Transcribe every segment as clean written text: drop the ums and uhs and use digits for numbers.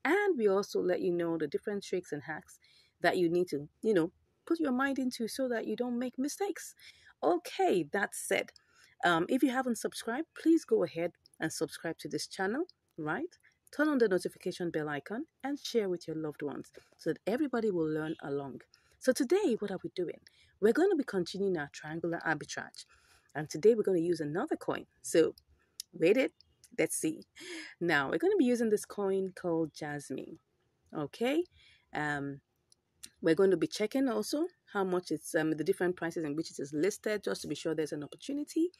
And we also let you know the different tricks and hacks that you need to, put your mind into so that you don't make mistakes. Okay, that said, if you haven't subscribed, please go ahead and subscribe to this channel, right? Turn on the notification bell icon and share with your loved ones so that everybody will learn along. So today, what are we doing? We're going to be continuing our triangular arbitrage. And today we're going to use another coin. So wait it, let's see. Now we're going to be using this coin called Jasmine. Okay. Um, we're going to be checking also how much it's the different prices in which it is listed, just to be sure there's an opportunity.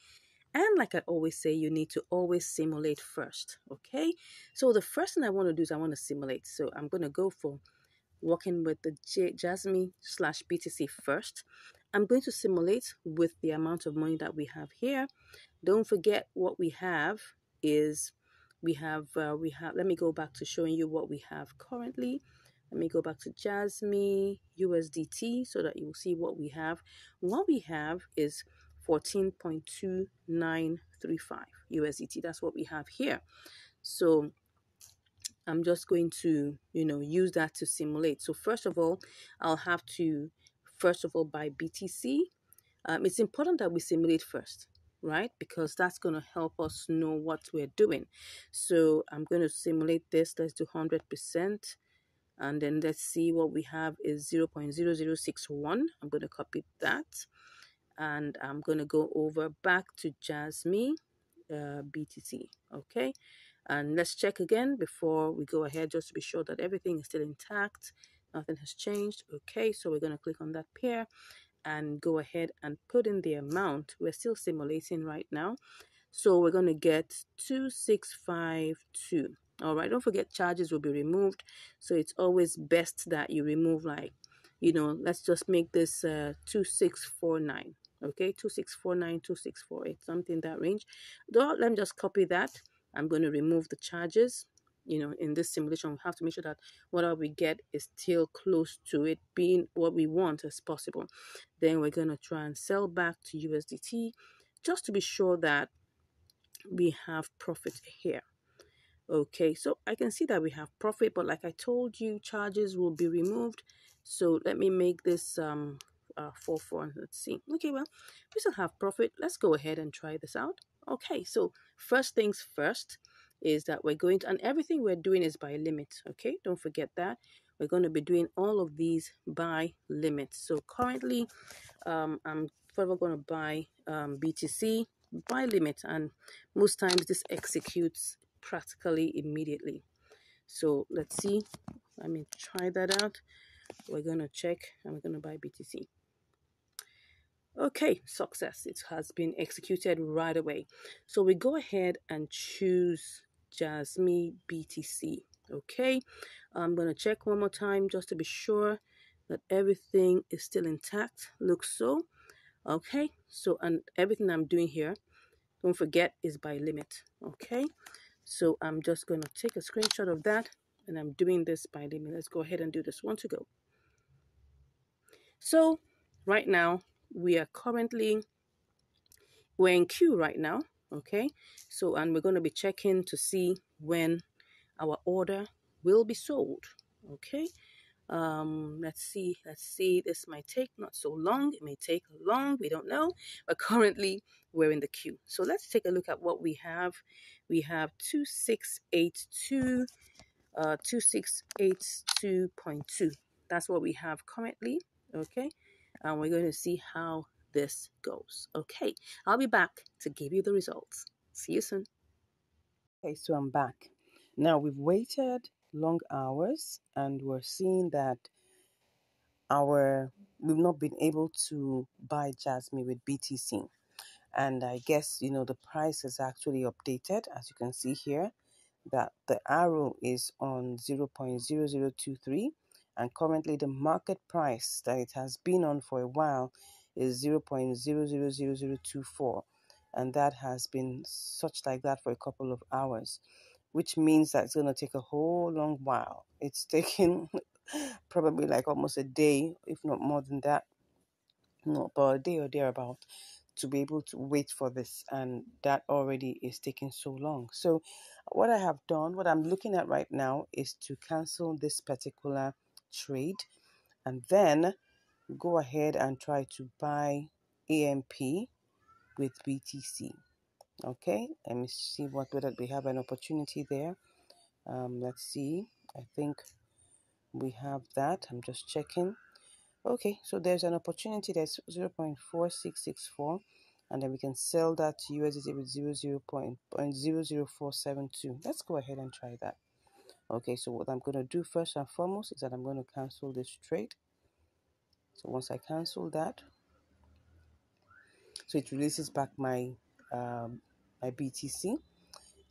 And like I always say, you need to always simulate first. Okay. So the first thing I want to do is I want to simulate. So I'm going to go for working with the Jasmine slash BTC first. I'm going to simulate with the amount of money that we have here. Don't forget what we have is let me go back to showing you what we have currently. Let me go back to Jasmine USDT so that you will see what we have. What we have is 14.2935 USDT. That's what we have here. So I'm just going to, use that to simulate. So first of all, I'll have to, buy BTC. It's important that we simulate first, right? Because that's going to help us know what we're doing. So I'm going to simulate this. Let's do 100%. And then let's see what we have is 0.0061. I'm going to copy that. And I'm going to go over back to Jasmine BTC. Okay. And let's check again before we go ahead, just to be sure that everything is still intact. Nothing has changed. Okay. So we're going to click on that pair and go ahead and put in the amount. We're still simulating right now. So we're going to get 2652. All right. Don't forget charges will be removed. So it's always best that you remove let's just make this 2649. Okay. 2649, 2648, something in that range. Let me just copy that. I'm going to remove the charges. In this simulation, we have to make sure that whatever we get is still close to it being what we want as possible. Then we're going to try and sell back to USDT just to be sure that we have profit here. Okay, so I can see that we have profit, but like I told you, charges will be removed. So let me make this 4 let's see. Okay, well, we still have profit. Let's go ahead and try this out. Okay, so first things first is that we're going to, and everything we're doing is by limit. Okay, don't forget that. We're going to be doing all of these by limit. So currently I'm forever going to buy BTC by limit, and most times this executes practically immediately. So let's see. Let me try that out. We're going to check and we're going to buy BTC. Okay, success. It has been executed right away. So we go ahead and choose Jasmine BTC. Okay, I'm going to check one more time just to be sure that everything is still intact. Looks so. Okay, so and everything I'm doing here, don't forget, is by limit. Okay, so I'm just going to take a screenshot of that, and I'm doing this by limit. Let's go ahead and do this one to go. So right now we're in queue right now. Okay, so and we're going to be checking to see when our order will be sold. Okay, let's see, this might take not so long, it may take long, we don't know, but currently we're in the queue. So let's take a look at what we have. We have 2682 2682.2. That's what we have currently. Okay, and we're going to see how this goes. Okay, I'll be back to give you the results. See you soon. Okay, so I'm back. Now we've waited long hours and we're seeing that we've not been able to buy Jasmine with BTC. And I guess, the price is actually updated, as you can see here, that the arrow is on 0.0023, and currently the market price that it has been on for a while is 0.000024, and that has been such like that for a couple of hours, which means that it's going to take a whole long while. It's taking probably like almost a day, if not more than that, no, about a day or thereabout, to be able to wait for this, and that already is taking so long. So What I have done, what I'm looking at right now, is to cancel this particular trade and then go ahead and try to buy AMP with BTC. Okay, let me see whether we have an opportunity there. Let's see. I think we have that. I'm just checking. Okay, so there's an opportunity that's 0.4664, and then we can sell that to USDT with 0.00472. Let's go ahead and try that. Okay, so what I'm going to do first and foremost is that I'm going to cancel this trade. So once I cancel that, so it releases back my my BTC,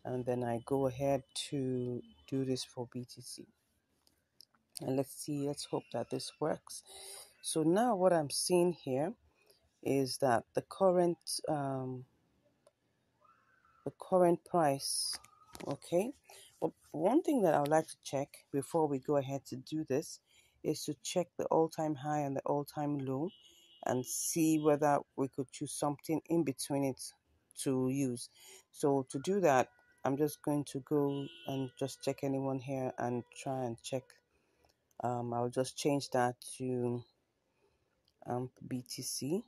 and then I go ahead to do this for BTC. And let's hope that this works. So now what I'm seeing here is that the current price, okay. But one thing that I would like to check before we go ahead to do this is to check the all-time high and the all-time low and see whether we could choose something in between it to use. So to do that, I'm just going to go and just check anyone here and try and check. I'll just change that to AMP BTC.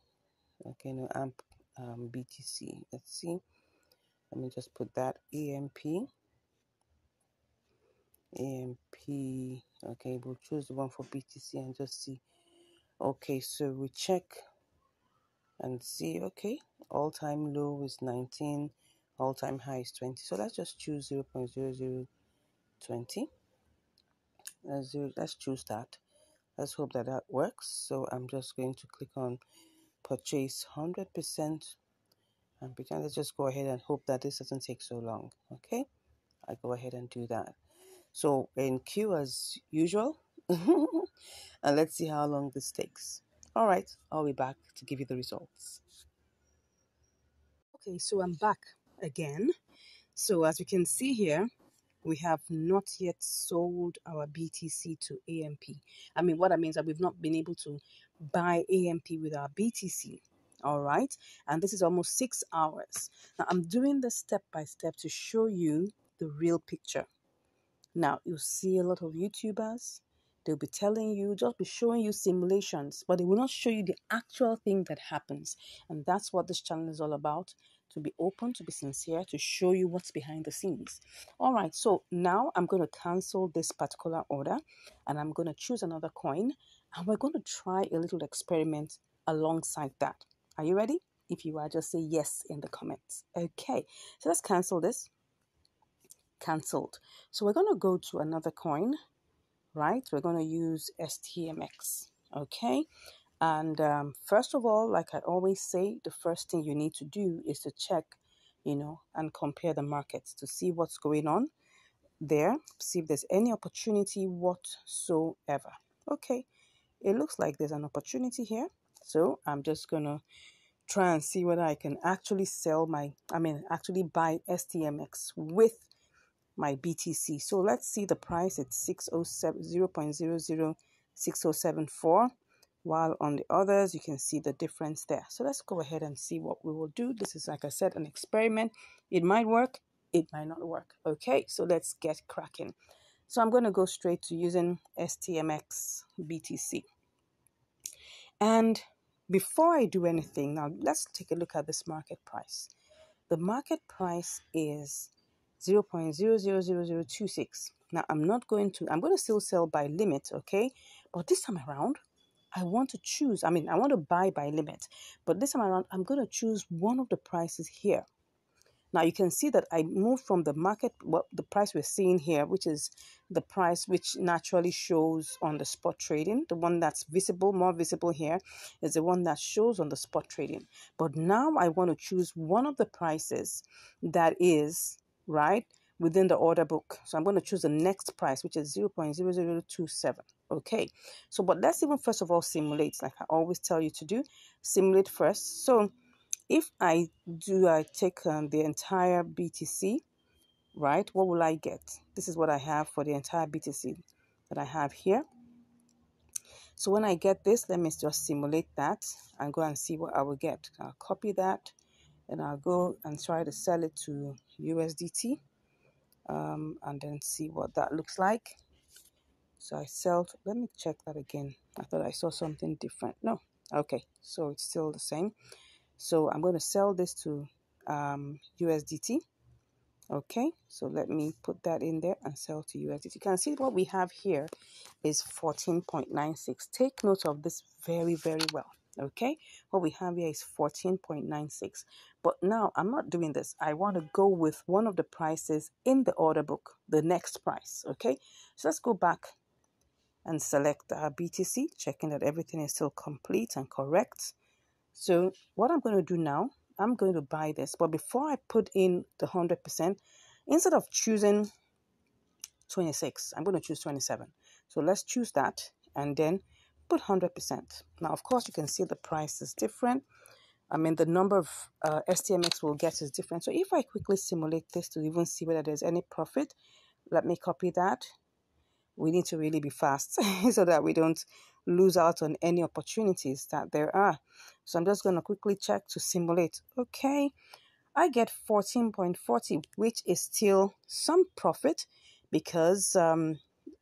Okay, no, AMP BTC. Let's see. Let me just put that AMP. Okay, we'll choose the one for BTC and just see. Okay, so we check and see. Okay, all-time low is 19, all-time high is 20. So let's just choose 0.0020. Let's choose that. Let's hope that that works. So I'm just going to click on purchase 100%, and let's just go ahead and hope that this doesn't take so long. Okay, I go ahead and do that. So in queue as usual, and let's see how long this takes. All right, I'll be back to give you the results. Okay, so I'm back again. So as you can see here, we have not yet sold our BTC to AMP. I mean, what I mean is that we've not been able to buy AMP with our BTC. All right, and this is almost 6 hours. Now I'm doing this step by step to show you the real picture. Now, you see a lot of YouTubers, they'll be telling you, just be showing you simulations, but they will not show you the actual thing that happens. And that's what this channel is all about, to be open, to be sincere, to show you what's behind the scenes. All right, so now I'm going to cancel this particular order, and I'm going to choose another coin, and we're going to try a little experiment alongside that. Are you ready? If you are, just say yes in the comments. Okay, so let's cancel this. Cancelled. So we're going to go to another coin, right? We're going to use STMX, okay? And first of all, like I always say, the first thing you need to do is to check, and compare the markets to see what's going on there, see if there's any opportunity whatsoever. Okay, it looks like there's an opportunity here. So I'm just going to try and see whether I can actually actually buy STMX with my BTC. So let's see the price. It's 0.006074, while on the others you can see the difference there. So let's go ahead and see what we will do. This is, like I said, an experiment. It might work, it might not work. Okay, so let's get cracking. So I'm going to go straight to using STMX BTC. And before I do anything, now let's take a look at this market price. The market price is 0.000026. Now I'm going to still sell by limit, okay? But this time around, I want to buy by limit. But this time around, I'm going to choose one of the prices here. Now you can see that I moved from the market, the price we're seeing here, which is the price which naturally shows on the spot trading. The one that's more visible here is the one that shows on the spot trading. But now I want to choose one of the prices that is, right, within the order book. So I'm going to choose the next price, which is 0.0027. Okay, so but let's even first of all simulate, like I always tell you to do. Simulate first. So if I take the entire BTC, right, what will I get? This is what I have for the entire BTC that I have here. So when I get this, let me just simulate that and go and see what I will get. I'll copy that and I'll go and try to sell it to USDT. and then see what that looks like. So I sell, let me check that again. I thought I saw something different. No. Okay, so it's still the same. So I'm going to sell this to USDT. Okay, so let me put that in there and sell to USDT. You can see what we have here is 14.96. Take note of this very, very well. Okay, what we have here is 14.96. But now I'm not doing this. I want to go with one of the prices in the order book, the next price. Okay, so let's go back and select our BTC, checking that everything is still complete and correct. So what I'm going to do now, I'm going to buy this. But before I put in the 100%, instead of choosing 26, I'm going to choose 27. So let's choose that and then put 100%. Now, of course, you can see the price is different. I mean, the number of STMX we'll get is different. So if I quickly simulate this to even see whether there's any profit, let me copy that. We need to really be fast so that we don't lose out on any opportunities that there are. So I'm just going to quickly check to simulate. Okay, I get 14.40, which is still some profit because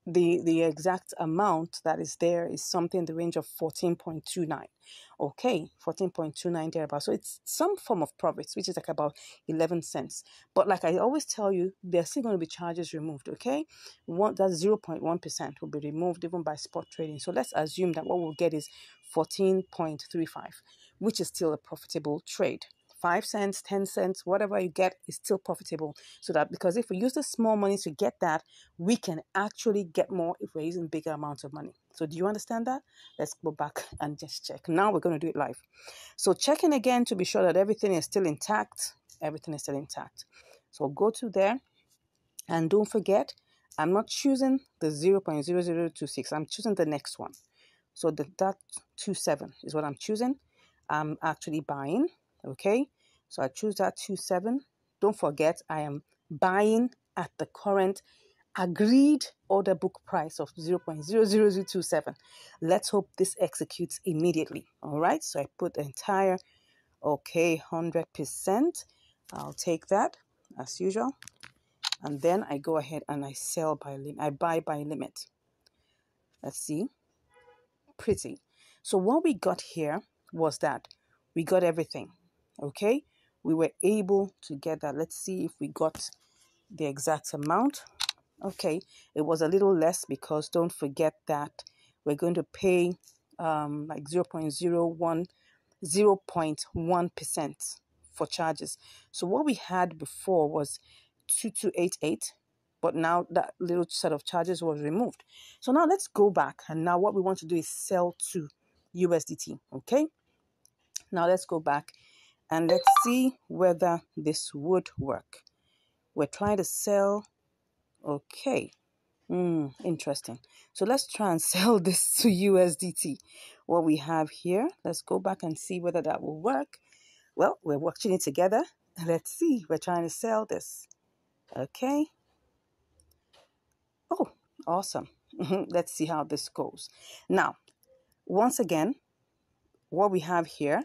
the exact amount that is there is something in the range of 14.29. Okay, 14.29 thereabouts. So it's some form of profits, which is like about 11 cents. But like I always tell you, there's still going to be charges removed. Okay, that's 0.1% will be removed even by spot trading. So let's assume that what we'll get is 14.35, which is still a profitable trade. 5 cents, 10 cents, whatever you get is still profitable. So that because if we use the small money to get that, we can actually get more if we're using bigger amounts of money. So do you understand that? Let's go back and just check. Now we're going to do it live. So checking again to be sure that everything is still intact. Everything is still intact. So go to there and don't forget, I'm not choosing the 0.0026. I'm choosing the next one. So that 27 is what I'm choosing. I'm actually buying. Okay, so I choose that 27. Don't forget, I am buying at the current agreed order book price of 0.00027. Let's hope this executes immediately. All right, so I put the entire, okay, 100%. I'll take that as usual. And then I go ahead and I sell by limit. I buy by limit. Let's see. Pretty. So what we got here was that we got everything. Okay, we were able to get that. Let's see if we got the exact amount. Okay, it was a little less because don't forget that we're going to pay like 0.1% for charges. So what we had before was 2288, but now that little set of charges was removed. So now let's go back, and now what we want to do is sell to USDT. Okay, now let's go back and let's see whether this would work. We're trying to sell. Okay. Interesting. So let's try and sell this to USDT. What we have here, let's go back and see whether that will work. Well, we're watching it together. Let's see. We're trying to sell this. Okay. Oh, awesome. Let's see how this goes. Now, once again, what we have here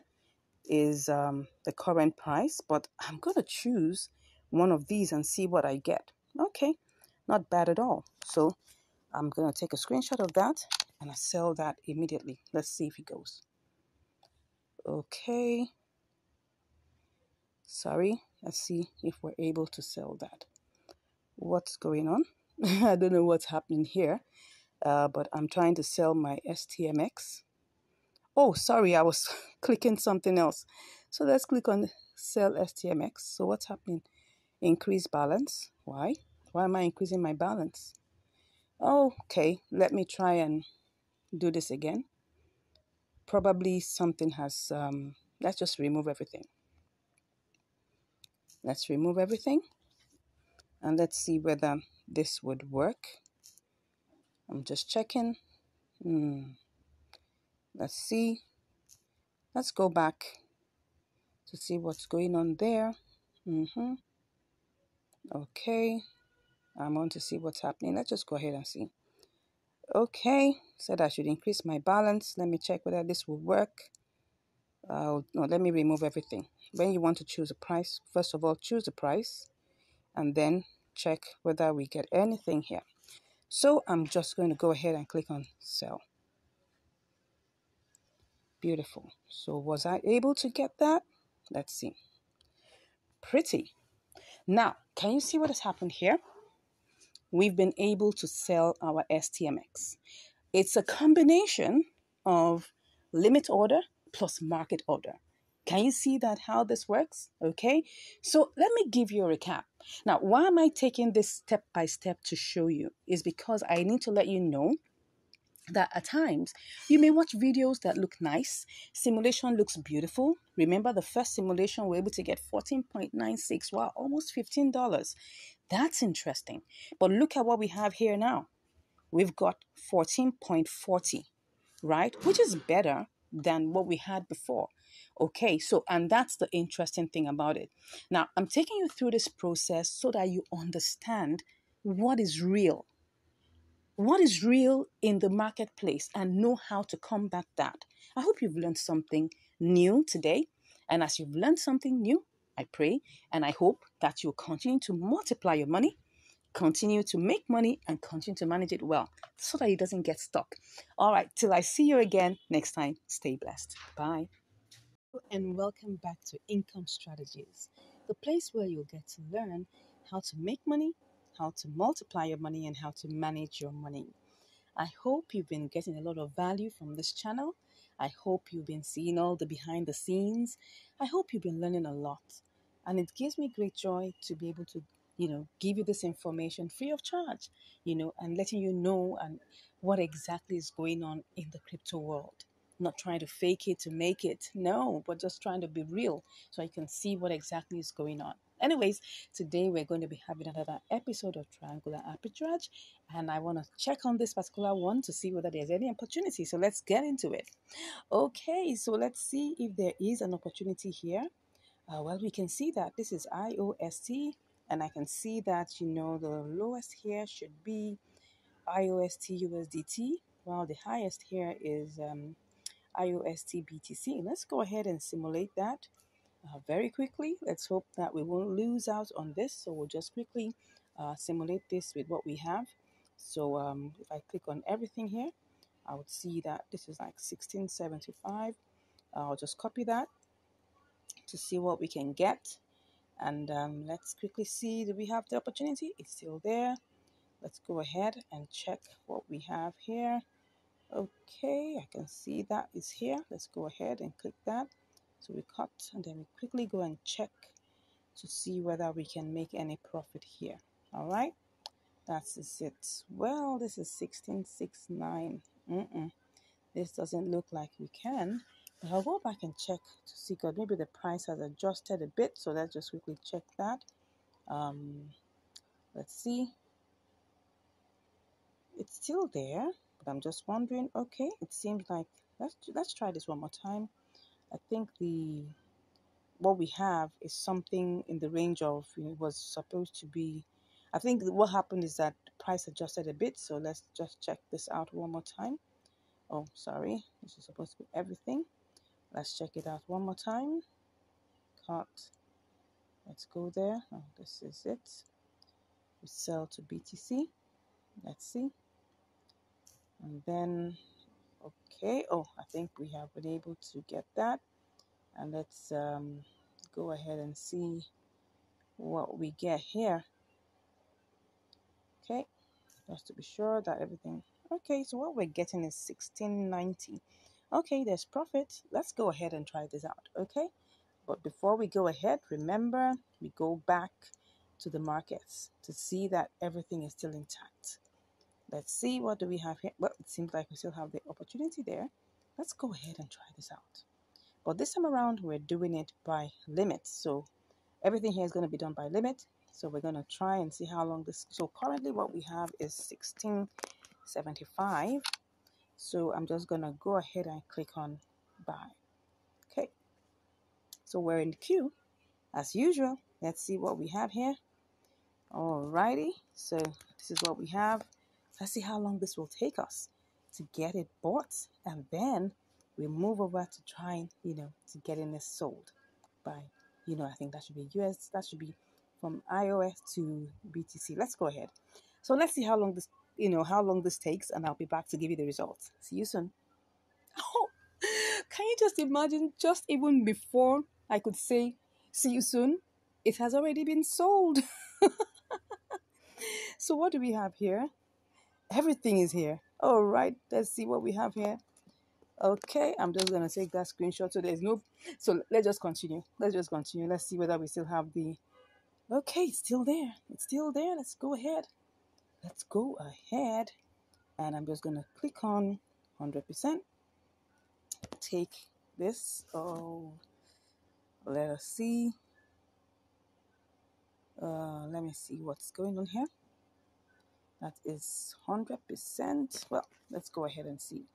is the current price, but I'm going to choose one of these and see what I get. Okay, not bad at all. So I'm going to take a screenshot of that and I sell that immediately. Let's see if it goes. Okay. Sorry. Let's see if we're able to sell that. What's going on? I don't know what's happening here, but I'm trying to sell my STMX. Oh, sorry, I was clicking something else. So let's click on sell STMX. So what's happening? Increase balance. Why? Why am I increasing my balance? Okay, let me try and do this again. Probably something has, let's just remove everything. Let's remove everything. And let's see whether this would work. I'm just checking. Let's see. Let's go back to see what's going on there. Okay. I want to see what's happening. Let's just go ahead and see. Okay. Said I should increase my balance. Let me check whether this will work. No, let me remove everything. When you want to choose a price, first of all, choose the price. And then check whether we get anything here. So I'm just going to go ahead and click on sell. Beautiful. So was I able to get that? Let's see. Pretty. Now, can you see what has happened here? We've been able to sell our STMX. It's a combination of limit order plus market order. Can you see that how this works? Okay, so let me give you a recap. Now, why am I taking this step by step to show you? Is because I need to let you know that at times you may watch videos that look nice, simulation looks beautiful. Remember the first simulation we were able to get 14.96, wow, almost $15. That's interesting. But look at what we have here now. We've got 14.40, right? Which is better than what we had before. Okay, so, and that's the interesting thing about it. Now, I'm taking you through this process so that you understand what is real. What is real in the marketplace and know how to combat that. I hope you've learned something new today. And as you've learned something new, I pray and I hope that you'll continue to multiply your money, continue to make money, and continue to manage it well so that it doesn't get stuck. All right, till I see you again next time, stay blessed. Bye. And welcome back to Income Strategies, the place where you'll get to learn how to make money, how to multiply your money, and how to manage your money. I hope you've been getting a lot of value from this channel. I hope you've been seeing all the behind the scenes. I hope you've been learning a lot. And it gives me great joy to be able to, give you this information free of charge, and letting you know and what exactly is going on in the crypto world. Not trying to fake it to make it, no, but just trying to be real so you can see what exactly is going on. Anyways, today we're going to be having another episode of Triangular Arbitrage, and I want to check on this particular one to see whether there's any opportunity. So let's get into it. Okay, so let's see if there is an opportunity here. Well, we can see that this is IOST, and I can see that, the lowest here should be IOST USDT, while the highest here is IOST BTC. Let's go ahead and simulate that very quickly. Let's hope that we won't lose out on this. So we'll just quickly simulate this with what we have. So if I click on everything here, I would see that this is like 1675. I'll just copy that to see what we can get. And let's quickly see, do we have the opportunity? It's still there. Let's go ahead and check what we have here. Okay, I can see that is here. Let's go ahead and click that. So we cut and then we quickly go and check to see whether we can make any profit here. All right, that's it. Well, this is 1669. This doesn't look like we can, but I'll go back and check to see, because maybe the price has adjusted a bit. So let's just quickly check that. Let's see. It's still there, but I'm just wondering. Okay, it seems like let's try this one more time. I think what we have is something in the range of, it was supposed to be, I think what happened is that the price adjusted a bit. So let's just check this out one more time. Oh, sorry, this is supposed to be everything. Let's check it out one more time. Cut. Let's go there. Oh, this is it. We sell to BTC. Let's see. And then, okay. Oh, I think we have been able to get that. And let's go ahead and see what we get here. Okay, just to be sure that everything. Okay, so what we're getting is 1690. Okay, there's profit. Let's go ahead and try this out. Okay, but before we go ahead, remember, we go back to the markets to see that everything is still intact. Let's see, what do we have here? Well, it seems like we still have the opportunity there. Let's go ahead and try this out. But this time around, we're doing it by limit. So everything here is going to be done by limit. So we're going to try and see how long this. So currently what we have is 1675. So I'm just going to go ahead and click on buy. Okay. So we're in the queue as usual. Let's see what we have here. Alrighty. So this is what we have. Let's see how long this will take us to get it bought, and then we move over to trying, to getting this sold by, I think that should be US, that should be from iOS to BTC. Let's go ahead. So let's see how long this, how long this takes, and I'll be back to give you the results. See you soon. Oh, can you just imagine? Just even before I could say see you soon, it has already been sold. So what do we have here? Everything is here. All right, let's see what we have here. Okay, I'm just gonna take that screenshot. So there's no. So let's just continue. Let's just continue. Let's see whether we still have the. Okay, it's still there. It's still there. Let's go ahead. Let's go ahead. And I'm just gonna click on 100%. Take this. Oh, let us see. Let me see what's going on here. That is 100%. Well, let's go ahead and see.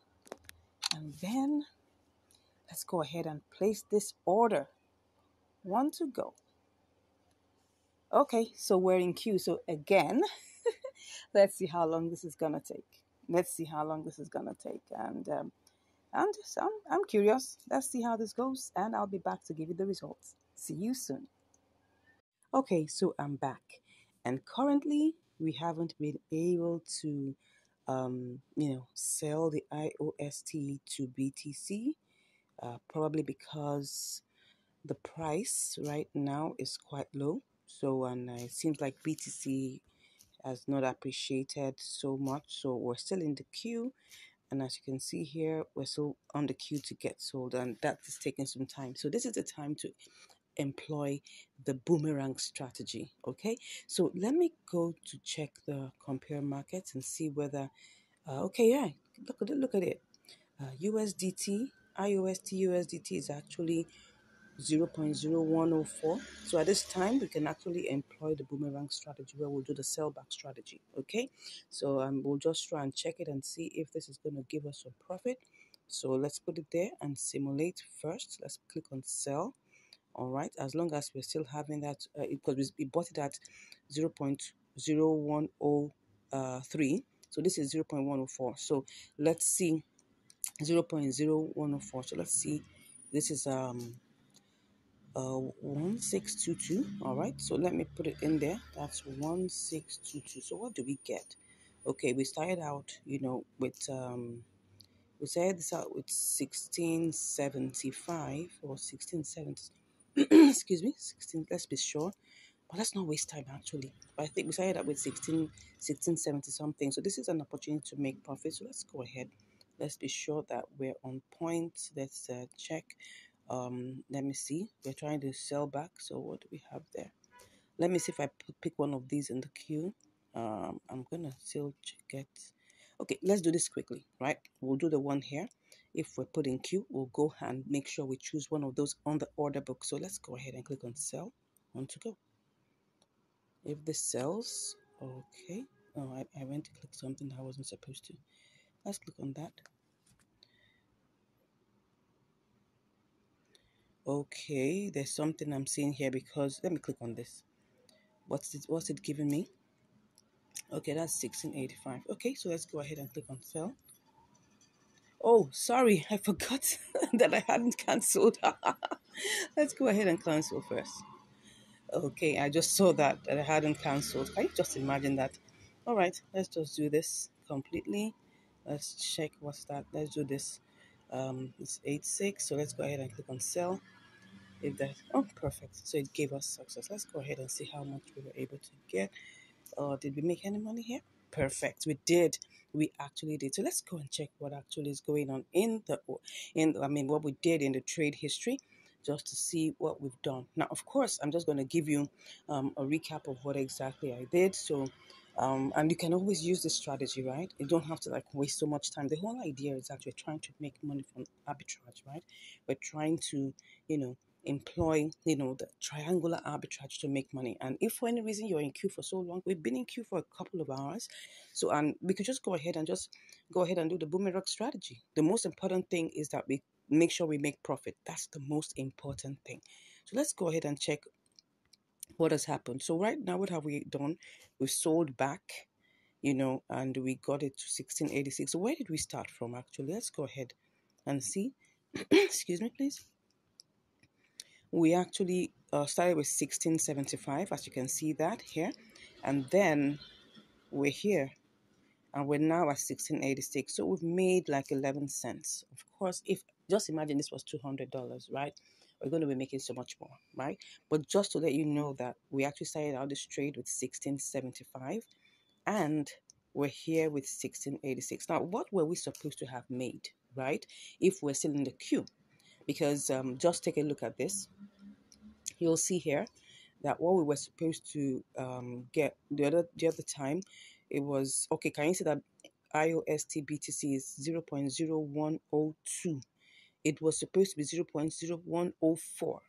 And then let's go ahead and place this order. One to go. Okay, so we're in queue. So again, let's see how long this is gonna take. Let's see how long this is gonna take. And I'm curious. Let's see how this goes, and I'll be back to give you the results. See you soon. Okay, so I'm back, and currently we haven't been able to, sell the IOST to BTC, probably because the price right now is quite low. So, and it seems like BTC has not appreciated so much. So we're still in the queue. And as you can see here, we're still on the queue to get sold, and that is taking some time. So this is the time to employ the boomerang strategy. Okay, so let me go to check the compare markets and see whether okay, yeah, look at it. USDT IOST USDT is actually 0.0104. So at this time, we can actually employ the boomerang strategy where we'll do the sellback strategy. Okay, so we'll just try and check it and see if this is going to give us some profit. So let's put it there and simulate first. Let's click on sell. All right, as long as we're still having that, because we bought it at 0.0103. So this is 0.104. So let's see 0.0104. So let's see. This is 1622. All right, so let me put it in there. That's 1622. So what do we get? Okay, we started out, with we started this out with 1675 or 1670. Excuse me, 16. Let's be sure. But let's not waste time actually. But I think we started out with 1670 something. So this is an opportunity to make profit. So let's go ahead. Let's be sure that we're on point. Let's check. Let me see. We're trying to sell back. So what do we have there? Let me see if I pick one of these in the queue. I'm gonna still get. Okay, let's do this quickly, right? We'll do the one here. If we're put in queue, we'll go and make sure we choose one of those on the order book. So let's go ahead and click on sell. On to go. If this sells, okay. Oh, I went to click something I wasn't supposed to. Let's click on that. Okay, there's something I'm seeing here because let me click on this. What's it giving me? Okay, that's 1685. Okay, so let's go ahead and click on sell. Oh, sorry, I forgot that I hadn't cancelled. Let's go ahead and cancel first. Okay, I just saw that I hadn't cancelled. Can you just imagine that? All right, let's just do this completely. Let's check what's that. Let's do this. It's 86. So let's go ahead and click on sell. If that, oh, perfect. So it gave us success. Let's go ahead and see how much we were able to get. Did we make any money here? Perfect. We did. We actually did. So let's go and check what actually is going on what we did in the trade history, just to see what we've done. Now, of course, I'm just going to give you a recap of what exactly I did. So, and you can always use this strategy, right? You don't have to waste so much time. The whole idea is that we're trying to make money from arbitrage, right? We're trying to, employ, the triangular arbitrage to make money. And if for any reason you're in queue for so long, we've been in queue for a couple of hours. So, and we could just go ahead and do the boomerang strategy. The most important thing is that we make sure we make profit. That's the most important thing. So let's go ahead and check what has happened. So right now, what have we done? We've sold back, and we got it to 1686. So where did we start from actually? Let's go ahead and see. Excuse me, please. We actually started with 1675, as you can see that here, and then we're here, and we're now at 1686. So we've made like 11 cents. Of course, if just imagine this was $200, right? We're going to be making so much more, right? But just to let you know that we actually started out this trade with 1675, and we're here with 1686. Now, what were we supposed to have made, right? If we're still in the queue, because just take a look at this. You'll see here that what we were supposed to get the other time, it was okay. Can you see that IOST BTC is 0.0102? It was supposed to be 0.0104,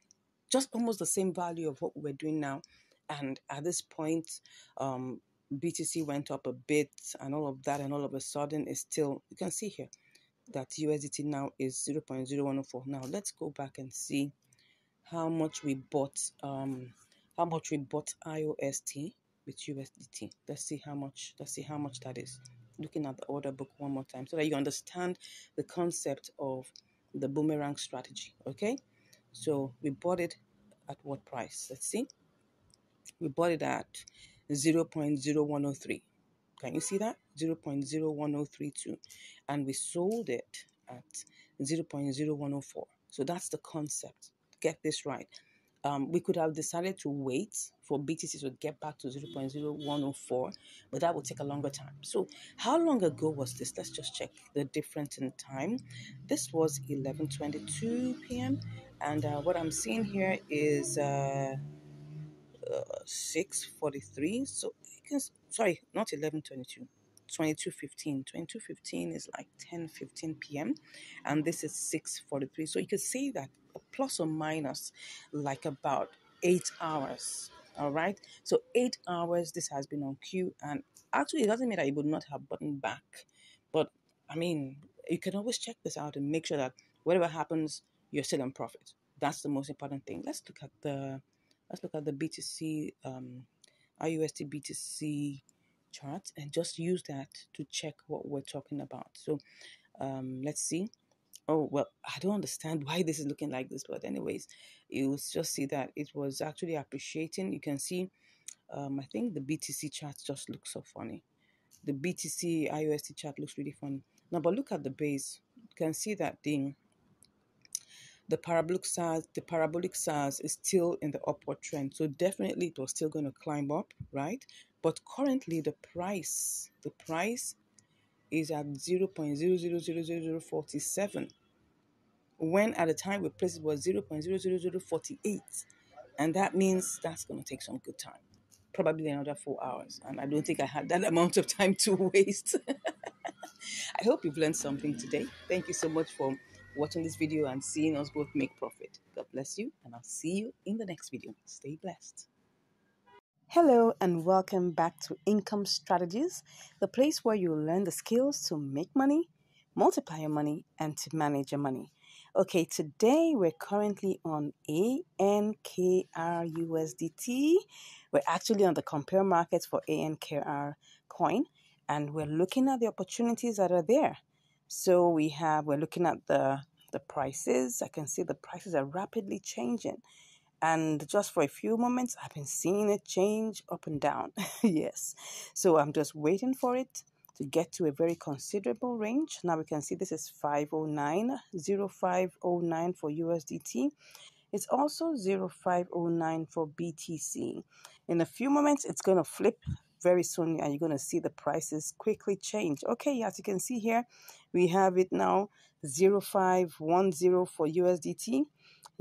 just almost the same value of what we're doing now. And at this point, BTC went up a bit and all of that, and all of a sudden it's still, you can see here that USDT now is 0.0104. Now let's go back and see how much we bought IOST with USDT. Let's see how much that is. Looking at the order book one more time so that you understand the concept of the boomerang strategy. Okay, so we bought it at what price? Let's see. We bought it at 0.0103. Can you see that? 0.01032. And we sold it at 0.0104. So that's the concept. Get this right. We could have decided to wait for BTC to get back to 0.0104, but that would take a longer time. So how long ago was this? Let's just check the difference in time. This was 11:22 p.m. And what I'm seeing here is 6:43. So sorry, not 11:22. 22:15 is like 10:15 p.m. and this is 6:43. So you could say that plus or minus like about 8 hours. All right, so 8 hours this has been on queue, and actually it doesn't mean that you would not have button back, but I mean, you can always check this out and make sure that whatever happens, you're still in profit. That's the most important thing. Let's look at the BTC IUSD BTC chart and just use that to check what we're talking about. So let's see. Oh, well, I don't understand why this is looking like this, but anyways, you'll just see that it was actually appreciating. You can see, I think the BTC chart just looks so funny. The BTC IUSD chart looks really funny. Now, but look at the base. You can see that the parabolic SARS is still in the upward trend. So definitely it was still going to climb up, right? But currently the price is at 0.000047, when at the time we placed it was 0.00048. And that means that's going to take some good time. Probably another 4 hours. And I don't think I had that amount of time to waste. I hope you've learned something today. Thank you so much for watching this video and seeing us both make profit. God bless you, and I'll see you in the next video. Stay blessed. Hello and welcome back to Income Strategies, the place where you learn the skills to make money, multiply your money, and to manage your money. Okay, today we're currently on ANKRUSDT. We're actually on the compare markets for ANKR coin, and we're looking at the opportunities that are there. So we're looking at the prices. I can see the prices are rapidly changing. And just for a few moments, I've been seeing it change up and down. Yes. So I'm just waiting for it to get to a very considerable range. Now we can see this is 0509 for USDT. It's also 0509 for BTC. In a few moments, it's going to flip very soon, and you're going to see the prices quickly change. Okay, as you can see here, we have it now 0510 for USDT.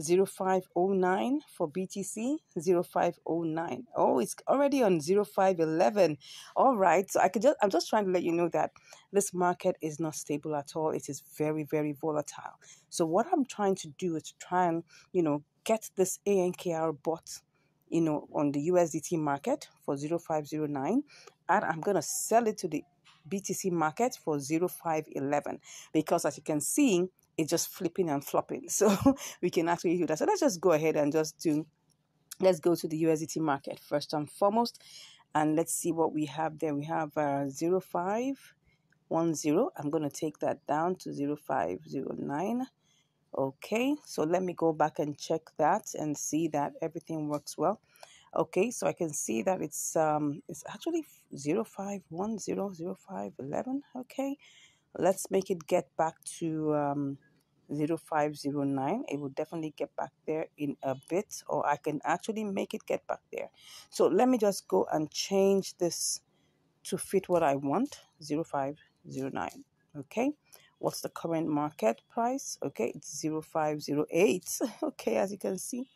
0509 for BTC, 0509. Oh, it's already on 0511. All right. So I'm just trying to let you know that this market is not stable at all. It is very, very volatile. So what I'm trying to do is to try and, get this ANKR bot, on the USDT market for 0509. And I'm going to sell it to the BTC market for 0511, because as you can see, it's just flipping and flopping. So we can actually do that. So let's just go ahead and let's go to the USDT market first and foremost. And let's see what we have there. We have 0510. I'm going to take that down to 0509. Okay, so let me go back and check that and see that everything works well. Okay, so I can see that it's actually 05100511. Okay, let's make it get back to 0509. It will definitely get back there in a bit, or I can actually make it get back there. So let me just go and change this to fit what I want. 0509. Okay, what's the current market price? Okay, it's 0508. Okay, as you can see,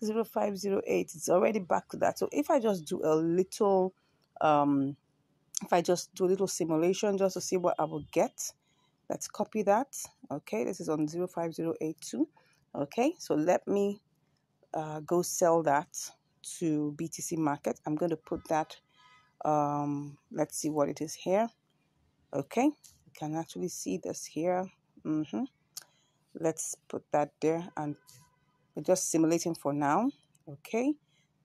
0508. It's already back to that. So if I just do a little if I just do a little simulation just to see what I will get, let's copy that. Okay, this is on 05082. Okay, so let me go sell that to BTC market. I'm going to put that, let's see what it is here. Okay, you can actually see this here. Let's put that there, and we're just simulating for now. Okay,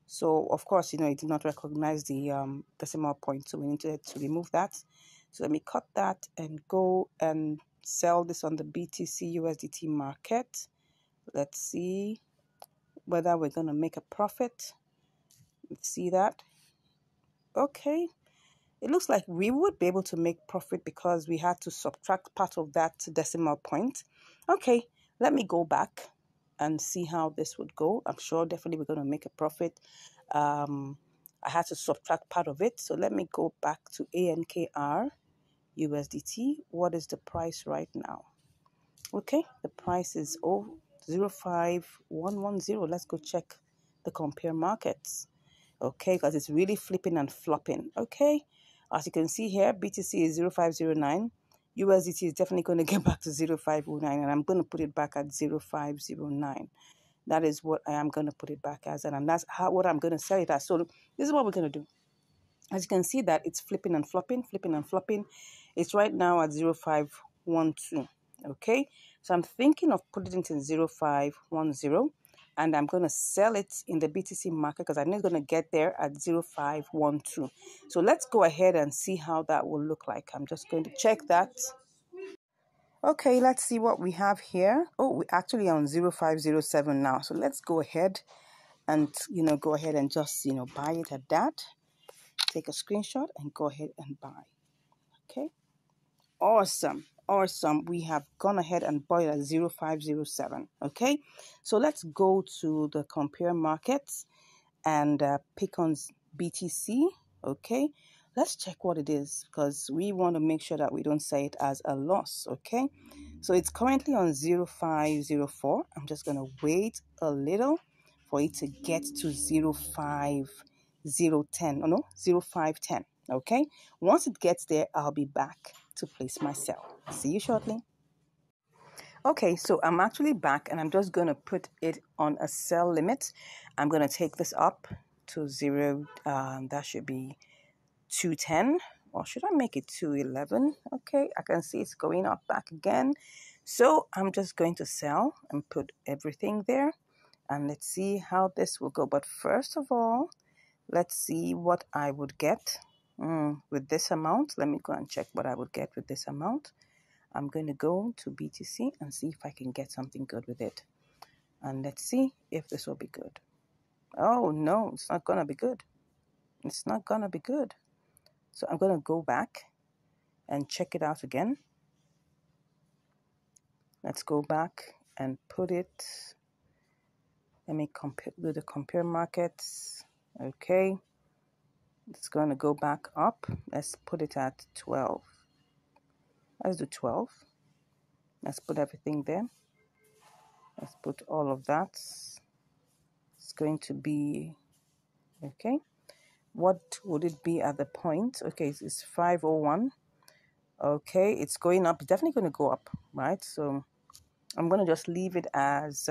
so of course, it did not recognize the decimal point, so we need to remove that. So let me cut that and go and sell this on the BTC USDT market. Let's see whether we're going to make a profit. Let's see that. Okay, it looks like we would be able to make profit because we had to subtract part of that decimal point. Okay, let me go back and see how this would go. I'm sure definitely we're going to make a profit. I had to subtract part of it. So let me go back to ANKR USDT. What is the price right now? Okay, the price is 05110. Let's go check the compare markets. Okay, because it's really flipping and flopping. Okay, as you can see here, BTC is 0509. USDT is definitely going to get back to 0509, and I'm going to put it back at 0509. That is what I am going to put it back as, and that's what I'm going to sell it as. So this is what we're going to do. As you can see that it's flipping and flopping, flipping and flopping. It's right now at 0512. Okay, so I'm thinking of putting it in 0510, and I'm going to sell it in the BTC market because I know it's going to get there at 0512. So let's go ahead and see how that will look like. I'm just going to check that. Okay, let's see what we have here. Oh, we're actually on 0507 now. So let's go ahead and, go ahead and just, buy it at that. Take a screenshot and go ahead and buy. Okay, awesome. We have gone ahead and bought it at 0507. Okay, so let's go to the compare markets and pick on BTC. Okay, let's check what it is because we want to make sure that we don't say it as a loss. Okay, so it's currently on 0504. I'm just going to wait a little for it to get to 05010. Oh no, 0510. Okay, once it gets there, I'll be back to place my sell. See you shortly. Okay, so I'm actually back and I'm just going to put it on a sell limit. I'm going to take this up to 0. That should be 210, or should I make it 211? Okay, I can see it's going up back again. So I'm just going to sell and put everything there. And let's see how this will go. But first of all, let's see what I would get with this amount. Let me go and check what I would get with this amount. I'm going to go to BTC and see if I can get something good with it. And let's see if this will be good. Oh, no, it's not going to be good. It's not going to be good. So I'm going to go back and check it out again. Let's go back and put it. Let me do the compare markets. Okay. It's going to go back up. Let's put it at 12. Let's do 12. Let's put everything there. Let's put all of that. It's going to be, okay. What would it be at the point? Okay, it's 501. Okay, it's going up. It's definitely going to go up, right? So I'm going to just leave it as,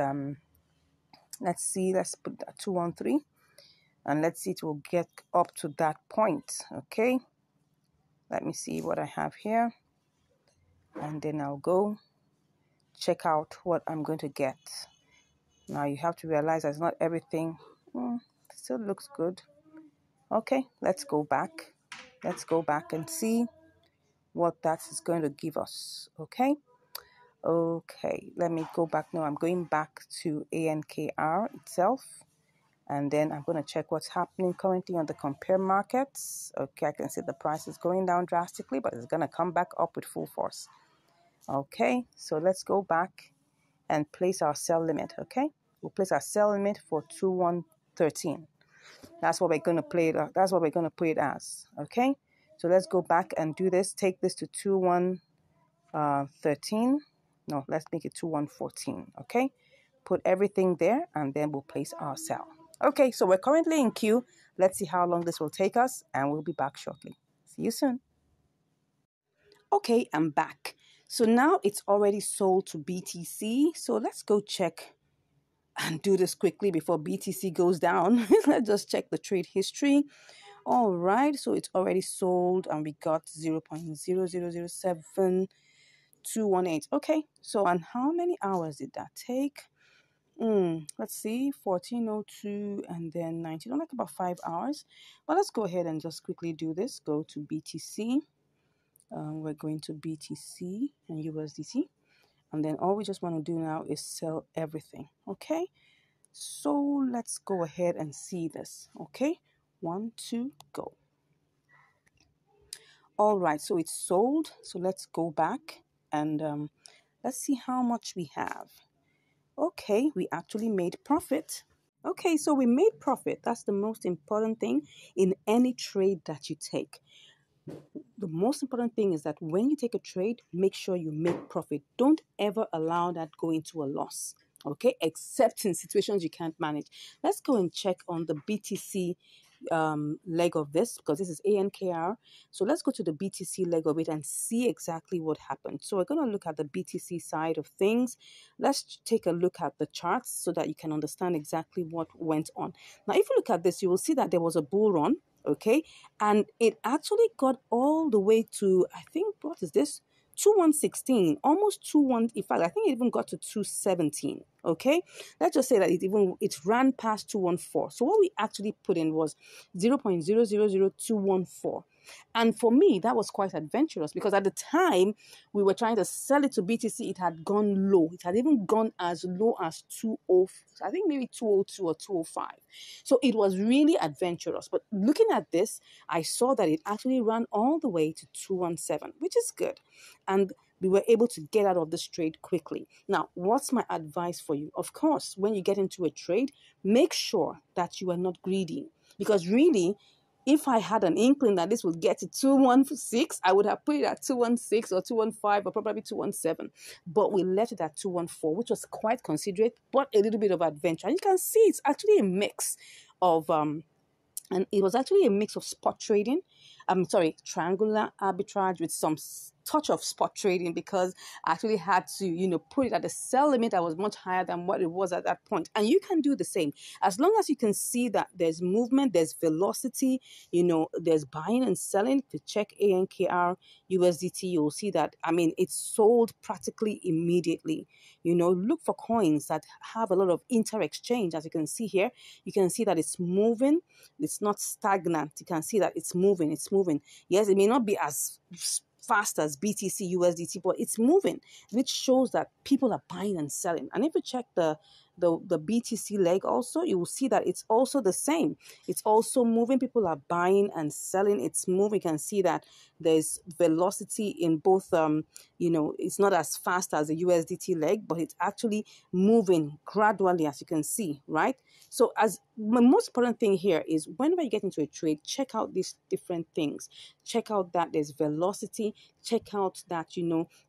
let's see, let's put that 213. And let's see, it will get up to that point, okay? Let me see what I have here. And then I'll go check out what I'm going to get. Now you have to realize that's not everything. Still looks good. Okay, let's go back. Let's go back and see what that is going to give us, okay? Okay, let me go back now. I'm going back to ANKR itself. And then I'm going to check what's happening currently on the compare markets. Okay, I can see the price is going down drastically, but it's going to come back up with full force. Okay, so let's go back and place our sell limit. Okay, we'll place our sell limit for 2113. That's what we're going to play it. That's what we're going to put it as. Okay, so let's go back and do this. Take this to 2113. No, let's make it 2114. Okay, put everything there, and then we'll place our sell. Okay, so we're currently in queue. Let's see how long this will take us, and we'll be back shortly. See you soon. Okay, I'm back. So now it's already sold to BTC. So let's go check and do this quickly before BTC goes down. Let's just check the trade history. All right, so it's already sold and we got 0.0007218. Okay, so and how many hours did that take? Let's see, 1402 and then 19, like about 5 hours. But let's go ahead and just quickly do this. Go to BTC. We're going to BTC and USDT. And then all we just want to do now is sell everything. Okay, so let's go ahead and see this. Okay, 1, 2, go. All right, so it's sold. So let's go back and let's see how much we have. Okay, we actually made profit. Okay, so we made profit. That's the most important thing in any trade that you take. The most important thing is that when you take a trade, make sure you make profit. Don't ever allow that go into a loss. Okay, except in situations you can't manage. Let's go and check on the BTC leg of this, because this is ANKR. So let's go to the BTC leg of it and see exactly what happened. So we're going to look at the BTC side of things. Let's take a look at the charts so that you can understand exactly what went on. Now, if you look at this, you will see that there was a bull run. Okay, and it actually got all the way to, I think, what is this? 2116, almost 21. In fact, I think it even got to 217. Okay, let's just say that it ran past 214. So what we actually put in was 0.000214. And for me, that was quite adventurous because at the time we were trying to sell it to BTC, it had gone low. It had even gone as low as 20, I think maybe 202 or 205. So it was really adventurous. But looking at this, I saw that it actually ran all the way to 217, which is good. And we were able to get out of this trade quickly. Now, what's my advice for you? Of course, when you get into a trade, make sure that you are not greedy. Because really, if I had an inkling that this would get to 216, I would have put it at 216 or 215 or probably 217. But we left it at 214, which was quite considerate, but a little bit of adventure. And you can see it's actually a mix of and it was actually a mix of spot trading. Triangular arbitrage with some touch of spot trading, because I actually had to, put it at the sell limit that was much higher than what it was at that point. And you can do the same. As long as you can see that there's movement, there's velocity, there's buying and selling. To check ANKR USDT, you'll see that, it's sold practically immediately. Look for coins that have a lot of inter-exchange. As you can see here, you can see that it's moving. It's not stagnant. You can see that it's moving. Yes, it may not be as fast as BTC USDT, but it's moving, which shows that people are buying and selling. And if you check the BTC leg also, you will see that it's also the same. It's also moving. People are buying and selling. It's moving. You can see that there's velocity in both. It's not as fast as the USDT leg, but it's actually moving gradually, as you can see, right? So as the most important thing here is whenever you get into a trade, check out these different things. Check out that there's velocity. Check out that,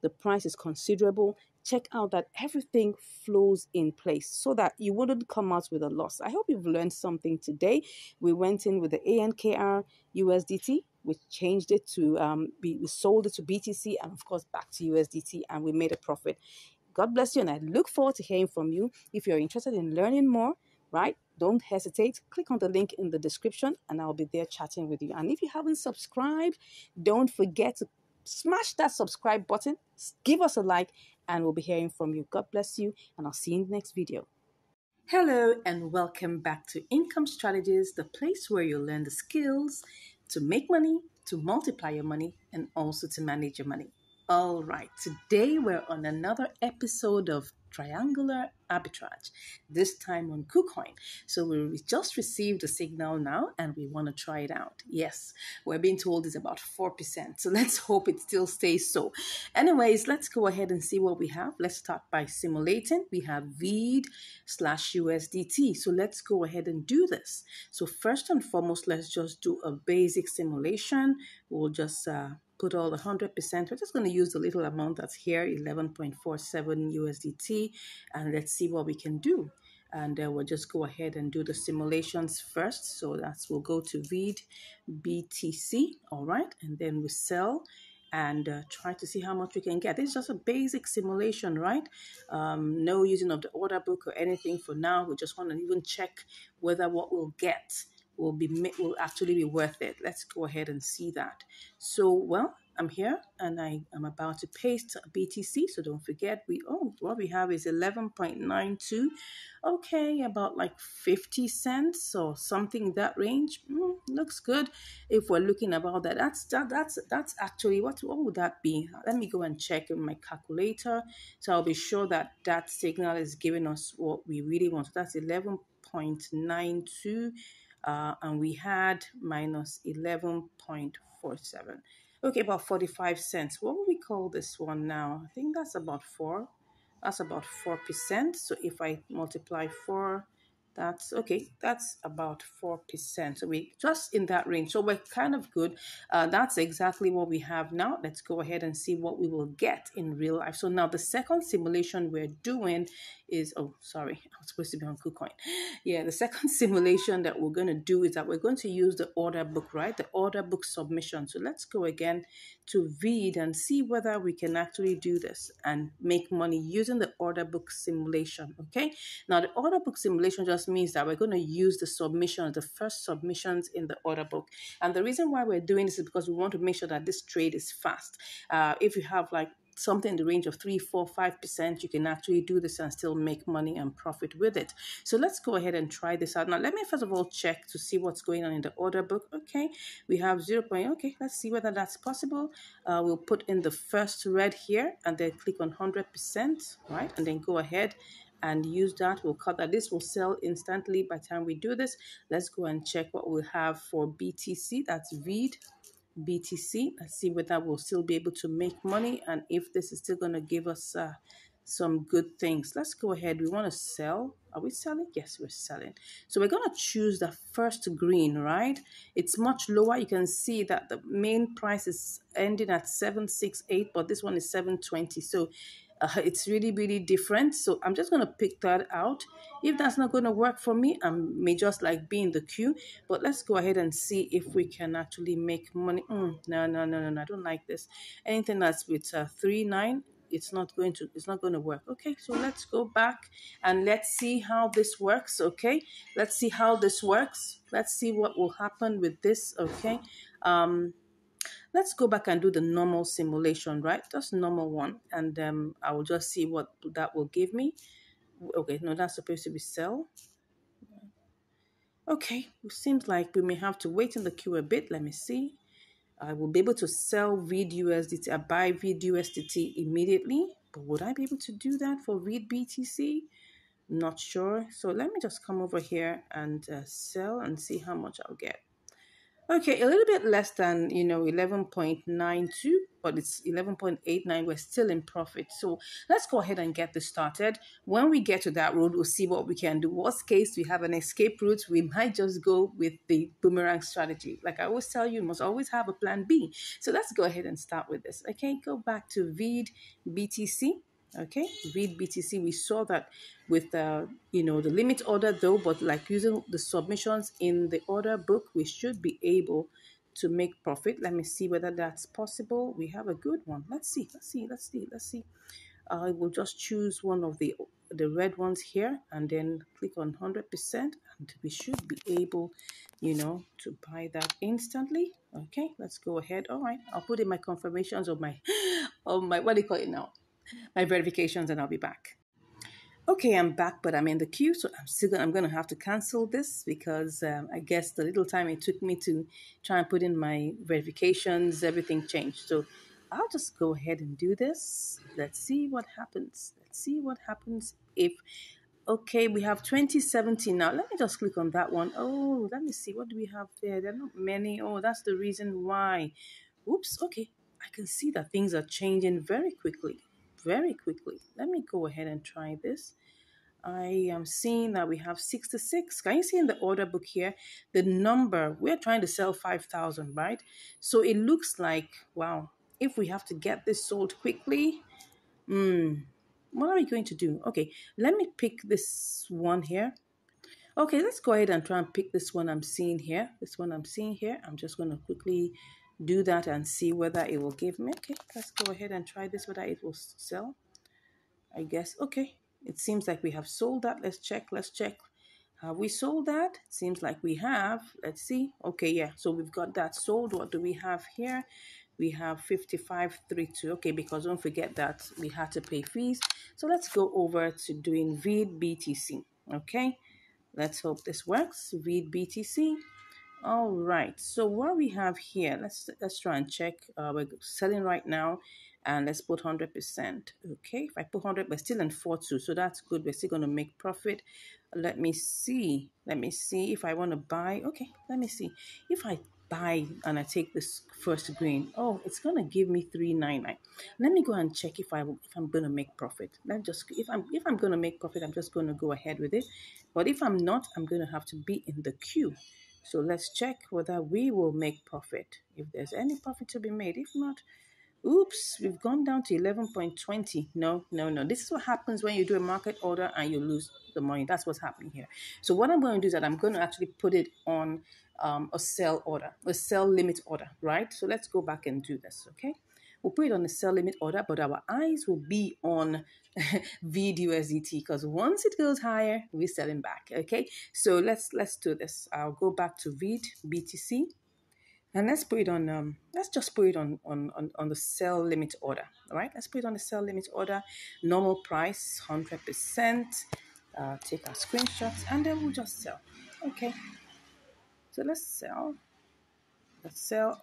the price is considerable. Check out that everything flows in place so that you wouldn't come out with a loss. I hope you've learned something today. We went in with the ANKR USDT. We changed it to, we sold it to BTC and of course back to USDT, and we made a profit. God bless you, and I look forward to hearing from you. If you're interested in learning more, right, don't hesitate. Click on the link in the description and I'll be there chatting with you. And if you haven't subscribed, don't forget to smash that subscribe button, give us a like, and we'll be hearing from you. God bless you, and I'll see you in the next video. Hello, and welcome back to Income Strategies, the place where you learn the skills to make money, to multiply your money, and also to manage your money. All right, today we're on another episode of Triangular Arbitrage, this time on KuCoin. So we just received a signal now and we want to try it out. Yes, we're being told it's about 4%. So let's hope it still stays so. Anyways, let's go ahead and see what we have. Let's start by simulating. We have VEED slash USDT. So let's go ahead and do this. So first and foremost, let's just do a basic simulation. We'll just put all the 100%. We're just going to use the little amount that's here, 11.47 USDT, and let's see what we can do. And we'll just go ahead and do the simulations first. So we'll go to VEED BTC, all right, and then we sell and try to see how much we can get. It's just a basic simulation, right? No using of the order book or anything for now. We just want to even check whether what we'll get will actually be worth it. Let's go ahead and see that. So, well, I'm here and I am about to paste BTC. So don't forget, what we have is 11.92. Okay, about like 50 cents or something in that range. Looks good. If we're looking about that, that's actually what would that be? Let me go and check in my calculator. So I'll be sure that that signal is giving us what we really want. So that's 11.92. And we had minus 11.47. Okay, about 45 cents. What would we call this one now? I think that's about 4. That's about 4%. So if I multiply 4, that's okay. That's about 4%. So we just in that range. So we're kind of good. That's exactly what we have now. Let's go ahead and see what we will get in real life. So now the second simulation we're doing is, oh, sorry, I was supposed to be on KuCoin. Yeah, the second simulation that we're going to do is that we're going to use the order book, right? The order book submission. So let's go again to VEED and see whether we can actually do this and make money using the order book simulation, okay? Now, the order book simulation just means that we're going to use the submissions, the first submissions in the order book. And the reason why we're doing this is because we want to make sure that this trade is fast. If you have like something in the range of 3, 4, 5%, you can actually do this and still make money and profit with it. So let's go ahead and try this out. Now, let me first of all check to see what's going on in the order book. Okay, we have 0. Okay, let's see whether that's possible. We'll put in the first red here and then click on 100%, right? And then go ahead and use that. We'll cut that. This will sell instantly by the time we do this. Let's go and check what we'll have for BTC. That's VEED BTC. Let's see whether we'll still be able to make money and if this is still going to give us some good things. Let's go ahead. We want to sell. Are we selling? Yes, we're selling. So we're going to choose the first green, right? It's much lower. You can see that the main price is ending at 768, but this one is 720. So it's really, really different. So I'm just going to pick that out. If that's not going to work for me, I may just like be in the queue. But let's go ahead and see if we can actually make money. No. I don't like this. Anything that's with 3.9, it's not going to work. Okay, so let's go back and let's see how this works. Okay, let's see how this works. Let's see what will happen with this. Okay. Let's go back and do the normal simulation, right? Just normal one. And I will just see what that will give me. Okay, no, that's supposed to be sell. Okay, it seems like we may have to wait in the queue a bit. Let me see. I will be able to sell VEED USDT, buy VEED USDT immediately. But would I be able to do that for VEED BTC? Not sure. So let me just come over here and sell and see how much I'll get. Okay, a little bit less than, 11.92, but it's 11.89. We're still in profit. So let's go ahead and get this started. When we get to that road, we'll see what we can do. Worst case, we have an escape route. We might just go with the boomerang strategy. Like I always tell you, you must always have a plan B. So let's go ahead and start with this. Okay, go back to VEED BTC. Okay, VEED BTC, we saw that with the limit order though, but like using the submissions in the order book, we should be able to make profit. Let me see whether that's possible. We have a good one. Let's see. I will just choose one of the red ones here and then click on 100% and we should be able, to buy that instantly. Okay, let's go ahead. All right, I'll put in my confirmations of my, what do you call it now? My verifications and I'll be back. Okay, I'm back, but I'm in the queue, so I'm going to have to cancel this because I guess the little time it took me to try and put in my verifications, everything changed. So I'll just go ahead and do this. Let's see what happens. Let's see what happens if, okay, we have 2070 now. Let me just click on that one. Oh, let me see. What do we have there? There are not many. Oh, that's the reason why. Oops, okay. I can see that things are changing very quickly. Very quickly. Let me go ahead and try this. I am seeing that we have 66. Can you see in the order book here, the number, we're trying to sell 5,000, right? So it looks like, wow, if we have to get this sold quickly, what are we going to do? Okay, let me pick this one here. Okay, let's go ahead and try and pick this one I'm seeing here. This one I'm seeing here. I'm just going to quickly do that and see whether it will give me. Okay, let's go ahead and try this, whether it will sell. I guess, okay. It seems like we have sold that. Let's check. Have we sold that? It seems like we have. Let's see. Okay, yeah. So we've got that sold. What do we have here? We have 55.32. Okay, because don't forget that we had to pay fees. So let's go over to doing VID BTC. Okay, let's hope this works. VID BTC. All right, so what we have here, let's try and check. We're selling right now, and let's put 100%. Okay, if I put 100, we're still in 4.2, so that's good. We're still going to make profit. Let me see if I want to buy. Okay, let me see if I buy and I take this first green. Oh, it's going to give me 399. Let me go and check if I'm going to make profit. If I'm going to make profit, I'm just going to go ahead with it. But if I'm not, I'm going to have to be in the queue. So let's check whether we will make profit, if there's any profit to be made. If not, oops, we've gone down to 11.20. No. This is what happens when you do a market order and you lose the money. That's what's happening here. So what I'm going to do is that I'm going to actually put it on a sell order, a sell limit order, right? So let's go back and do this, okay? We'll put it on the sell limit order, but our eyes will be on VID USDT, because once it goes higher, we're selling back. Okay, so let's do this. I'll go back to VID BTC, and let's put it on. Let's just put it on the sell limit order. All right, let's put it on the sell limit order. Normal price 100%. Take our screenshots, and then we'll just sell. Okay, so let's sell.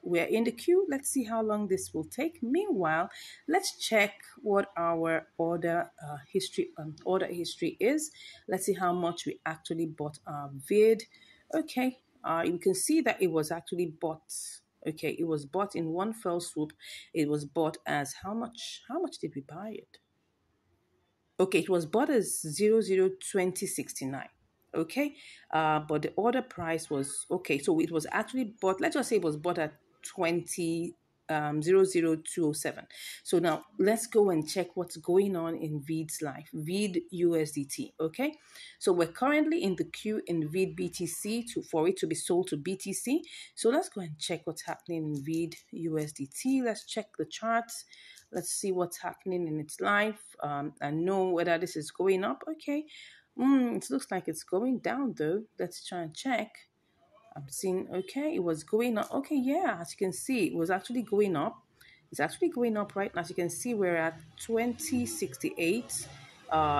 We're in the queue. Let's see how long this will take. Meanwhile, let's check what our order history is. Let's see how much we actually bought our VID. Okay, you can see that it was actually bought. Okay, it was bought in one fell swoop. It was bought as how much? How much did we buy it? Okay, it was bought as 002069. Okay, but the order price was okay. So it was actually bought. Let's just say it was bought at 00207. So now let's go and check what's going on in VID's life, VID USDT. Okay, so we're currently in the queue in VID BTC for it to be sold to BTC. So let's go and check what's happening in VID USDT. Let's check the charts. Let's see what's happening in its life and know whether this is going up. Okay, it looks like it's going down though. Let's try and check. I'm seeing, okay, it was going up. Okay, yeah, as you can see, it was actually going up. It's actually going up right now. As you can see, we're at 2068.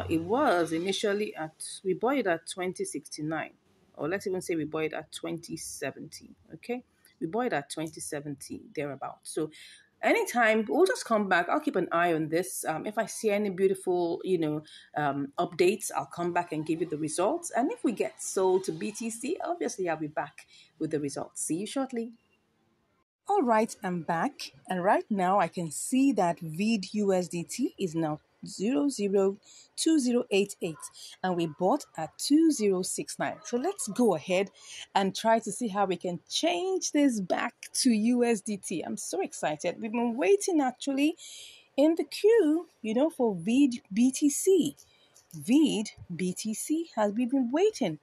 It was initially we bought it at 2069. Or let's even say we bought it at 2070. Okay, we bought it at 2070, thereabout. So anytime, we'll just come back. I'll keep an eye on this. If I see any beautiful updates, I'll come back and give you the results. And if we get sold to BTC, obviously I'll be back with the results. See you shortly. All right, I'm back, and right now I can see that VID USDT is now 002088, and we bought at 2069. So let's go ahead and try to see how we can change this back to USDT. I'm so excited. We've been waiting actually in the queue, for VID BTC. VID BTC has been waiting.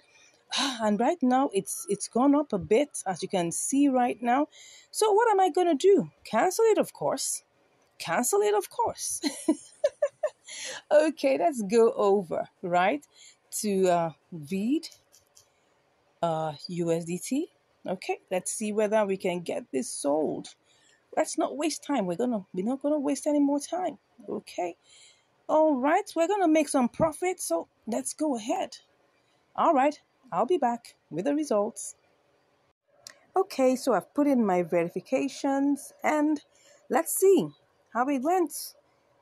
And right now it's gone up a bit, as you can see right now. So what am I going to do? Cancel it, of course. Okay, let's go over right to VID USDT. Okay, let's see whether we can get this sold. Let's not waste time. We're not gonna waste any more time. Okay, all right, we're gonna make some profit, so let's go ahead. All right, I'll be back with the results. Okay, so I've put in my verifications, and let's see. how it went.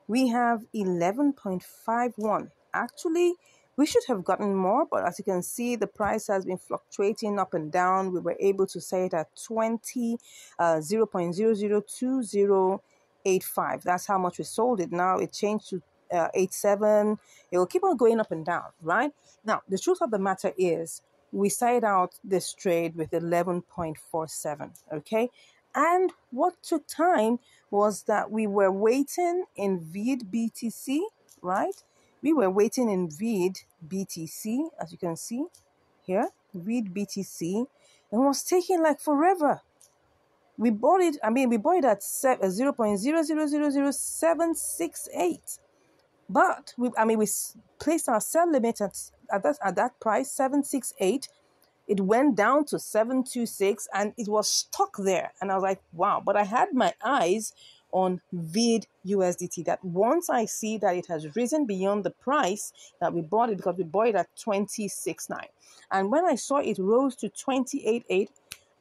We have 11.51. Actually, we should have gotten more, but as you can see, the price has been fluctuating up and down. We were able to say it at 0.002085. That's how much we sold it. Now it changed to 87. It will keep on going up and down, right? Now, the truth of the matter is, we started out this trade with 11.47, okay? And what took time was that we were waiting in VID BTC, right? We were waiting in VID BTC, as you can see here, VID BTC, and it was taking like forever. We bought it, we bought it at 0.0000768. But we placed our sell limit at that price, 768. It went down to 726 and it was stuck there. And I was like, wow. But I had my eyes on VID USDT, that once I see that it has risen beyond the price that we bought it, because we bought it at 26.9. And when I saw it rose to 28.8,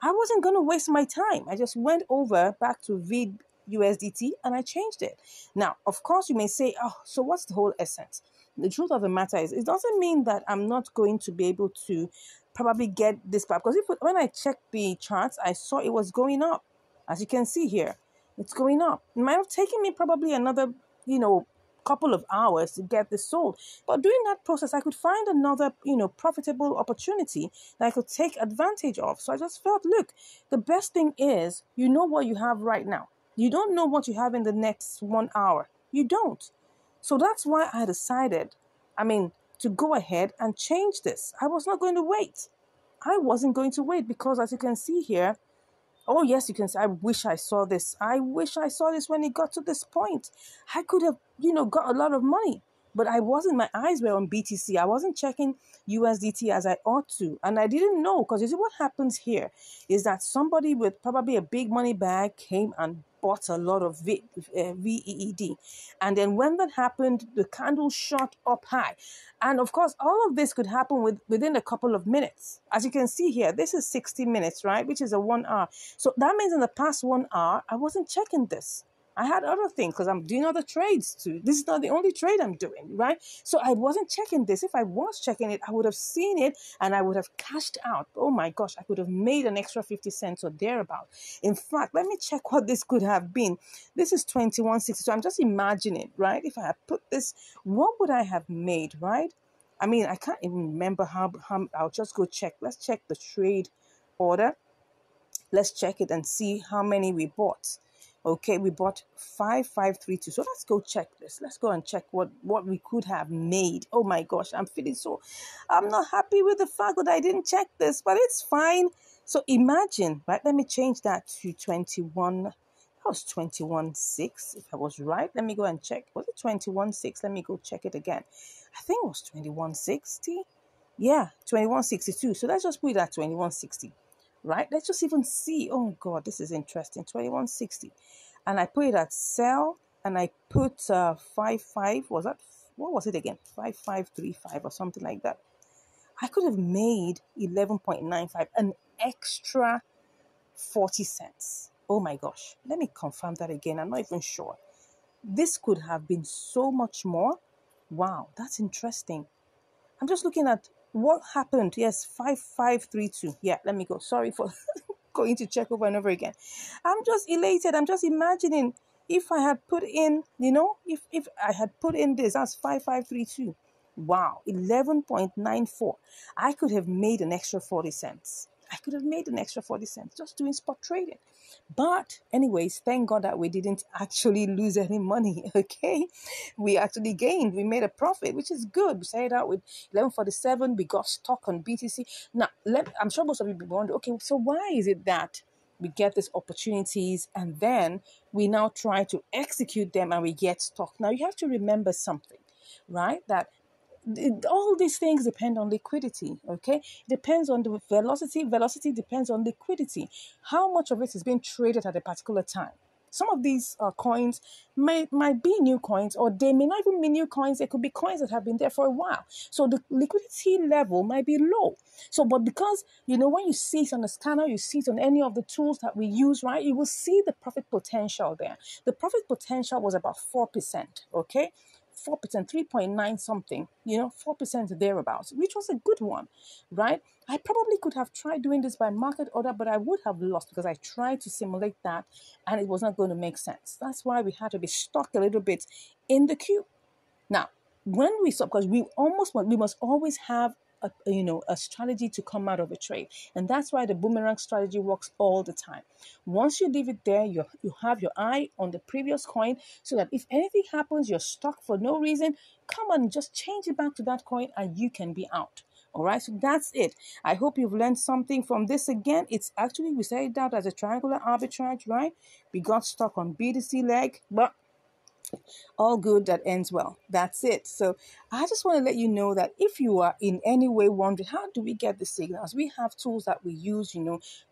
I wasn't going to waste my time. I just went over back to VID USDT and I changed it. Now, of course, you may say, oh, so what's the whole essence? The truth of the matter is, it doesn't mean that I'm not going to be able to probably get this back, because when I checked the charts, I saw it was going up. As you can see here, it's going up. It might have taken me probably another, couple of hours to get this sold. But during that process, I could find another, profitable opportunity that I could take advantage of. So I just felt, look, the best thing is, you know what you have right now. You don't know what you have in the next 1 hour. You don't. So that's why I decided, to go ahead and change this. I was not going to wait. I wasn't going to wait because, as you can see here, oh yes, you can say, I wish I saw this. I wish I saw this when it got to this point. I could have, got a lot of money. But I wasn't, my eyes were on BTC. I wasn't checking USDT as I ought to. And I didn't know, because you see what happens here is that somebody with probably a big money bag came and bought a lot of VEED. And then when that happened, the candle shot up high. And of course, all of this could happen within a couple of minutes. As you can see here, this is 60 minutes, right? Which is a 1 hour. So that means in the past 1 hour, I wasn't checking this. I had other things because I'm doing other trades too. This is not the only trade I'm doing, right? So I wasn't checking this. If I was checking it, I would have seen it and I would have cashed out. Oh my gosh, I could have made an extra 50 cents or thereabout. In fact, let me check what this could have been. This is 21.60. So I'm just imagining, right? If I had put this, what would I have made, right? I can't even remember how I'll just go check. Let's check the trade order. Let's check it and see how many we bought. Okay, we bought 5532. So let's go check this. Let's go and check what we could have made. Oh my gosh, I'm not happy with the fact that I didn't check this, but it's fine. So imagine, right? Let me change that to 21. That was 21.6. If I was right, let me go and check. Was it 21.6? Let me go check it again. I think it was 21.60. Yeah, 21.62. So let's just put it at 21.60. Right? Let's just even see. Oh God, this is interesting. 21.60. And I put it at sell and I put 55. What was it again? 5535 or something like that. I could have made 11.95, an extra 40 cents. Oh my gosh. Let me confirm that again. I'm not even sure. This could have been so much more. Wow, that's interesting. I'm just looking at what happened. Yes, 5532. Yeah, let me go. Sorry for going to check over and over again. I'm just elated. I'm just imagining if I had put in, if I had put in this, that's 5532. Wow, 11.94. I could have made an extra 40 cents. I could have made an extra 40 cents just doing spot trading. But anyways, thank God that we didn't actually lose any money, okay? We actually gained. We made a profit, which is good. We started out with 11.47. We got stuck on BTC. Now, I'm sure most of you will wonder, okay, so why is it that we get these opportunities and then we now try to execute them and we get stuck? Now, you have to remember something, right? That all these things depend on liquidity, okay? It depends on the velocity. Velocity depends on liquidity. How much of it is being traded at a particular time? some of these coins might be new coins, or they may not even be new coins. They could be coins that have been there for a while. So the liquidity level might be low. So, but because, when you see it on the scanner, you see it on any of the tools that we use, right? You will see the profit potential there. The profit potential was about 4%, okay? 4%, 3.9 something, 4% thereabouts, which was a good one, right? I probably could have tried doing this by market order, but I would have lost because I tried to simulate that and it was not going to make sense. That's why we had to be stuck a little bit in the queue. Now, when we stop, because we must always have a strategy to come out of a trade, and that's why the boomerang strategy works all the time. Once you leave it there, you have your eye on the previous coin, so that if anything happens, you're stuck for no reason. Come on, just change it back to that coin, and you can be out. All right, so that's it. I hope you've learned something from this. Again, it's actually, we started out as a triangular arbitrage, right? We got stuck on BTC leg, but all good that ends well. That's it. So I just want to let you know that if you are in any way wondering, how do we get the signals? We have tools that we use,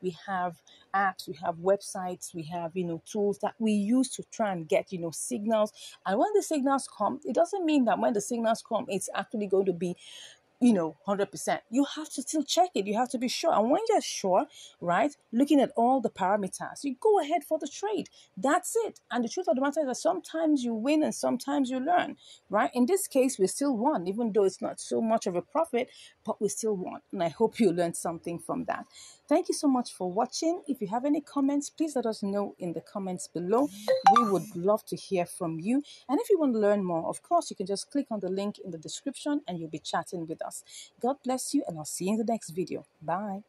we have apps, we have websites, we have, tools that we use to try and get, signals. And when the signals come, it doesn't mean that when the signals come, it's actually going to be 100%. You have to still check it. You have to be sure. And when you're sure, right, looking at all the parameters, you go ahead for the trade. That's it. And the truth of the matter is that sometimes you win and sometimes you learn, right? In this case, we still won, even though it's not so much of a profit, but we still won. And I hope you learned something from that. Thank you so much for watching. If you have any comments, please let us know in the comments below. We would love to hear from you. And if you want to learn more, of course, you can just click on the link in the description and you'll be chatting with us. God bless you, and I'll see you in the next video. Bye.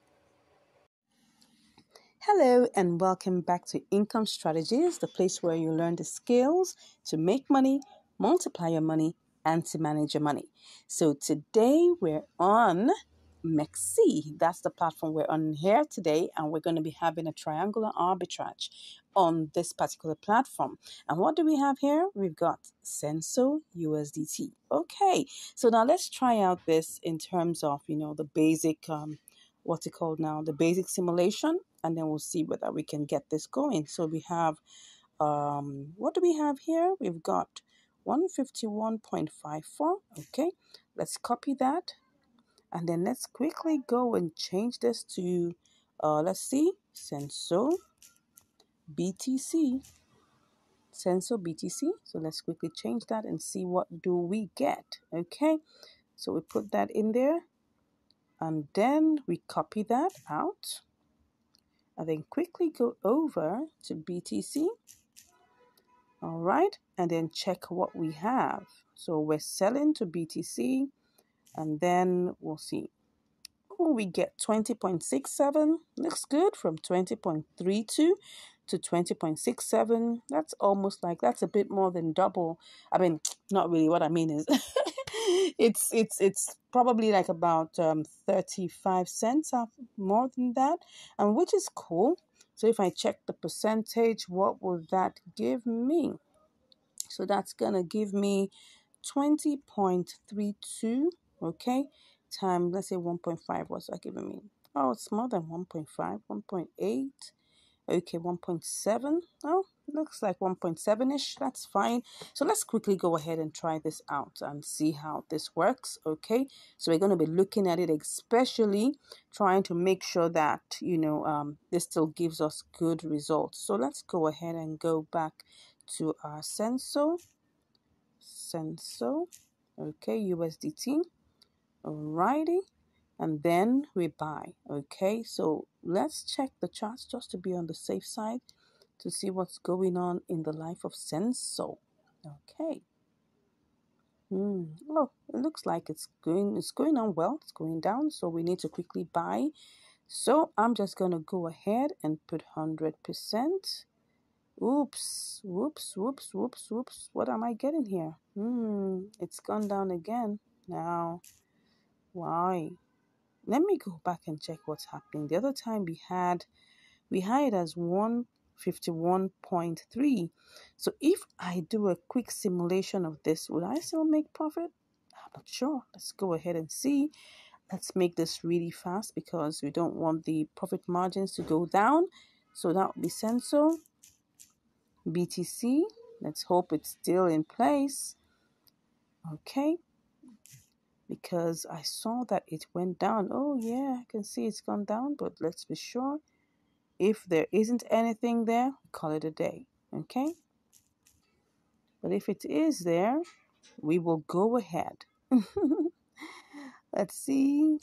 Hello and welcome back to Income Strategies, the place where you learn the skills to make money, multiply your money, and to manage your money. So today we're on MEXC. That's the platform we're on here today, and we're going to be having a triangular arbitrage on this particular platform. And what do we have here? We've got Senso USDT. Okay, so now let's try out this in terms of, the basic, what's it called now? The basic simulation, and then we'll see whether we can get this going. So we have, what do we have here? We've got 151.54. Okay, let's copy that. And then let's quickly go and change this to, let's see, Senso BTC. Senso BTC. So let's quickly change that and see what do we get. Okay, so we put that in there. And then we copy that out. And then quickly go over to BTC. All right, and then check what we have. So we're selling to BTC, and then we'll see. Oh, we get 20.67. Looks good, from 20.32 to 20.67. That's almost like, that's a bit more than double. I mean, not really. What I mean is it's probably like about 35 cents more than that, and which is cool. So if I check the percentage, what will that give me? So that's gonna give me 20.32, okay, time, let's say 1.5. What's that giving me? Oh, it's more than 1.5, 1.8. Okay, 1.7. Oh, looks like 1.7-ish. That's fine. So let's quickly go ahead and try this out and see how this works. Okay, so we're going to be looking at it, especially trying to make sure that, this still gives us good results. So let's go ahead and go back to our Senso. Okay, USDT. Alrighty. And then we buy. Okay, so let's check the charts just to be on the safe side to see what's going on in the life of Senso. Okay. Oh, it looks like it's going on well. It's going down, so we need to quickly buy. So I'm just gonna go ahead and put 100%. Oops, whoops. What am I getting here? It's gone down again. Now, why? Let me go back and check what's happening. The other time we had it as 151.3. So if I do a quick simulation of this, would I still make profit? I'm not sure. Let's go ahead and see. Let's make this really fast because we don't want the profit margins to go down. So that would be Senso. BTC. Let's hope it's still in place. Okay, because I saw that it went down. Oh, yeah, I can see it's gone down, but let's be sure. If there isn't anything there, call it a day. Okay, but if it is there, we will go ahead. Let's see.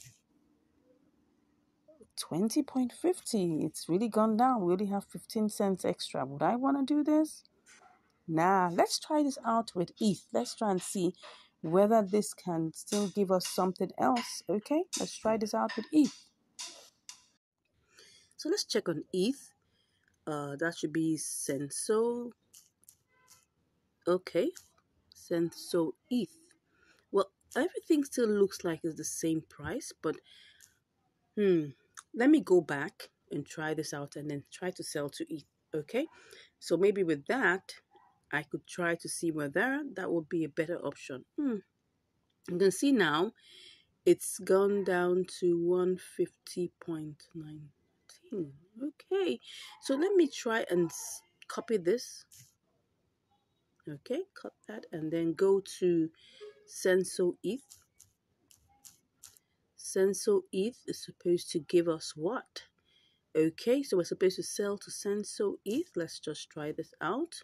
20.50. It's really gone down. We only have 15 cents extra. Would I want to do this? Nah, let's try this out with ETH. Let's try and see whether this can still give us something else. Okay, let's try this out with ETH. So let's check on ETH. That should be Senso. Okay, Senso ETH. Well, everything still looks like it's the same price, but let me go back and try this out and then try to sell to ETH. Okay, so maybe with that, I could try to see whether that would be a better option. You can see now it's gone down to 150.19. Okay, so let me try and copy this. Okay, cut that and then go to Senso ETH. Senso ETH is supposed to give us what? Okay, so we're supposed to sell to Senso ETH. Let's just try this out.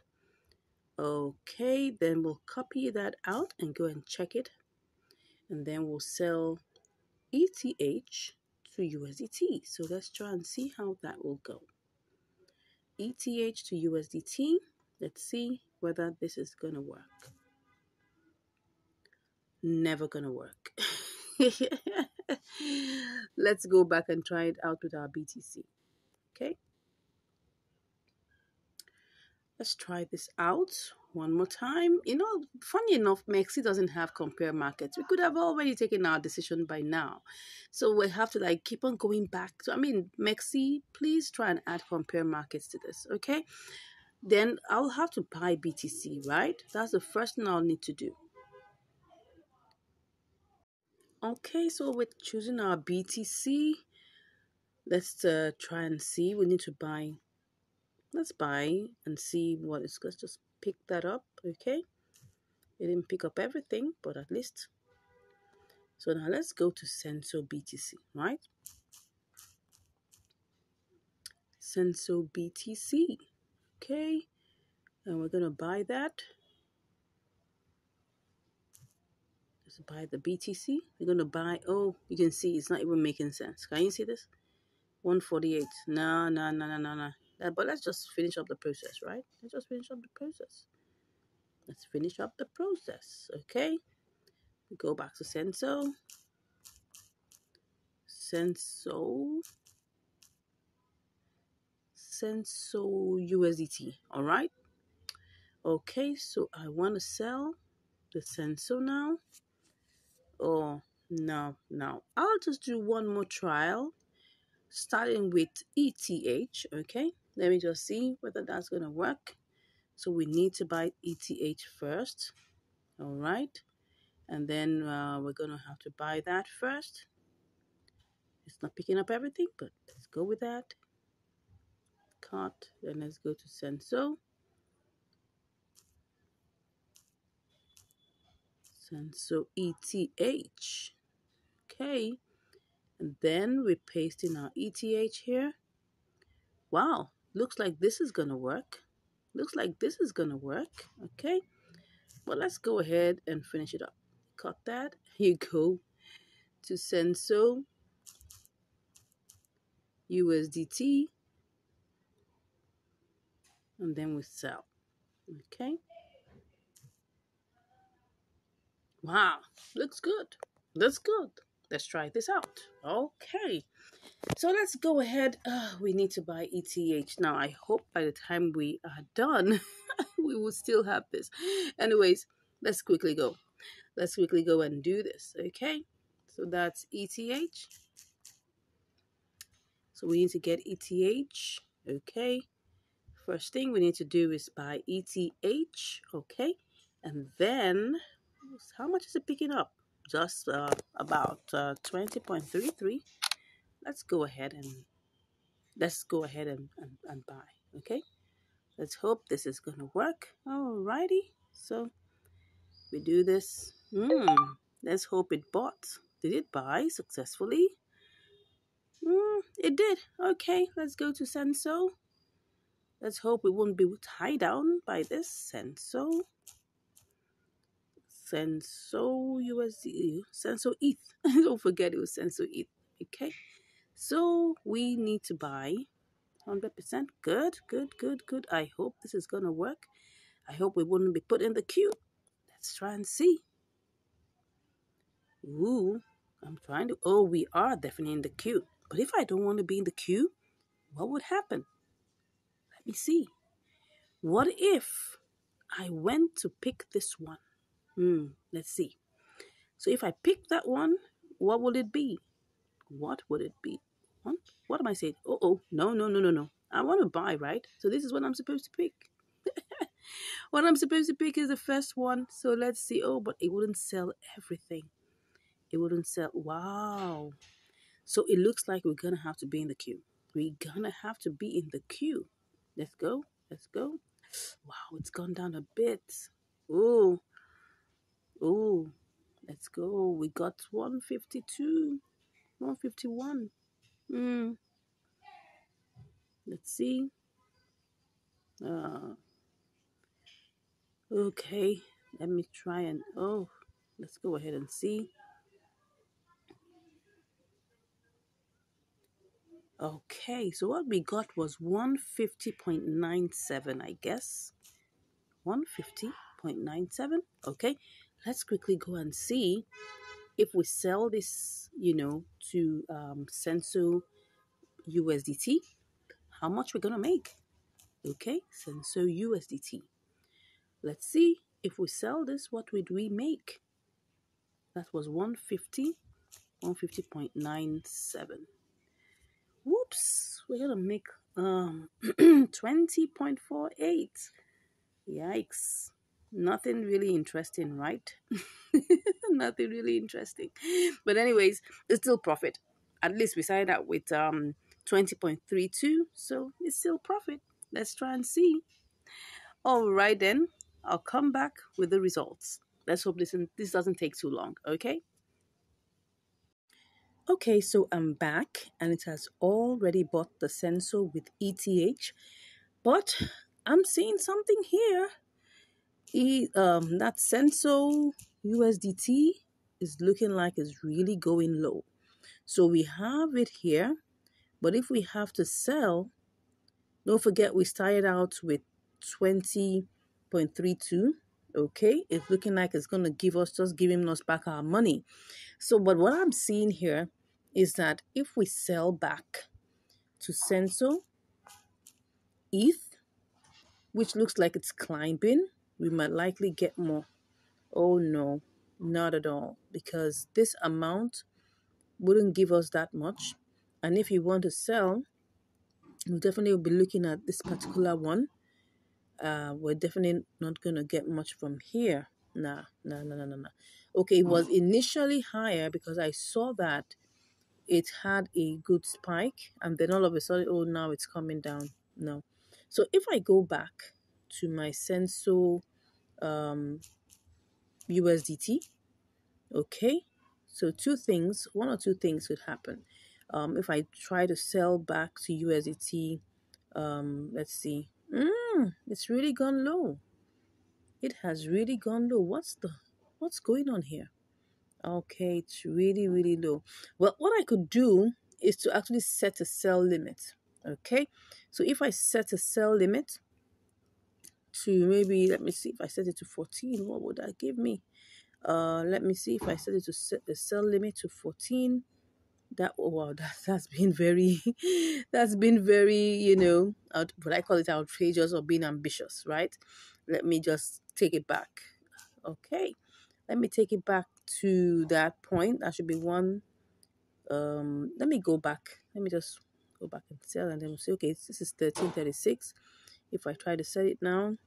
Okay, then we'll copy that out and go and check it. And then we'll sell ETH to USDT. So let's try and see how that will go. ETH to USDT. Let's see whether this is going to work. Never going to work. Let's go back and try it out with our BTC. Okay. Let's try this out one more time. You know, funny enough, Mexi doesn't have compare markets. We could have already taken our decision by now. So we have to like keep on going back to, Mexi, please try and add compare markets to this, okay? Then I'll have to buy BTC, right? That's the first thing I'll need to do. Okay, so we're choosing our BTC. Let's try and see. We need to buy. Let's buy and see what is. Let's just pick that up, okay? It didn't pick up everything, but at least. So now let's go to Senso BTC, right? Senso BTC, okay? And we're gonna buy that. Let's buy the BTC. We're gonna buy, oh, you can see it's not even making sense. Can you see this? 148. No, no, no, no, no, no. But let's just finish up the process, right? Let's just finish up the process. Let's finish up the process, okay? We go back to Senso. Senso USDT, all right? Okay, so I want to sell the Senso now. Oh, no, no. I'll just do one more trial, starting with ETH, okay? Let me just see whether that's going to work. So we need to buy ETH first, all right? And then we're going to have to buy that first. It's not picking up everything, but let's go with that. Cut, then let's go to Senso. Senso ETH. Okay. And then we paste in our ETH here. Wow, looks like this is gonna work. Looks like this is gonna work. Okay. Well, let's go ahead and finish it up. Cut that. Here you go to Senso USDT. And then we sell. Okay. Wow, looks good. Looks good. Let's try this out. Okay. So let's go ahead. We need to buy ETH. Now, I hope by the time we are done, we will still have this. Anyways, let's quickly go. Let's quickly go and do this. Okay. So that's ETH. So we need to get ETH. Okay. First thing we need to do is buy ETH. Okay. And then, how much is it picking up? Just about 20.33. Let's go ahead and buy. Okay. Let's hope this is gonna work. Alrighty. So we do this. Let's hope it bought. Did it buy successfully? It did. Okay, let's go to Senso. Let's hope we won't be tied down by this. Senso USD, Senso ETH. Don't forget it was Senso ETH. Okay, so we need to buy 100%. Good, good, good, good. I hope this is gonna work. I hope we wouldn't be put in the queue. Let's try and see. Ooh, I'm trying to. Oh, we are definitely in the queue. But if I don't want to be in the queue, what would happen? Let me see. What if I went to pick this one? Let's see. So if I pick that one, what will it be? What would it be? What am I saying? Oh, no, no, no, no, no. I want to buy, right? So this is what I'm supposed to pick. What I'm supposed to pick is the first one. So let's see. Oh, but it wouldn't sell everything. It wouldn't sell. Wow. So it looks like we're going to have to be in the queue. We're going to have to be in the queue. Let's go. Let's go. Wow, it's gone down a bit. Oh, oh. Let's go. We got 152, 151. Let's see. Uh, okay. Let me try and, let's go ahead and see. Okay, so what we got was 150.97, I guess. 150.97. Okay, let's quickly go and see if we sell this, to Senso USDT, how much we're gonna make. Okay, Senso USDT. Let's see if we sell this, what would we make? That was 150, 150.97. Whoops, we're gonna make 20.48. Yikes. Nothing really interesting, right? Nothing really interesting. But anyways, it's still profit. At least we started out with 20.32, so it's still profit. Let's try and see. All right then, I'll come back with the results. Let's hope this doesn't take too long, okay? Okay, so I'm back and it has already bought the sensor with ETH, but I'm seeing something here. That sensor USDT is looking like it's really going low. So we have it here, but if we have to sell, don't forget we started out with 20.32. Okay, it's looking like it's gonna giving us back our money. So, but what I'm seeing here is that if we sell back to Senso ETH, which looks like it's climbing, we might likely get more. Oh no, not at all, because this amount wouldn't give us that much. And if you want to sell, we'll definitely be looking at this particular one. We're definitely not going to get much from here. Nah, nah, nah, nah, nah, nah. Okay, it was initially higher because I saw that it had a good spike and then all of a sudden, oh, now it's coming down. No. So if I go back to my Senso USDT, okay, so one or two things could happen. If I try to sell back to USDT, let's see. It's really gone low. It has really gone low. What's going on here? Okay, it's really, really low. Well, what I could do is to actually set a sell limit. Okay, so if I set a sell limit to maybe, let me see, if I set it to 14, what would that give me? Let me see if I set it to set the sell limit to 14. That's been very that's been very, what I call it outrageous or being ambitious, right? Let me just take it back. Okay, let me take it back to that point. That should be one. Let me go back. Let me just go back and sell, and then we'll say, okay, this is 1336. If I try to sell it now,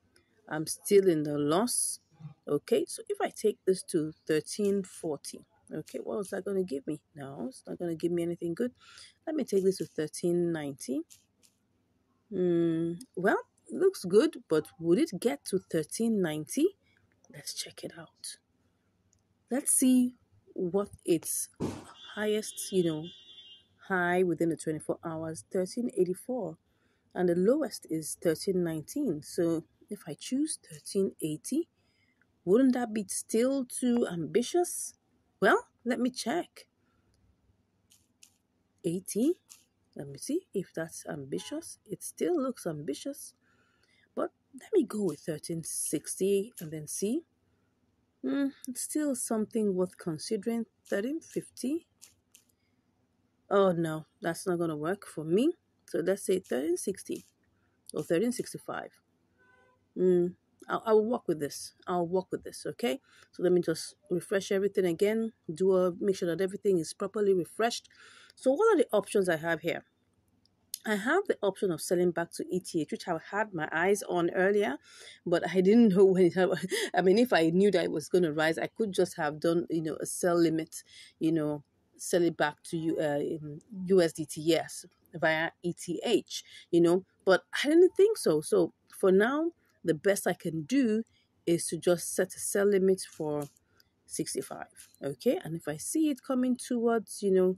I'm still in the loss. Okay, so if I take this to 1340, okay, what was that going to give me? No, it's not going to give me anything good. Let me take this to 1390. Well, looks good, but would it get to 1390? Let's check it out. Let's see what its highest, high within the 24 hours, 1384, and the lowest is 1319. So if I choose 1380, wouldn't that be still too ambitious? Well, let me check. 80. Let me see if that's ambitious. It still looks ambitious. But let me go with 1360 and then see. It's still something worth considering. 1350. Oh no, that's not going to work for me. So let's say 1360 or 1365. I'll work with this. I'll work with this, okay? So let me just refresh everything again. Make sure that everything is properly refreshed. So what are the options I have here? I have the option of selling back to ETH, which I had my eyes on earlier, but I didn't know when it happened. I mean, if I knew that it was going to rise, I could just have done, a sell limit, sell it back to USDT, yes, via ETH, but I didn't think so. So for now, the best I can do is to just set a sell limit for 65, okay? And if I see it coming towards, so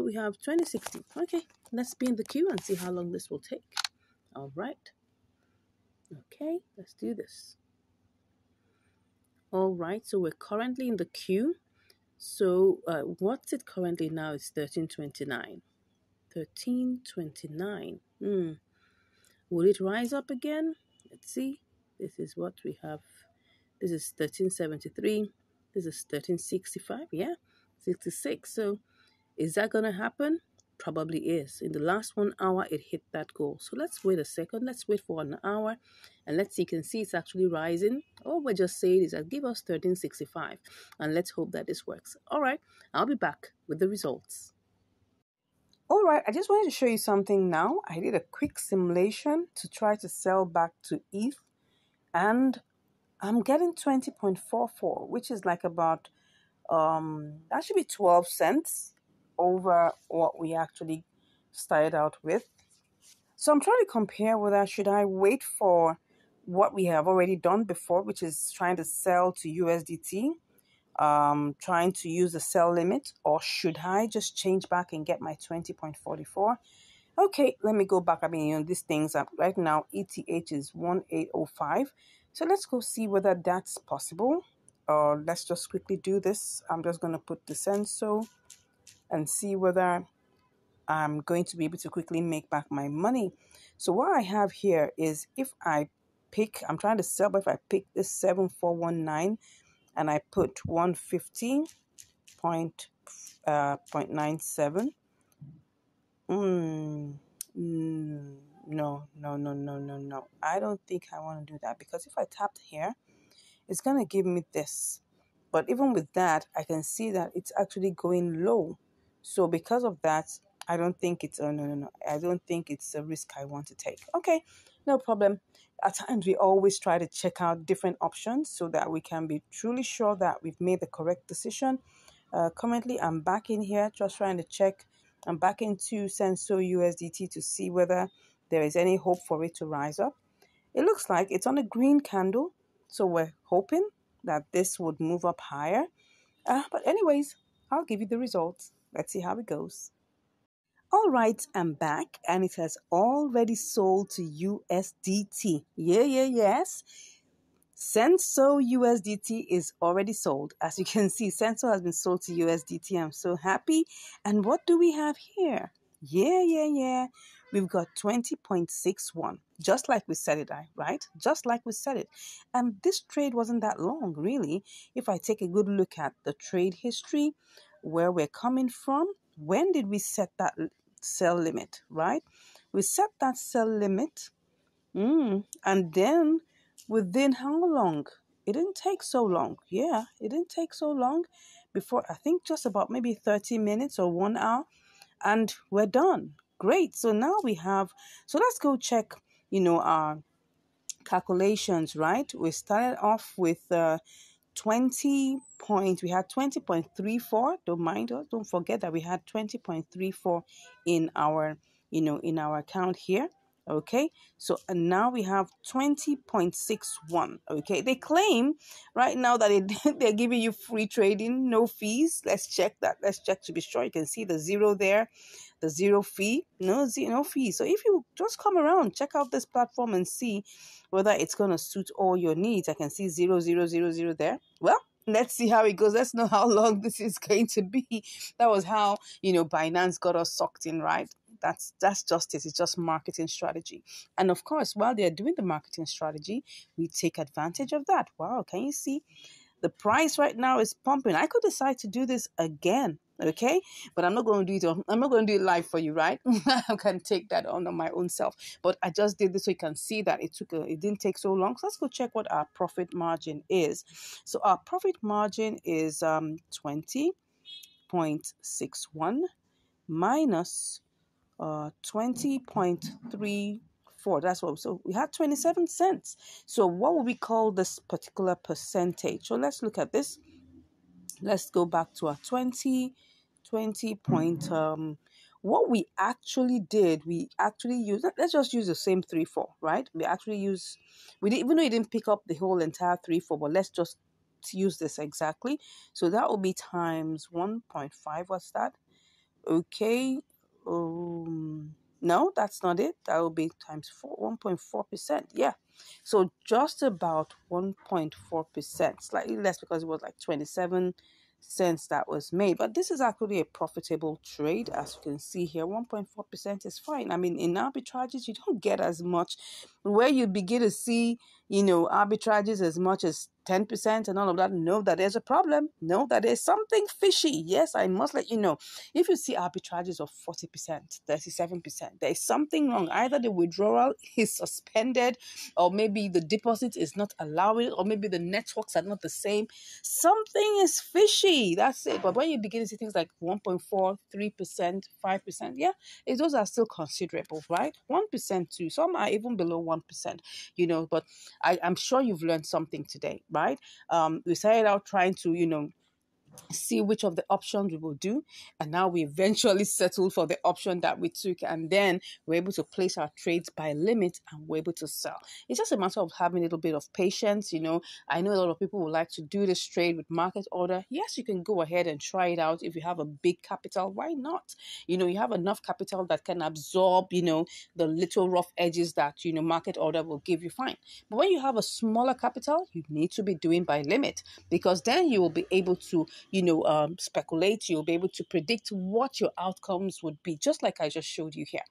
we have 2060. Okay, let's be in the queue and see how long this will take. All right. Okay, let's do this. All right, so we're currently in the queue. So what's it currently now? It's 1329. 1329. Will it rise up again? Let's see. This is what we have. This is 1373. This is 1365. Yeah, 66. So is that going to happen? Probably is. In the last 1 hour, it hit that goal. So let's wait a second. Let's wait for an hour and let's see. You can see it's actually rising. All we're just saying is that give us 1365 and let's hope that this works. All right, I'll be back with the results. All right, I just wanted to show you something now. I did a quick simulation to try to sell back to ETH and I'm getting 20.44, which is like about, that should be 12 cents over what we actually started out with. So I'm trying to compare whether should I wait for what we have already done before, which is trying to sell to USDT, trying to use the sell limit, or should I just change back and get my 20.44? Okay, let me go back. I mean, these things are right now, ETH is 1805. So let's go see whether that's possible. Let's just quickly do this. I'm just going to put the Senso and see whether I'm going to be able to quickly make back my money. So what I have here is if I pick, I'm trying to sell, but if I pick this 7419 and I put 150.97, no. I don't think I want to do that because if I tapped here, it's going to give me this. But even with that, I can see that it's actually going low. So because of that, I don't think it's, no. I don't think it's a risk I want to take. Okay, no problem. At times, we always try to check out different options so that we can be truly sure that we've made the correct decision. Currently, I'm back in here just trying to check. I'm back into Senso USDT to see whether there is any hope for it to rise up. It looks like it's on a green candle, so we're hoping that this would move up higher. But anyways, I'll give you the results. Let's see how it goes. All right, I'm back and it has already sold to USDT. Yes. Senso USDT is already sold. As you can see, Senso has been sold to USDT. I'm so happy. And what do we have here? Yeah. We've got 20.61, just like we said it, right? Just like we said it. And this trade wasn't that long, really. If I take a good look at the trade history, where we're coming from, when did we set that sell limit, right? We set that sell limit, and then within how long? It didn't take so long. Yeah, it didn't take so long before, I think just about maybe 30 minutes or 1 hour, and we're done. Great. So now we have, so let's go check, our calculations, right? We started off with 20 point, we had 20.34. Don't mind us. Don't forget that we had 20.34 in our, in our account here. Okay, so and now we have 20.61. Okay, they claim right now that they're giving you free trading, no fees. Let's check that. Let's check to be sure. You can see the zero there, the zero fee, no fee. So if you just come around, check out this platform and see whether it's going to suit all your needs. I can see 0.000 there. Well, let's see how it goes. Let's know how long this is going to be. That was how, Binance got us sucked in, right? That's just it. It's just marketing strategy. And of course, while they're doing the marketing strategy, we take advantage of that. Wow, can you see? The price right now is pumping. I could decide to do this again, okay? But I'm not going to do it. I'm not going to do it live for you, right? I can take that on my own self. But I just did this so you can see that it didn't take so long. So let's go check what our profit margin is. So our profit margin is 20.61 minus 20.34. That's what. So we had 27 cents. So what would we call this particular percentage? So let's look at this. Let's go back to our 20 point. What we actually did, we actually used. Let's just use the same 3-4, right? We didn't, even though you didn't pick up the whole entire 3-4, but let's just use this exactly. So that will be times 1.5. What's that? Okay. No, that's not it. That will be times 1.4%. Yeah. So just about 1.4%, slightly less because it was like 27 cents that was made. But this is actually a profitable trade. As you can see here, 1.4% is fine. I mean, in arbitrages, you don't get as much. Where you begin to see, arbitrages as much as 10% and all of that, know that there's a problem. Know that there's something fishy. Yes, I must let you know. If you see arbitrages of 40%, 37%, there is something wrong. Either the withdrawal is suspended, or maybe the deposit is not allowing, or maybe the networks are not the same. Something is fishy. That's it. But when you begin to see things like 1.4, 3%, 5%, yeah, those are still considerable, right? 1% too. Some are even below 1%, but I'm sure you've learned something today, right? We started out trying to, see which of the options we will do, and now we eventually settled for the option that we took, and then we're able to place our trades by limit and we're able to sell. It's just a matter of having a little bit of patience. I know a lot of people would like to do this trade with market order. Yes, you can go ahead and try it out. If you have a big capital, why not? You have enough capital that can absorb the little rough edges that market order will give you, fine. But when you have a smaller capital, you need to be doing by limit, because then you will be able to speculate. You'll be able to predict what your outcomes would be, just like I just showed you here.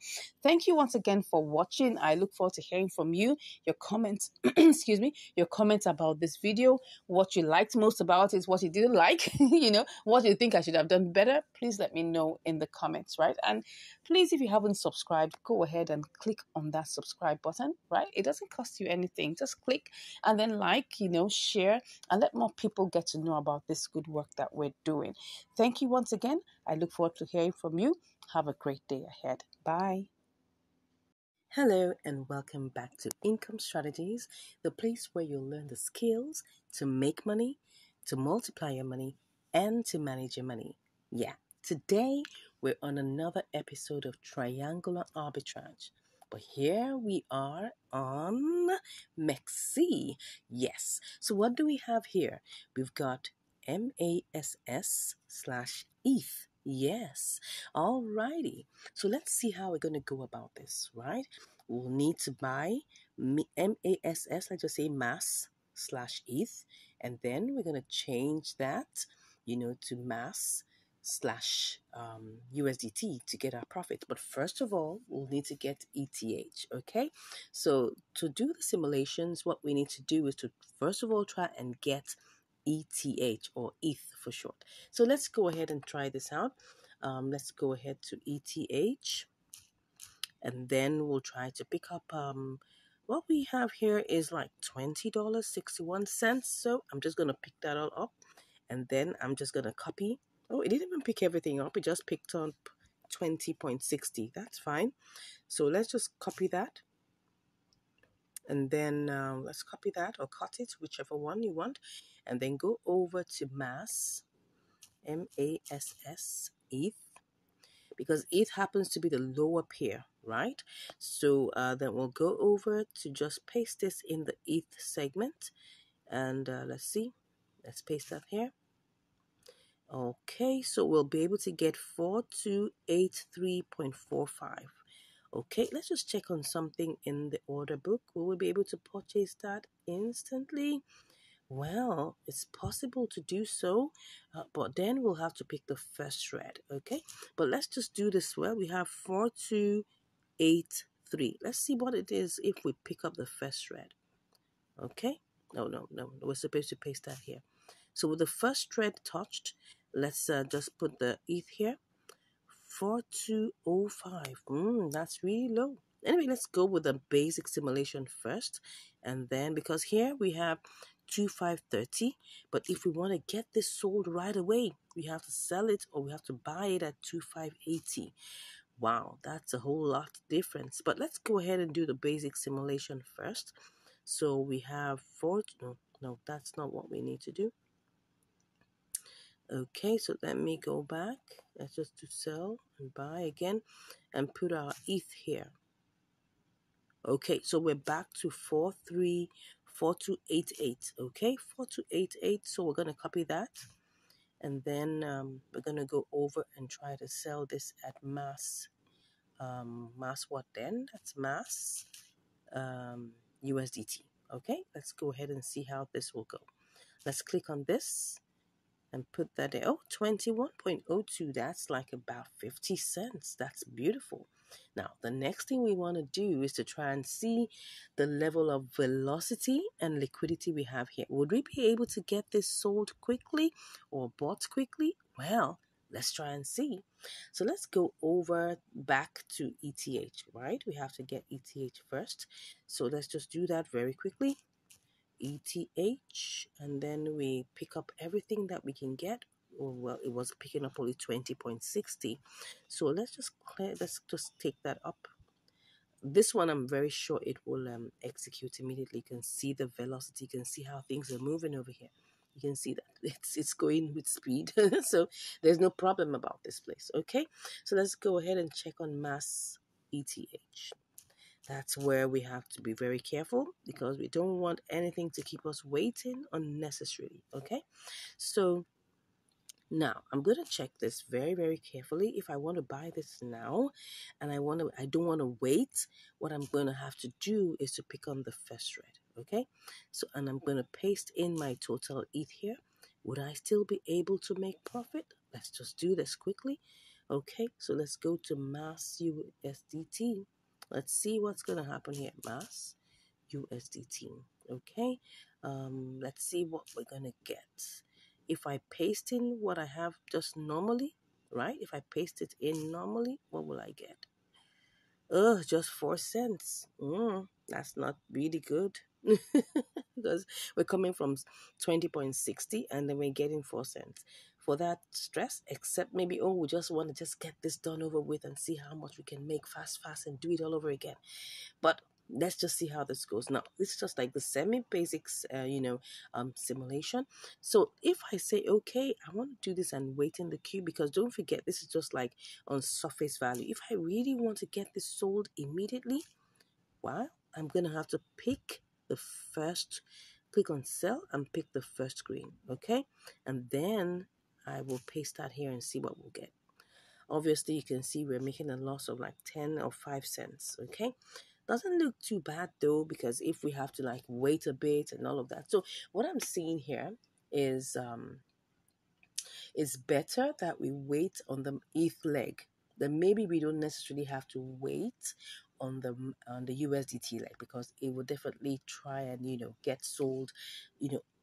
Thank you once again for watching. I look forward to hearing from you, your comments, excuse me, your comments about this video, what you liked most about it, what you didn't like, what you think I should have done better. Please let me know in the comments, right? And please, if you haven't subscribed, go ahead and click on that subscribe button, right? It doesn't cost you anything. Just click and then share, and let more people get to know about this good work that we're doing. Thank you once again. I look forward to hearing from you. Have a great day ahead. Bye. Hello, and welcome back to Income Strategies, the place where you'll learn the skills to make money, to multiply your money, and to manage your money. Yeah, today we're on another episode of Triangular Arbitrage. But here we are on MEXC. Yes. So what do we have here? We've got MASS/ETH. Yes. Alrighty. So let's see how we're going to go about this, right? We'll need to buy MASS, let's just say mass/ETH, and then we're going to change that, to mass/, USDT to get our profit. But first of all, we'll need to get ETH, okay? So to do the simulations, what we need to do is to first of all try and get ETH, or ETH for short. So let's go ahead and try this out. Let's go ahead to ETH, and then we'll try to pick up what we have here is like $20.61. So I'm just gonna pick that all up, and then I'm just gonna copy. Oh, it didn't even pick everything up, it just picked up 20.60. That's fine. So let's just copy that, and then let's copy that or cut it, whichever one you want, and then go over to mass, MASS ETH, because ETH happens to be the lower pair, right? So then we'll go over to just paste this in the ETH segment, and let's see. Let's paste that here. Okay, so we'll be able to get 4283.45. Okay, let's just check on something in the order book. Will we be able to purchase that instantly? Well, it's possible to do so, but then we'll have to pick the first thread, okay? But let's just do this well. We have 4283. Let's see what it is if we pick up the first thread, okay? No, no, no. We're supposed to paste that here. So with the first thread touched, let's just put the ETH here. 4205. That's really low. Anyway, let's go with the basic simulation first. And then, because here we have 2530, but if we want to get this sold right away, we have to sell it or we have to buy it at 2580. Wow, that's a whole lot difference. But let's go ahead and do the basic simulation first. So we have no, that's not what we need to do. Okay, so let me go back. Let's just do sell and buy again and put our ETH here. Okay, so we're back to 434288. Okay, 4288. So we're going to copy that. And then we're going to go over and try to sell this at mass. Mass what then? That's mass USDT. Okay, let's go ahead and see how this will go. Let's click on this and put that there. Oh, 21.02. That's like about 50 cents. That's beautiful. Now, the next thing we want to do is to try and see the level of velocity and liquidity we have here. Would we be able to get this sold quickly or bought quickly? Well, let's try and see. So let's go over back to ETH, right? We have to get ETH first. So let's just do that very quickly. ETH, and then we pick up everything that we can get. Oh, well, it was picking up only 20.60, so let's just take that up. This one I'm very sure it will execute immediately. You can see the velocity, you can see how things are moving over here. You can see that it's going with speed. So there's no problem about this place. Okay, so let's go ahead and check on mass ETH. That's where we have to be very careful because we don't want anything to keep us waiting unnecessarily. Okay, so now I'm going to check this very, very carefully. If I want to buy this now and I don't want to wait, what I'm going to have to do is to pick on the first thread. Okay, so and I'm going to paste in my total ETH here. Would I still be able to make profit? Let's just do this quickly. Okay, so let's go to mass USDT. Let's see what's going to happen here. Mass USDT. Okay, let's see what we're going to get. If I paste in what I have just normally, right? If I paste it in normally, what will I get? Just 4 cents. That's not really good. Because we're coming from 20.60 and then we're getting 4 cents. For that stress, except maybe, we just want to just get this done over with and see how much we can make fast and do it all over again. But let's just see how this goes. Now, this is just like the semi-basics, simulation. So if I say, okay, I want to do this and wait in the queue, because don't forget, this is just like on surface value. If I really want to get this sold immediately, well, I'm going to have to pick the first, click on sell and pick the first screen, okay? And then I will paste that here and see what we'll get. Obviously, you can see we're making a loss of like 10 or 5 cents, okay? Doesn't look too bad though, because if we have to like wait a bit and all of that. So what I'm seeing here is it's better that we wait on the ETH leg. Then maybe we don't necessarily have to wait on the USDT leg, because it will definitely try and get sold,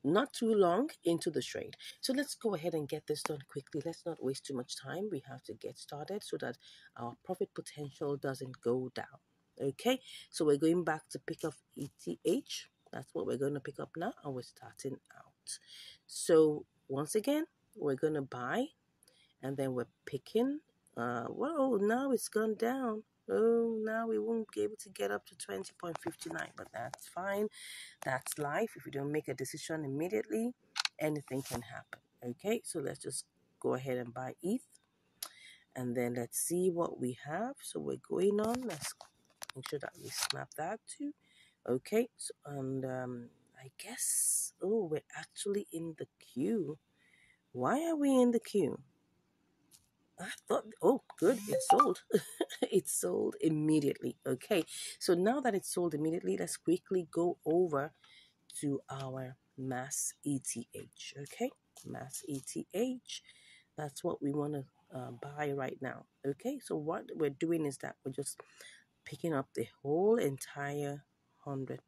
not too long into the trade. So let's go ahead and get this done quickly. Let's not waste too much time. We have to get started so that our profit potential doesn't go down. Okay, so we're going back to pick up ETH. That's what we're going to pick up now, and we're starting out. So once again, we're going to buy, and then we're picking. Whoa, now it's gone down. Oh, now we won't be able to get up to 20.59, but that's fine. That's life. If you don't make a decision immediately, anything can happen. Okay, so let's just go ahead and buy ETH. And then let's see what we have. So we're going on. Let's make sure that we snap that too. Okay, so, and I guess, oh, we're actually in the queue. Why are we in the queue? I thought, oh, good, it sold. It sold immediately. Okay, so now that it's sold immediately, let's quickly go over to our mass ETH. Okay, mass ETH. That's what we want to buy right now. Okay, so what we're doing is that we're just picking up the whole entire 100%.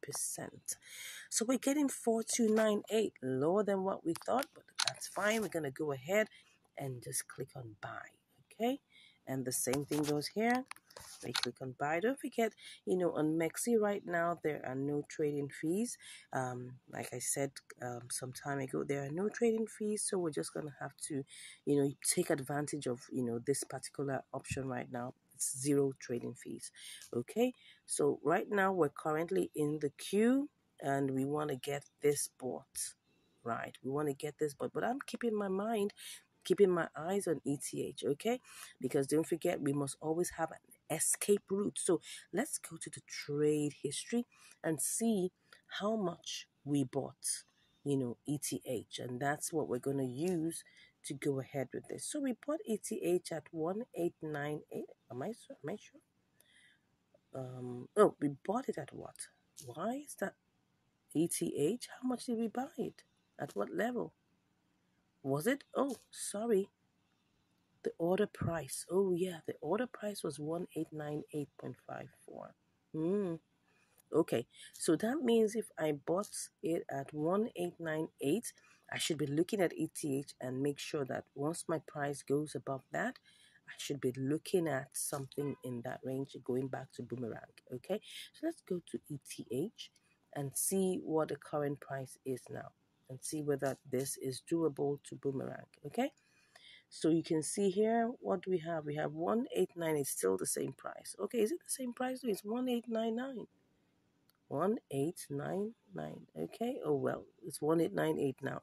So we're getting 4298, lower than what we thought, but that's fine. We're going to go ahead and just click on buy. Okay, and the same thing goes here. We click on buy. Don't forget, on Mexi right now, there are no trading fees. Like I said some time ago, there are no trading fees. So we're just going to have to, take advantage of, this particular option right now. It's zero trading fees. Okay. So right now we're currently in the queue and we want to get this bought. Right. We want to get this bought, but I'm keeping my eyes on ETH, okay? Because don't forget, we must always have an escape route. So let's go to the trade history and see how much we bought, ETH. And that's what we're going to use to go ahead with this. So we bought ETH at 1898. Am I sure? Oh, we bought it at what? Why is that ETH? How much did we buy it? At what level? Was it? Oh, sorry. The order price. Oh yeah, the order price was 1898.54. Hmm. Okay. So that means if I bought it at 1898, I should be looking at ETH and make sure that once my price goes above that, I should be looking at something in that range going back to boomerang. Okay. So let's go to ETH and see what the current price is now and see whether this is doable to boomerang. Okay. So you can see here, what do we have? We have 189. It's still the same price. Okay, is it the same price? No, it's 1899. 1899. Okay. Oh well, it's 1898 now.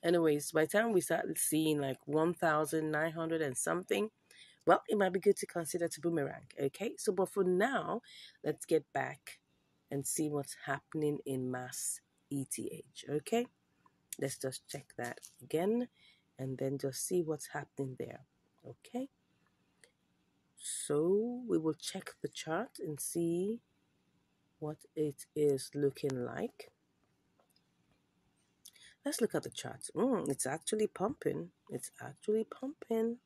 Anyways, by the time we start seeing like 1900 and something, well, it might be good to consider to boomerang. Okay. So but for now, let's get back and see what's happening in mass ETH. Okay. Let's just check that again and then just see what's happening there. Okay. So we will check the chart and see what it is looking like. Let's look at the chart. It's actually pumping. It's actually pumping.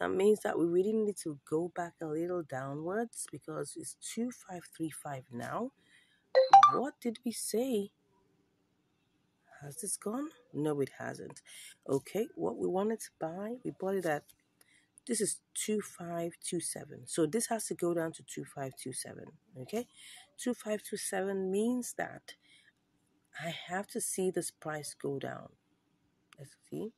That means that we really need to go back a little downwards because it's 2535 now. What did we say? Has this gone? No, it hasn't. Okay, what we wanted to buy, we bought it at, this is 2527. So this has to go down to 2527. Okay, 2527 means that I have to see this price go down. Let's see.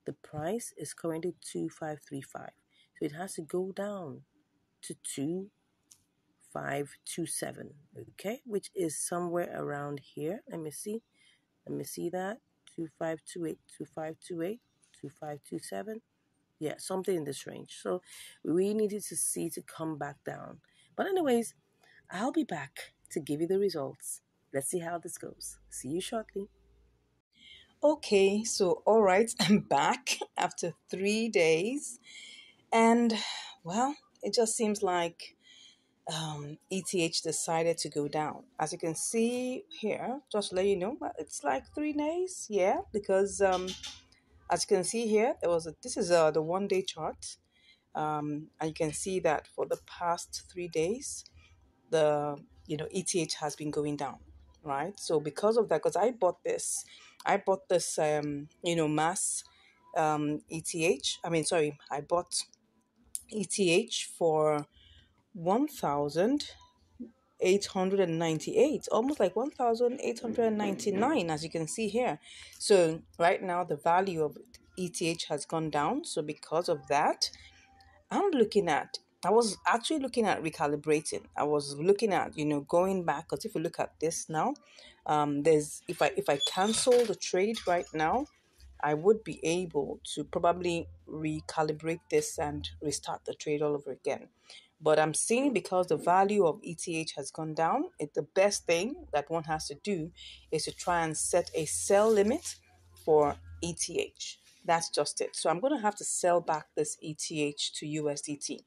The price is currently 2535. So it has to go down to 2527. Okay, which is somewhere around here. Let me see. Let me see that. 2528, 2528, 2527. Yeah, something in this range. So we really needed to see to come back down. But anyways, I'll be back to give you the results. Let's see how this goes. See you shortly. Okay, so all right, I'm back after 3 days, and well, it just seems like ETH decided to go down. As you can see here, just to let you know, it's like 3 days, yeah, because as you can see here, this is the 1 day chart, and you can see that for the past 3 days, the ETH has been going down, right? So because of that, because I bought this mass ETH. I mean, sorry, I bought ETH for 1,898, almost like 1,899, as you can see here. So right now the value of ETH has gone down. So because of that, I was actually looking at recalibrating. I was looking at, going back, because if you look at this now, there's if I cancel the trade right now, I would be able to probably recalibrate this and restart the trade all over again. But I'm seeing, because the value of ETH has gone down, the best thing that one has to do is to try and set a sell limit for ETH. That's just it. So I'm going to have to sell back this ETH to USDT.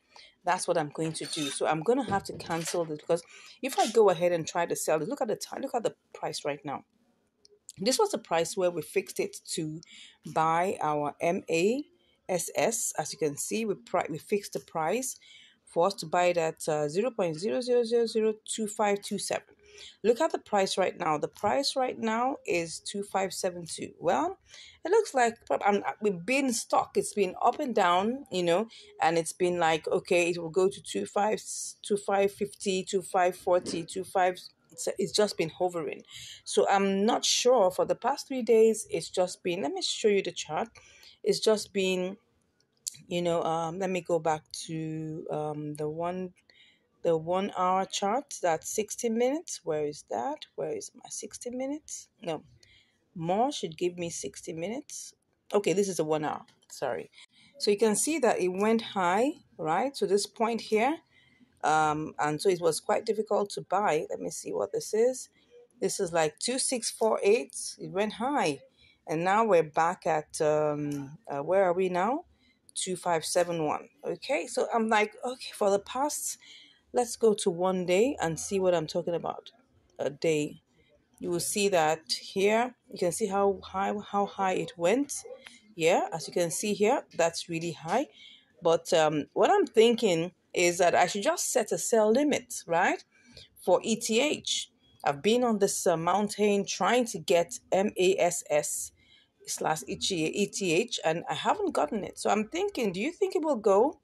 That's what I'm going to do. So I'm going to have to cancel this, because if I go ahead and try to sell it, look at the time, look at the price right now. This was the price where we fixed it to buy our MASS. As you can see, we fixed the price for us to buy it at 0.00002527. Look at the price right now. The price right now is 2572. Well, it looks like we've been stuck. It's been up and down, and it's been like, okay, it will go to 2550, 2540, 25. It's just been hovering. So I'm not sure. For the past 3 days, it's just been, let me show you the chart. It's just been, let me go back to the 1 hour chart. That's 60 minutes. Where is that? Where is my 60 minutes? No, more should give me 60 minutes. Okay, this is a 1 hour. Sorry. So you can see that it went high, right? To this point here. And so it was quite difficult to buy. Let me see what this is. This is like 2648. It went high. And now we're back at, where are we now? 2571. Okay, so I'm like, okay, for the past, let's go to 1 day and see what I'm talking about. A day. You will see that here, you can see how high it went. Yeah, as you can see here, that's really high. But what I'm thinking is that I should just set a sell limit, right? For ETH. I've been on this mountain trying to get MASS slash ETH, and I haven't gotten it. So I'm thinking, do you think it will go?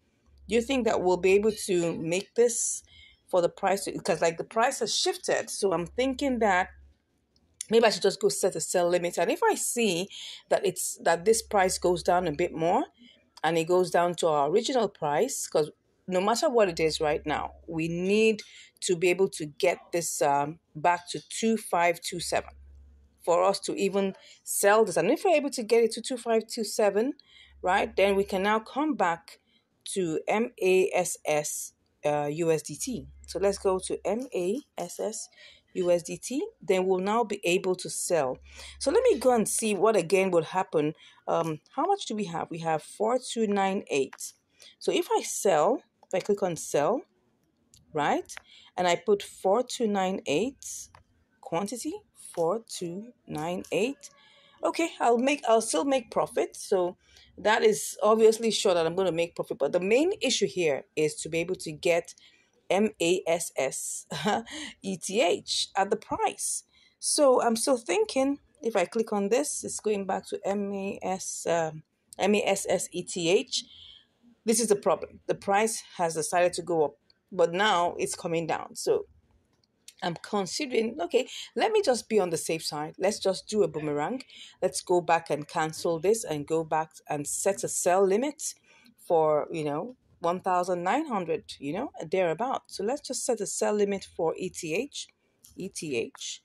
Do you think that we'll be able to make this for the price? Because like the price has shifted. So I'm thinking that maybe I should just go set a sell limit. And if I see that this price goes down a bit more, and it goes down to our original price, because no matter what it is right now, we need to be able to get this back to 2527 for us to even sell this. And if we're able to get it to 2527, right, then we can now come back to MASS USDT. So let's go to MASS USDT. Then we'll now be able to sell. So let me go and see what again will happen. How much do we have? We have 4298. So if I click on sell, right, and I put 4298 quantity, 4298. Okay, I'll still make profit. So that is obviously sure that I'm going to make profit. But the main issue here is to be able to get MASS ETH at the price. So I'm still thinking, if I click on this, it's going back to MASS ETH. This is the problem. The price has decided to go up, but now it's coming down. So I'm considering, okay, let me just be on the safe side. Let's just do a boomerang. Let's go back and cancel this and go back and set a sell limit for, 1,900, thereabout. So let's just set a sell limit for ETH. ETH.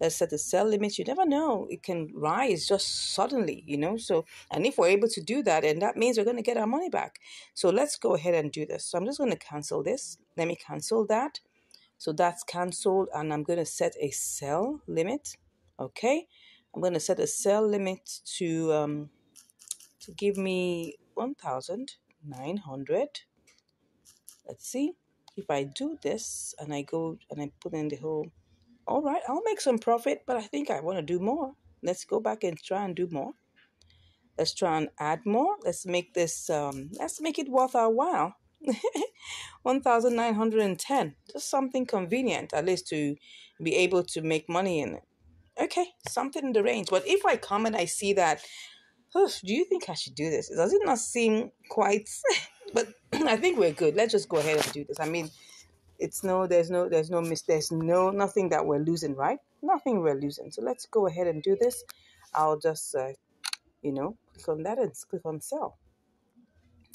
Let's set a sell limit. You never know. It can rise just suddenly, So, and if we're able to do that, and that means we're going to get our money back. So let's go ahead and do this. So I'm just going to cancel this. Let me cancel that. So that's canceled, and I'm going to set a sell limit. Okay, I'm going to set a sell limit to give me 1,900. Let's see if I do this and I go and I put in the whole. All right, I'll make some profit, but I think I want to do more. Let's go back and try and do more. Let's try and add more. Let's make this. Let's make it worth our while. 1,910. Just something convenient, at least to be able to make money in it. Okay, something in the range. But if I come and I see that, do you think I should do this? Does it not seem quite? But I think we're good. Let's just go ahead and do this. I mean, there's nothing that we're losing, right? Nothing we're losing. So let's go ahead and do this. I'll just, click on that and click on sell.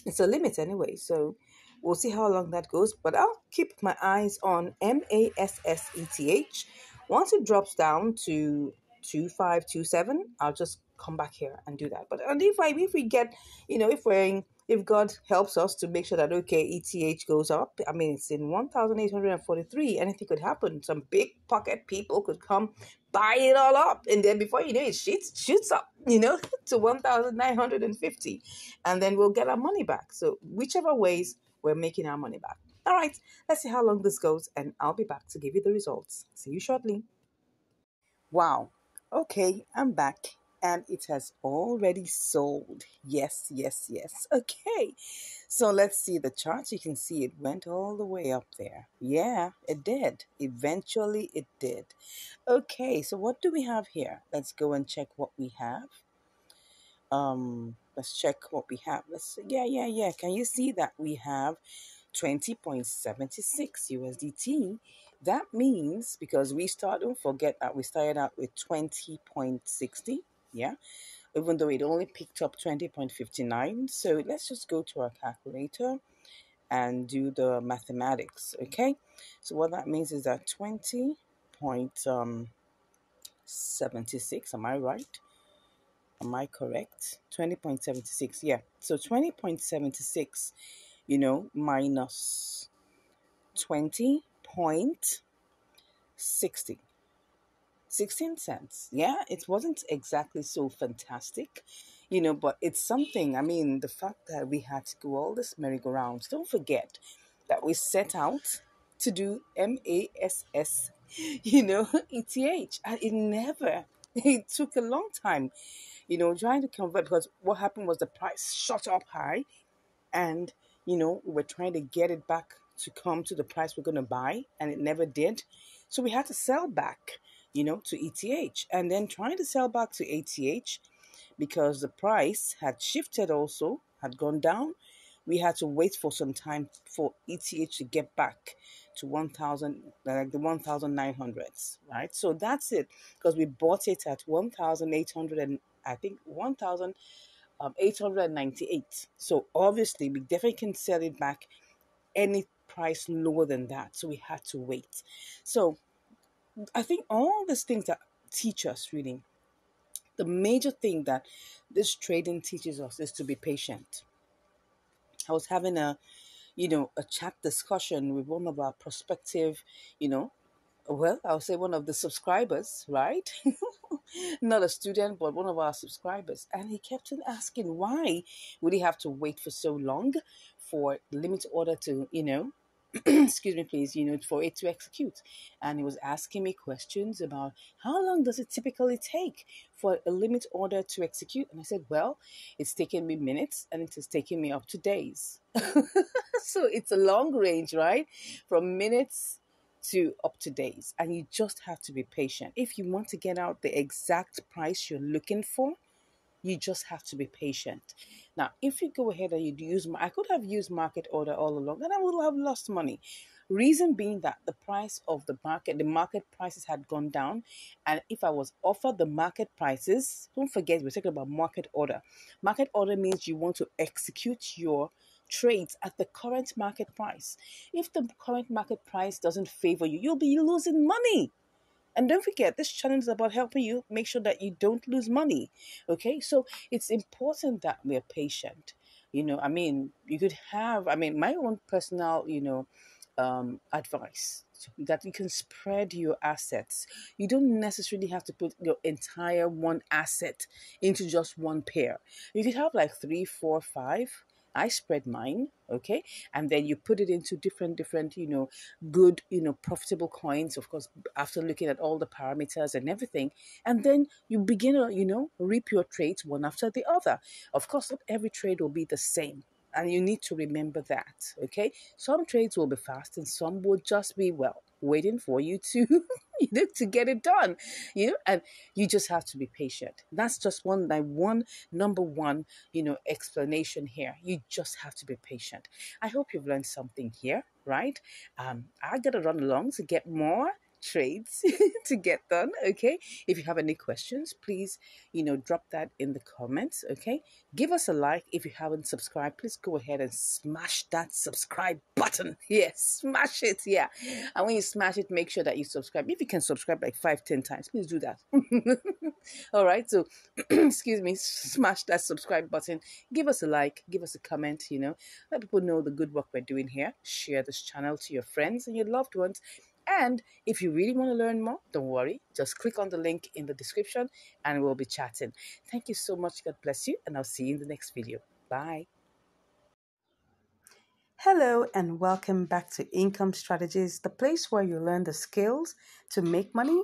It's a limit anyway, so we'll see how long that goes. But I'll keep my eyes on MASS ETH. Once it drops down to 2527, I'll just come back here and do that. But and if we get, if God helps us to make sure that okay, ETH goes up. I mean, it's in 1843. Anything could happen. Some big pocket people could come buy it all up, and then before you know it, shoots up, to 1950, and then we'll get our money back. So whichever ways, we're making our money back. All right, let's see how long this goes, and I'll be back to give you the results. See you shortly. Wow. Okay, I'm back and it has already sold. Yes, yes, yes. Okay. So let's see the chart. You can see it went all the way up there. Yeah, it did. Eventually it did. Okay, so what do we have here? Let's go and check what we have. Let's check what we have. Yeah. Can you see that we have 20.76 USDT? That means because don't forget that we started out with 20.60, yeah, even though it only picked up 20.59. So let's just go to our calculator and do the mathematics, okay? So what that means is that 20.76, am I right? Am I correct? 20.76, yeah. So 20.76, minus 20.60. 16 cents. Yeah, it wasn't exactly so fantastic, but it's something. I mean, the fact that we had to go all this merry-go-rounds. Don't forget that we set out to do MASS, ETH. And it took a long time, trying to convert, because what happened was the price shot up high, and we were trying to get it back to come to the price we're going to buy, and it never did. So we had to sell back, to ETH, and then trying to sell back to ATH because the price had shifted, also had gone down. We had to wait for some time for ETH to get back to 1,000, like the 1,900s, right? So that's it, because we bought it at 1,800, and I think 1,898. So obviously, we definitely can sell it back any price lower than that. So we had to wait. So I think all these things that teach us, really, the major thing that this trading teaches us is to be patient. I was having a chat discussion with one of our prospective, you know, well, I'll say one of the subscribers, right? Not a student, but one of our subscribers. And he kept on asking, why would he have to wait for so long for limit order to, excuse me, please, for it to execute? And he was asking me questions about how long does it typically take for a limit order to execute? And I said, well, it's taken me minutes and it has taken me up to days. So it's a long range, right? From minutes to up to days, and you just have to be patient. If you want to get out the exact price you're looking for, you just have to be patient. Now, if you go ahead and I could have used market order all along and I would have lost money. Reason being that the market prices had gone down. And if I was offered the market prices, don't forget, we're talking about market order. Market order means you want to execute your trades at the current market price. If the current market price doesn't favor you, you'll be losing money. And don't forget, this channel is about helping you make sure that you don't lose money. Okay, so it's important that we're patient. You could have, my own personal, advice, that you can spread your assets. You don't necessarily have to put your entire one asset into just one pair. You could have like three, four, five. I spread mine, okay, and then you put it into different, good, profitable coins, of course, after looking at all the parameters and everything, and then you begin to, reap your trades one after the other. Of course, not every trade will be the same. And you need to remember that, okay? Some trades will be fast and some will just be, well, waiting for you to, to get it done, and you just have to be patient. That's just number one, explanation here. You just have to be patient. I hope you've learned something here, right? I got to run along to get more trades to get done. Okay. If you have any questions, please, drop that in the comments. Okay. Give us a like. If you haven't subscribed, please go ahead and smash that subscribe button. Yes, smash it. Yeah. And when you smash it, make sure that you subscribe. If you can subscribe like 5, 10 times, please do that. All right. So, excuse me, smash that subscribe button. Give us a like. Give us a comment. Let people know the good work we're doing here. Share this channel to your friends and your loved ones. And if you really want to learn more, don't worry. Just click on the link in the description and we'll be chatting. Thank you so much. God bless you. And I'll see you in the next video. Bye. Hello, and welcome back to Income Strategies, the place where you learn the skills to make money,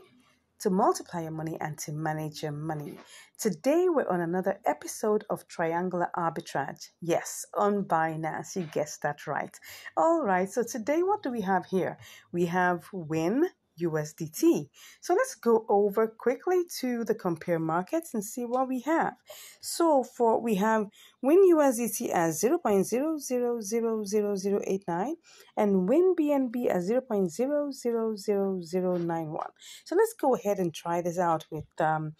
to multiply your money, and to manage your money. Today, we're on another episode of Triangular Arbitrage. Yes, on Binance. You guessed that right. All right, so today, what do we have here? We have WIN USDT. So let's go over quickly to the compare markets and see what we have. So we have WIN USDT as 0.00000089 and WIN BNB as 0.000091. So let's go ahead and try this out with the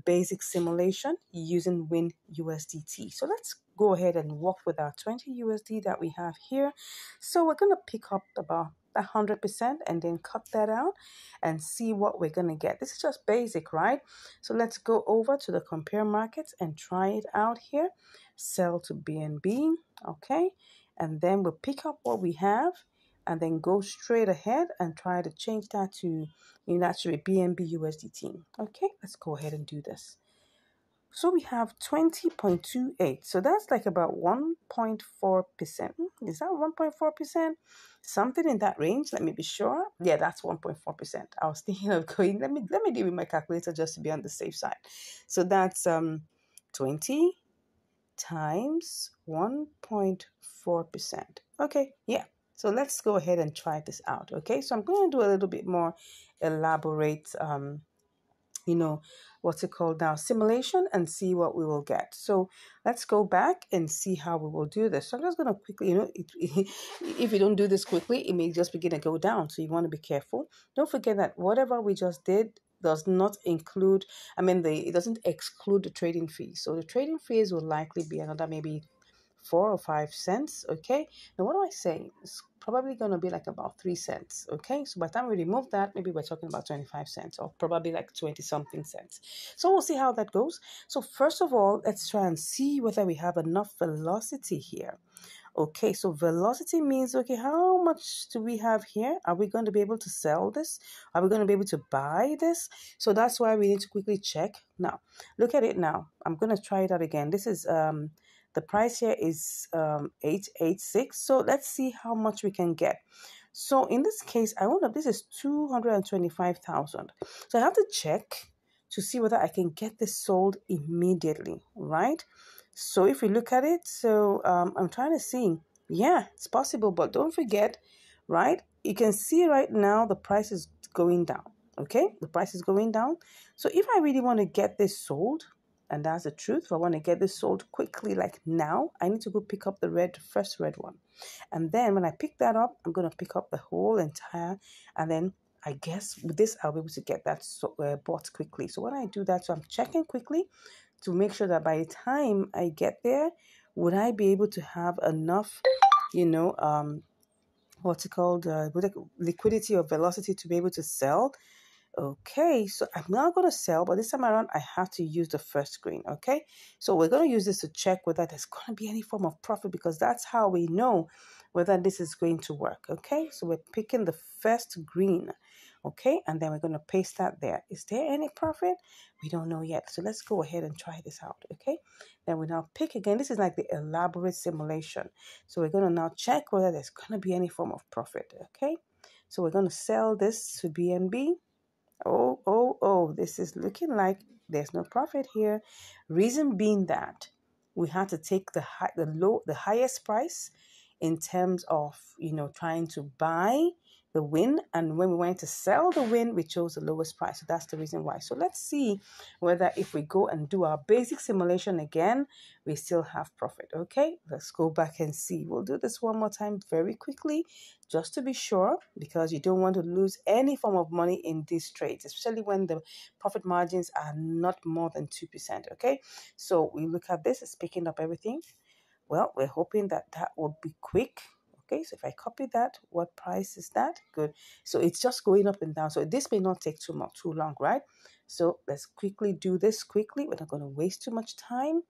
basic simulation using WIN USDT. So let's go ahead and work with our 20 USD that we have here. So we're going to pick up about 100% and then cut that out and see what we're going to get. This is just basic, right? So let's go over to the compare markets and try it out here. Sell to BNB, okay? And then we'll pick up what we have and then go straight ahead and try to change that to actually BNB USDT. Okay, let's go ahead and do this. So we have 20.28. So that's like about 1.4%. Is that 1.4%? Something in that range. Let me be sure. Yeah, that's 1.4%. I was thinking of going, let me do with my calculator just to be on the safe side. So that's 20 times 1.4%. Okay, yeah. So let's go ahead and try this out. Okay, so I'm going to do a little bit more elaborate what's it called now, simulation, and see what we will get. So let's go back and see how we will do this. So I'm just going to quickly, if you don't do this quickly, it may just begin to go down. So you want to be careful. Don't forget that whatever we just did does not include, it doesn't exclude the trading fees. So the trading fees will likely be another maybe 4 or 5 cents. Okay, now what do I say? It's probably going to be like about 3 cents. Okay, so by the time we remove that, maybe we're talking about 25 cents or probably like 20 something cents. So we'll see how that goes. So first of all, let's try and see whether we have enough velocity here. Okay, so velocity means, okay, how much do we have here? Are we going to be able to sell this? Are we going to be able to buy this? So that's why we need to quickly check. Now, look at it now. I'm going to try it out again. This is the price here is 886. So let's see how much we can get. So in this case, this is 225,000. So I have to check to see whether I can get this sold immediately, right? So if we look at it, so I'm trying to see, yeah, it's possible, but don't forget, right? You can see right now the price is going down, okay? The price is going down. So if I really want to get this sold, and that's the truth, if I want to get this sold quickly, like now, I need to go pick up the first red one. And then when I pick that up, I'm going to pick up the whole entire, and then I guess with this, I'll be able to get that bought quickly. So when I do that, so I'm checking quickly to make sure that by the time I get there, would I be able to have enough, what's it called, liquidity or velocity to be able to sell. Okay, so I'm not going to sell, but this time around, I have to use the first screen, okay? So we're going to use this to check whether there's going to be any form of profit, because that's how we know whether this is going to work, okay? So we're picking the first green, okay? And then we're going to paste that there. Is there any profit? We don't know yet. So let's go ahead and try this out, okay? Then we now pick again. This is like the elaborate simulation. So we're going to now check whether there's going to be any form of profit, okay? So we're going to sell this to BNB. Oh, this is looking like there's no profit here. Reason being that we had to take the highest price in terms of, trying to buy the win, and when we went to sell the win, we chose the lowest price. So that's the reason why. So let's see whether if we go and do our basic simulation again, we still have profit. Okay, let's go back and see. We'll do this one more time very quickly just to be sure, because you don't want to lose any form of money in these trades, especially when the profit margins are not more than 2%. Okay, so we look at this, it's picking up everything. Well, we're hoping that that will be quick. Okay, so if I copy that, what price is that? Good. So it's just going up and down. So this may not take too long, right? So let's quickly do this quickly. We're not going to waste too much time.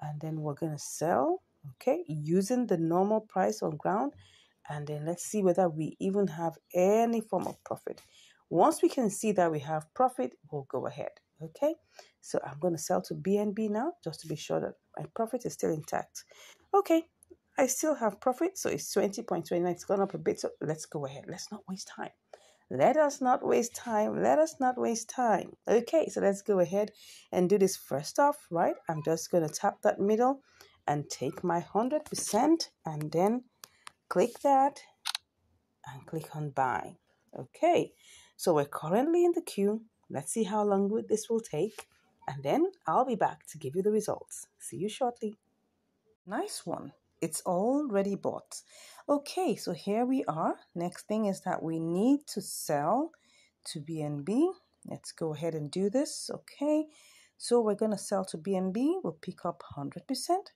And then we're going to sell, okay, using the normal price on ground. And then let's see whether we even have any form of profit. Once we can see that we have profit, we'll go ahead. Okay, so I'm going to sell to BNB now just to be sure that my profit is still intact. Okay, I still have profit, so it's 20.29. It's gone up a bit, so let's go ahead. Let's not waste time. Let us not waste time. Let us not waste time. Okay, so let's go ahead and do this first off, right? I'm just going to tap that middle and take my 100% and then click that and click on buy. Okay, so we're currently in the queue. Let's see how long this will take, and then I'll be back to give you the results. See you shortly. Nice one. It's already bought. Okay, so here we are. Next thing is that we need to sell to BNB. Let's go ahead and do this. Okay, so we're going to sell to BNB. We'll pick up 100%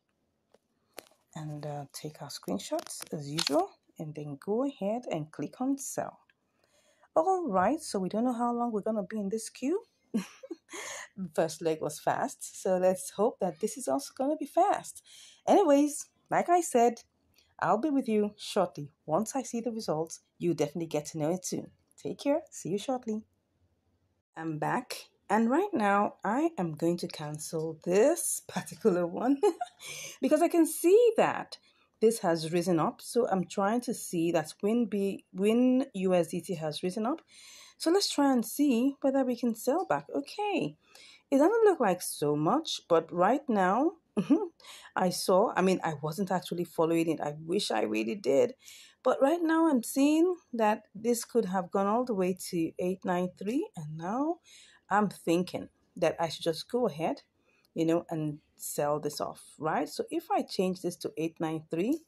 and take our screenshots as usual, and then go ahead and click on sell. All right, so we don't know how long we're going to be in this queue. First leg was fast, so let's hope that this is also going to be fast. Anyways, like I said, I'll be with you shortly. Once I see the results, you definitely get to know it soon. Take care. See you shortly. I'm back, and right now I am going to cancel this particular one because I can see that this has risen up. So I'm trying to see that when USDT has risen up. So let's try and see whether we can sell back. Okay, it doesn't look like so much, but right now, I wasn't actually following it. I wish I really did. But right now, I'm seeing that this could have gone all the way to 893. And now I'm thinking that I should just go ahead, and sell this off, right? So if I change this to 893,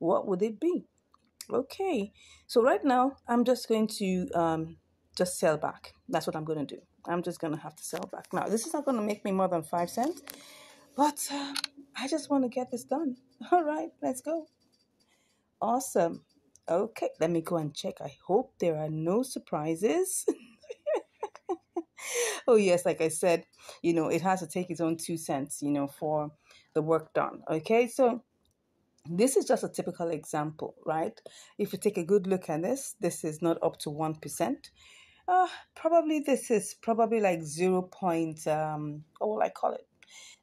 what would it be? Okay, so right now I'm just going to just sell back. That's what I'm going to do. I'm just going to have to sell back. Now, this is not going to make me more than 5 cents, but I just want to get this done. All right, let's go. Awesome. Okay, let me go and check. I hope there are no surprises. Oh, yes, like I said, it has to take its own 2 cents, for the work done. Okay, so this is just a typical example, right? If you take a good look at this is not up to 1%. Probably this is probably like what will I call it?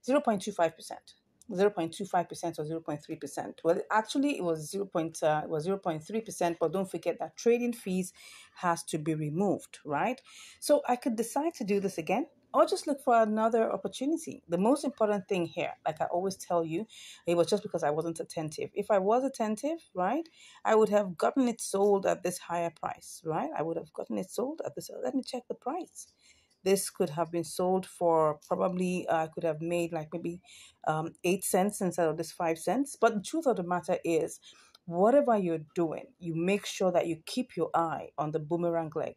0.25%. 0.25% or 0.3%. Well, actually, it was 0.3%, but don't forget that trading fees has to be removed, right? So I could decide to do this again or just look for another opportunity. The most important thing here, like I always tell you, it was just because I wasn't attentive. If I was attentive, right, I would have gotten it sold at this higher price, right? I would have gotten it sold at this. Let me check the price. This could have been sold for probably, I could have made like maybe 8 cents instead of this 5 cents. But the truth of the matter is, whatever you're doing, you make sure that you keep your eye on the boomerang leg.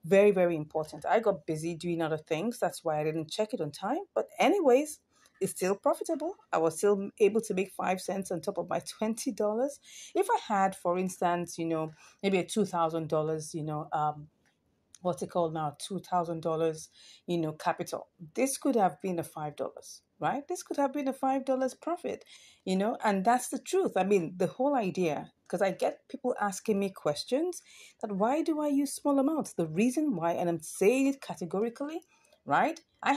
Very, very important. I got busy doing other things. That's why I didn't check it on time. But anyways, it's still profitable. I was still able to make 5 cents on top of my $20. If I had, for instance, maybe a $2,000, what's it called now, $2,000, capital. This could have been a $5, right? This could have been a $5 profit, and that's the truth. I mean, the whole idea, because I get people asking me questions that why do I use small amounts? The reason why, and I'm saying it categorically, right? I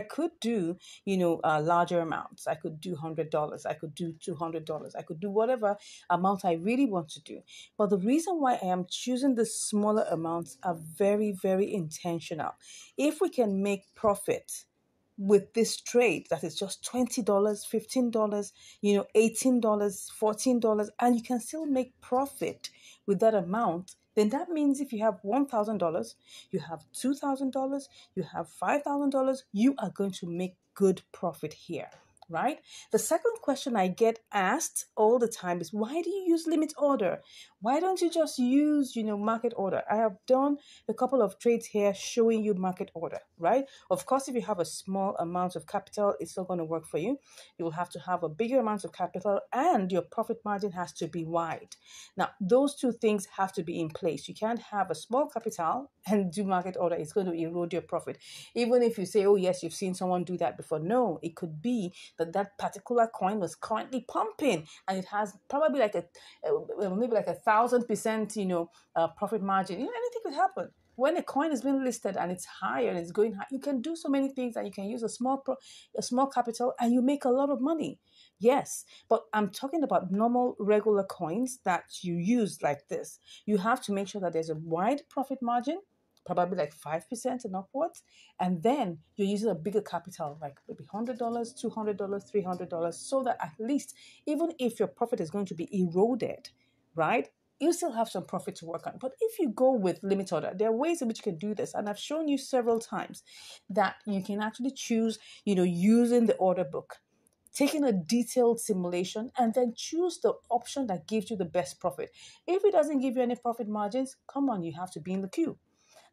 could do, larger amounts. I could do $100. I could do $200. I could do whatever amount I really want to do. But the reason why I am choosing the smaller amounts are very, very intentional. If we can make profit, with this trade that is just $20, $15, $18, $14, and you can still make profit with that amount, then that means if you have $1,000, you have $2,000, you have $5,000, you are going to make good profit here. Right? The second question I get asked all the time is, why do you use limit order? Why don't you just use, market order? I have done a couple of trades here showing you market order, right? Of course, if you have a small amount of capital, it's not going to work for you. You will have to have a bigger amount of capital, and your profit margin has to be wide. Now, those two things have to be in place. You can't have a small capital and do market order. It's going to erode your profit. Even if you say, oh, yes, you've seen someone do that before. No, it could be that that particular coin was currently pumping and it has probably like maybe like 1,000%, profit margin. Anything could happen. When a coin is being listed and it's high and it's going high, you can do so many things, and you can use a small capital and you make a lot of money. Yes, but I'm talking about normal, regular coins that you use like this. You have to make sure that there's a wide profit margin, probably like 5% and upwards. And then you're using a bigger capital, like maybe $100, $200, $300, so that at least, even if your profit is going to be eroded, right? You still have some profit to work on. But if you go with limit order, there are ways in which you can do this. And I've shown you several times that you can actually choose, using the order book, taking a detailed simulation, and then choose the option that gives you the best profit. If it doesn't give you any profit margins, come on, you have to be in the queue.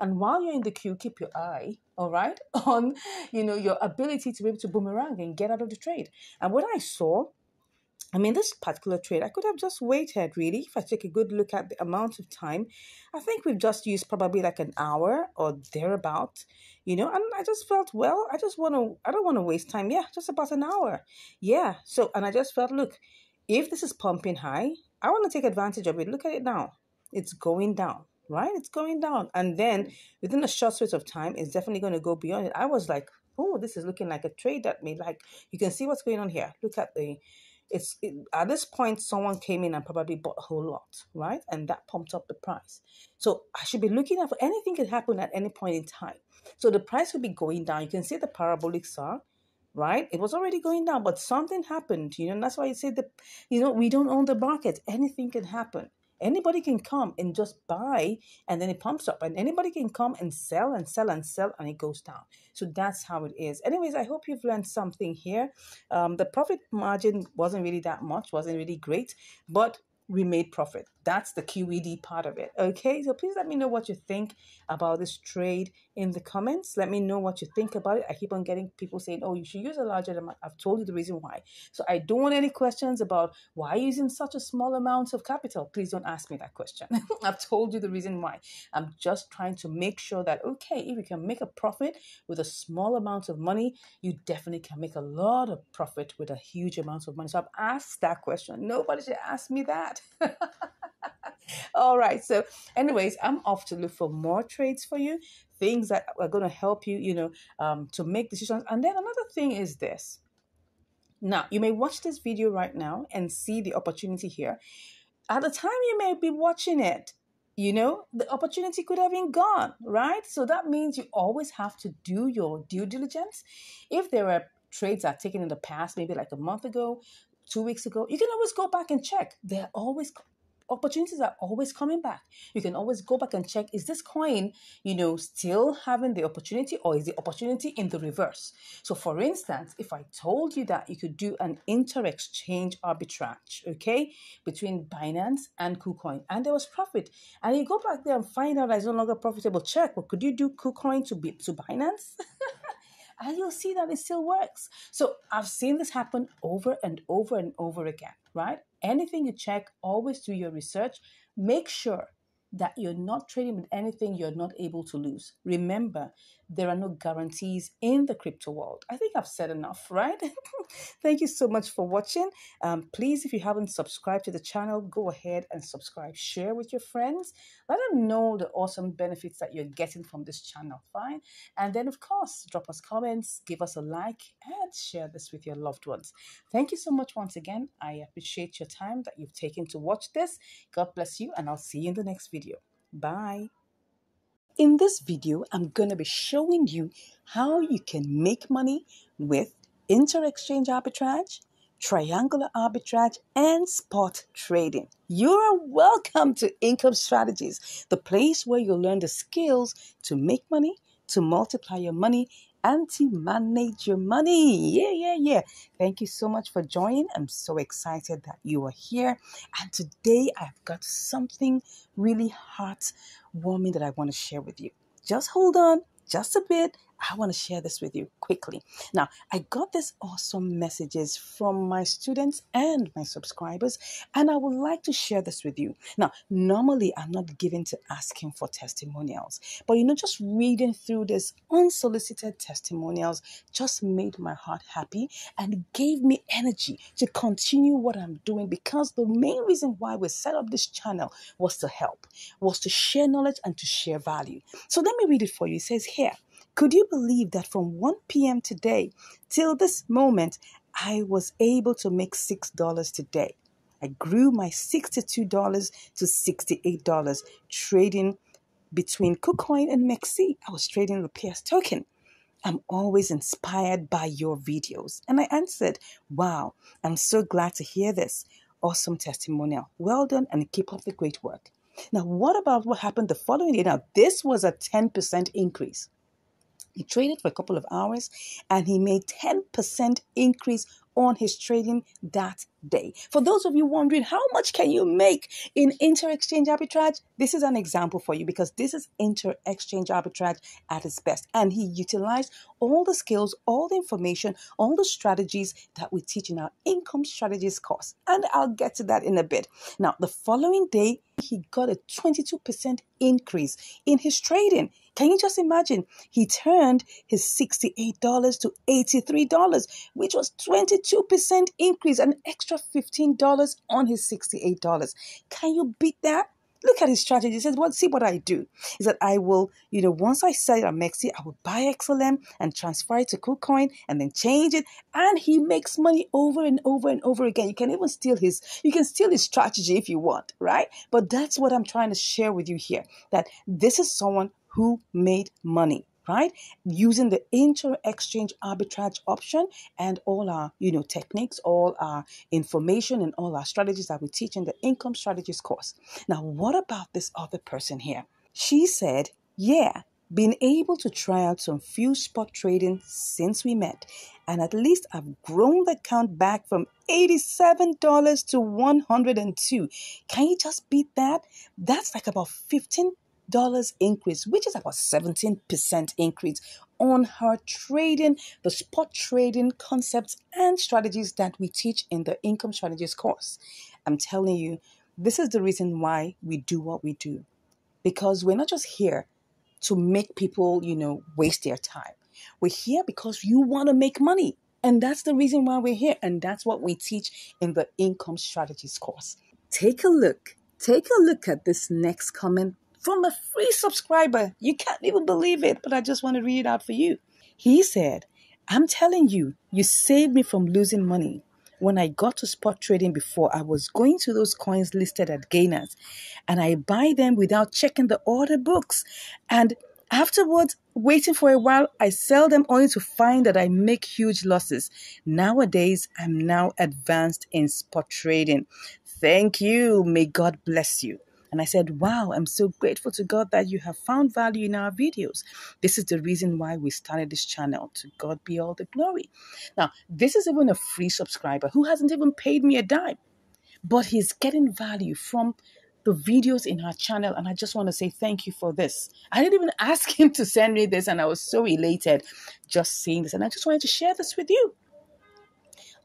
And while you're in the queue, keep your eye, all right, on your ability to be able to boomerang and get out of the trade. And what I saw, this particular trade, I could have just waited, really. If I take a good look at the amount of time, I think we've just used probably like an hour or thereabout, and I just felt, well, I don't want to waste time. Yeah, just about an hour. Yeah. So, and I just felt, look, if this is pumping high, I want to take advantage of it. Look at it now. It's going down, right? It's going down. And then within a short space of time, it's definitely going to go beyond it. I was like, oh, this is looking like a trade that may, like, you can see what's going on here. Look at at this point, someone came in and probably bought a whole lot, right? And that pumped up the price. So I should be looking out for anything can happen at any point in time. So the price will be going down. You can see the parabolic saw, right? It was already going down, but something happened, and that's why you say that, we don't own the market. Anything can happen. Anybody can come and just buy, and then it pumps up, and anybody can come and sell and sell and sell, and it goes down. So that's how it is. Anyways, I hope you've learned something here. The profit margin wasn't really that much, wasn't really great, but we made profit. That's the QED part of it. Okay, so please let me know what you think about this trade in the comments. Let me know what you think about it. I keep on getting people saying, oh, you should use a larger amount. I've told you the reason why. So I don't want any questions about why using such a small amount of capital. Please don't ask me that question. I've told you the reason why. I'm just trying to make sure that, okay, if you can make a profit with a small amount of money, you definitely can make a lot of profit with a huge amount of money. So I've asked that question. Nobody should ask me that. All right. So anyways, I'm off to look for more trades for you, things that are going to help you, to make decisions. And then another thing is this. Now, you may watch this video right now and see the opportunity here. At the time you may be watching it, the opportunity could have been gone, right? So that means you always have to do your due diligence. If there are trades that are taken in the past, maybe like a month ago, 2 weeks ago, you can always go back and check. They're always opportunities are always coming back. You can always go back and check, is this coin, still having the opportunity, or is the opportunity in the reverse? So for instance, if I told you that you could do an inter-exchange arbitrage, okay, between Binance and KuCoin, and there was profit, and you go back there and find out that it's no longer profitable, check, well, could you do KuCoin to Binance? And you'll see that it still works. So I've seen this happen over and over and over again, right? Anything you check, always do your research. Make sure that you're not trading with anything you're not able to lose. Remember, there are no guarantees in the crypto world. I think I've said enough, right? Thank you so much for watching. Please, if you haven't subscribed to the channel, go ahead and subscribe. Share with your friends. Let them know the awesome benefits that you're getting from this channel, fine? And then, of course, drop us comments, give us a like, and share this with your loved ones. Thank you so much once again. I appreciate your time that you've taken to watch this. God bless you, and I'll see you in the next video. Bye. in this video, I'm going to be showing you how you can make money with inter-exchange arbitrage, triangular arbitrage, and spot trading. You're welcome to Income Strategies, the place where you'll learn the skills to make money, to multiply your money, and to manage your money. Yeah. Thank you so much for joining. I'm so excited that you are here. And today I've got something really heartwarming that I want to share with you. Just hold on just a bit. I want to share this with you quickly. Now, I got these awesome messages from my students and my subscribers, and I would like to share this with you. Now, normally I'm not given to asking for testimonials, but just reading through this unsolicited testimonials just made my heart happy and gave me energy to continue what I'm doing, because the main reason why we set up this channel was to help, was to share knowledge and to share value. So let me read it for you. It says here, could you believe that from 1 p.m. today till this moment, I was able to make $6 today? I grew my $62 to $68 trading between KuCoin and MEXC. I was trading the PS token. I'm always inspired by your videos. And I answered, wow, I'm so glad to hear this. Awesome testimonial. Well done, and keep up the great work. Now, what about what happened the following day? Now, this was a 10% increase. He traded for a couple of hours and he made 10% increase on his trading that day. For those of you wondering, how much can you make in inter-exchange arbitrage? This is an example for you, because this is inter-exchange arbitrage at its best. And he utilized all the skills, all the information, all the strategies that we teach in our income strategies course. And I'll get to that in a bit. Now, the following day, he got a 22% increase in his trading. Can you just imagine? He turned his $68 to $83, which was 22% increase, an extra $15 on his $68. Can you beat that? Look at his strategy. He says, well, see what I do is that I will, once I sell it on MEXC, I will buy XLM and transfer it to KuCoin and then change it. And he makes money over and over and over again. You can even steal his strategy if you want, right? But that's what I'm trying to share with you here, that this is someone who made money, right? Using the inter-exchange arbitrage option and all our, techniques, all our information and all our strategies that we teach in the income strategies course. Now, what about this other person here? She said, yeah, been able to try out some few spot trading since we met. And at least I've grown the count back from $87 to $102. Can you just beat that? That's like about $15 increase, which is about 17% increase on her trading, the spot trading concepts and strategies that we teach in the income strategies course. I'm telling you, this is the reason why we do what we do, because we're not just here to make people, waste their time. We're here because you want to make money. And that's the reason why we're here. And that's what we teach in the income strategies course. Take a look. Take a look at this next comment from a free subscriber. You can't even believe it, but I just want to read it out for you. He said, I'm telling you, you saved me from losing money. When I got to spot trading before, I was going to those coins listed at gainers and I buy them without checking the order books. And afterwards, waiting for a while, I sell them only to find that I make huge losses. Nowadays, I'm now advanced in spot trading. Thank you. May God bless you. And I said, wow, I'm so grateful to God that you have found value in our videos. This is the reason why we started this channel. To God be all the glory. Now, this is even a free subscriber who hasn't even paid me a dime, but he's getting value from the videos in our channel. And I just want to say thank you for this. I didn't even ask him to send me this, and I was so elated just seeing this. And I just wanted to share this with you.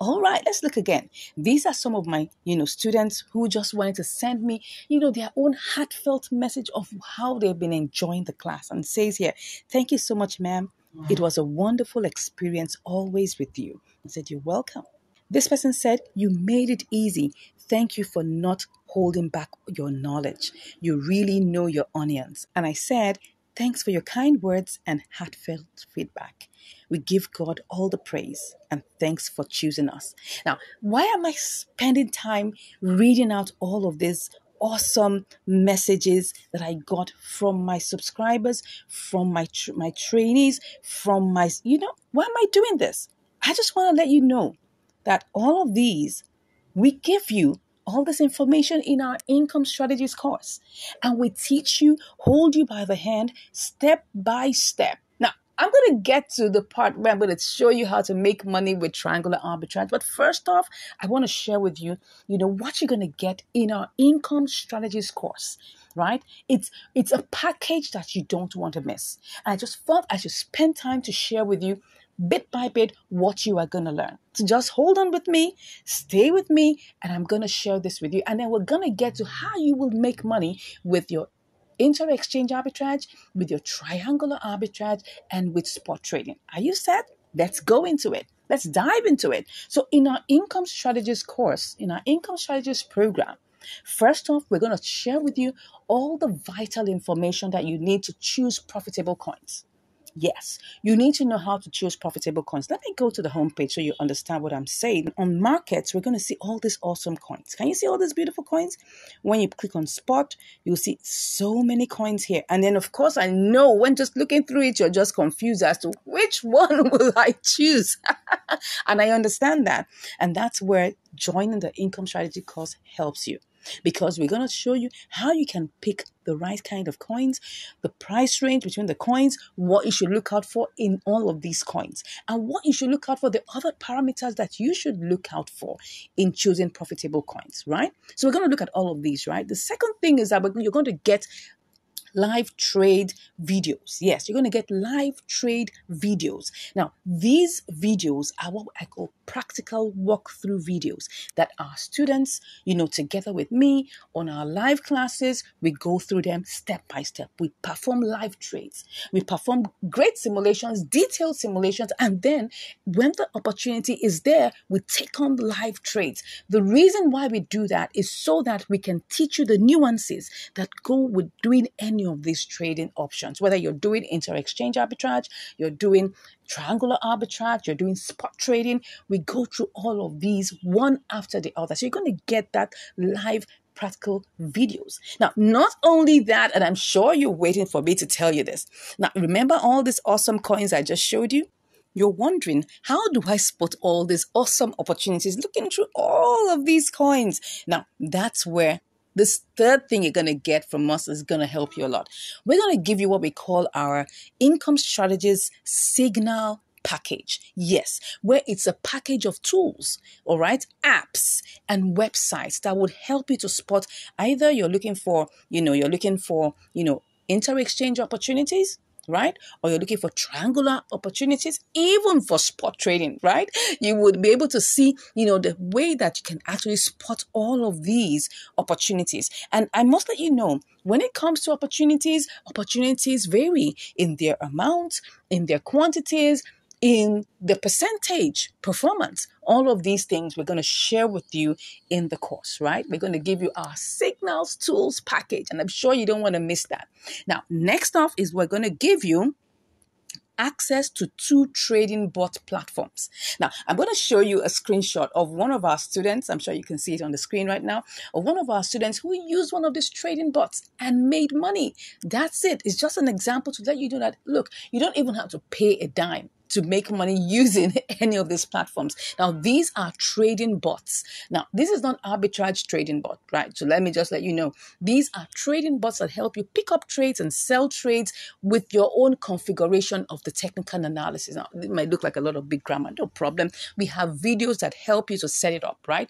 All right, let's look again. These are some of my, students who just wanted to send me, their own heartfelt message of how they've been enjoying the class. And it says here, thank you so much, ma'am. It was a wonderful experience always with you. I said, you're welcome. This person said, you made it easy. Thank you for not holding back your knowledge. You really know your onions. And I said, thanks for your kind words and heartfelt feedback. We give God all the praise and thanks for choosing us. Now, why am I spending time reading out all of these awesome messages that I got from my subscribers, from my trainees, from my, why am I doing this? I just want to let you know that all of these, we give you all this information in our income strategies course, and we teach you, hold you by the hand, step by step. Now, I'm going to get to the part where I'm going to show you how to make money with triangular arbitrage. But first off, I want to share with you, what you're going to get in our income strategies course, right? It's a package that you don't want to miss. And I just thought I should spend time to share with you bit by bit what you are going to learn. So just hold on with me, stay with me, and I'm going to share this with you. And then we're going to get to how you will make money with your inter-exchange arbitrage, with your triangular arbitrage, and with spot trading. Are you set? Let's go into it. Let's dive into it. So in our income strategies course, in our income strategies program, first off, we're going to share with you all the vital information that you need to choose profitable coins. Yes, you need to know how to choose profitable coins. Let me go to the homepage so you understand what I'm saying. On markets, we're going to see all these awesome coins. Can you see all these beautiful coins? When you click on spot, you'll see so many coins here. And then, of course, I know when just looking through it, you're just confused as to which one will I choose? And I understand that. And that's where joining the income strategy course helps you, because we're going to show you how you can pick the right kind of coins, the price range between the coins, what you should look out for in all of these coins, and what you should look out for, the other parameters that you should look out for in choosing profitable coins, right? So we're going to look at all of these, right? The second thing is that you're going to get live trade videos. Yes, you're going to get live trade videos. Now, these videos are what I call practical walkthrough videos that our students, together with me on our live classes, we go through them step by step. We perform live trades. We perform great simulations, detailed simulations, and then when the opportunity is there, we take on live trades. The reason why we do that is so that we can teach you the nuances that go with doing any of these trading options, whether you're doing inter-exchange arbitrage, you're doing triangular arbitrage, you're doing spot trading. We go through all of these one after the other. So you're going to get that live practical videos. Now, not only that, and I'm sure you're waiting for me to tell you this. Now, remember all these awesome coins I just showed you? You're wondering, how do I spot all these awesome opportunities looking through all of these coins? Now, that's where this third thing you're going to get from us is going to help you a lot. We're going to give you what we call our income strategies signal package. Yes, where it's a package of tools, all right, apps and websites that would help you to spot either you're looking for, inter-exchange opportunities, right? Or you're looking for triangular opportunities, even for spot trading, right? You would be able to see, the way that you can actually spot all of these opportunities. And I must let you know, when it comes to opportunities vary in their amount, in their quantities, in the percentage performance. All of these things we're going to share with you in the course, right? We're going to give you our signals tools package, and I'm sure you don't want to miss that. Now, next off is we're going to give you access to 2 trading bot platforms. Now, I'm going to show you a screenshot of one of our students. I'm sure you can see it on the screen right now, of one of our students who used one of these trading bots and made money. That's it. It's just an example to let you know that, look, you don't even have to pay a dime to make money using any of these platforms. Now, these are trading bots. Now, this is not arbitrage trading bot, right? So let me just let you know. These are trading bots that help you pick up trades and sell trades with your own configuration of the technical analysis. Now, it might look like a lot of big grammar, no problem. We have videos that help you to set it up, right?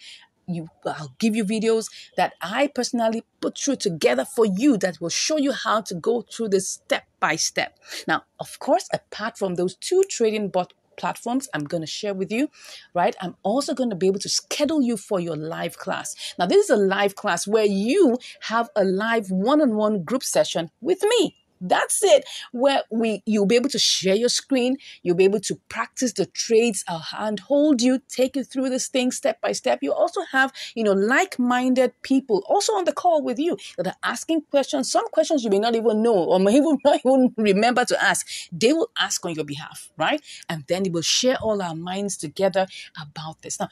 I'll give you videos that I personally put through together for you that will show you how to go through this step by step. Now, of course, apart from those 2 trading bot platforms I'm going to share with you, right? I'm also going to be able to schedule you for your live class. Now, this is a live class where you have a live one-on-one group session with me. That's it, where you'll be able to share your screen. You'll be able to practice the trades. I'll handhold you, take you through this thing step by step. You also have, like-minded people also on the call with you that are asking questions. Some questions you may not even know or may even not even remember to ask. They will ask on your behalf, right? And then we will share all our minds together about this. Now,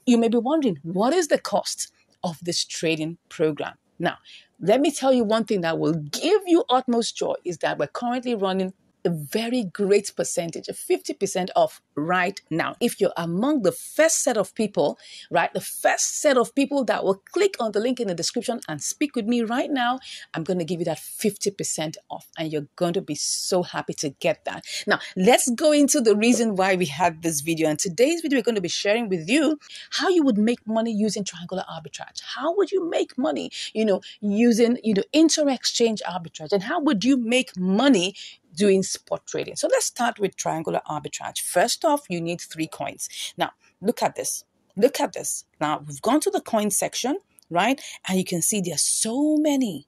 you may be wondering, what is the cost of this trading program? Now, let me tell you one thing that will give you utmost joy is that we're currently running a very great percentage, a 50% off right now. If you're among the first set of people, right, the first set of people that will click on the link in the description and speak with me right now, I'm going to give you that 50% off, and you're going to be so happy to get that. Now, let's go into the reason why we had this video. And today's video, we're going to be sharing with you how you would make money using triangular arbitrage. How would you make money, using, inter-exchange arbitrage? And how would you make money doing spot trading? So let's start with triangular arbitrage. First off, you need 3 coins. Now, look at this. Look at this. Now, we've gone to the coin section, right? And you can see there's so many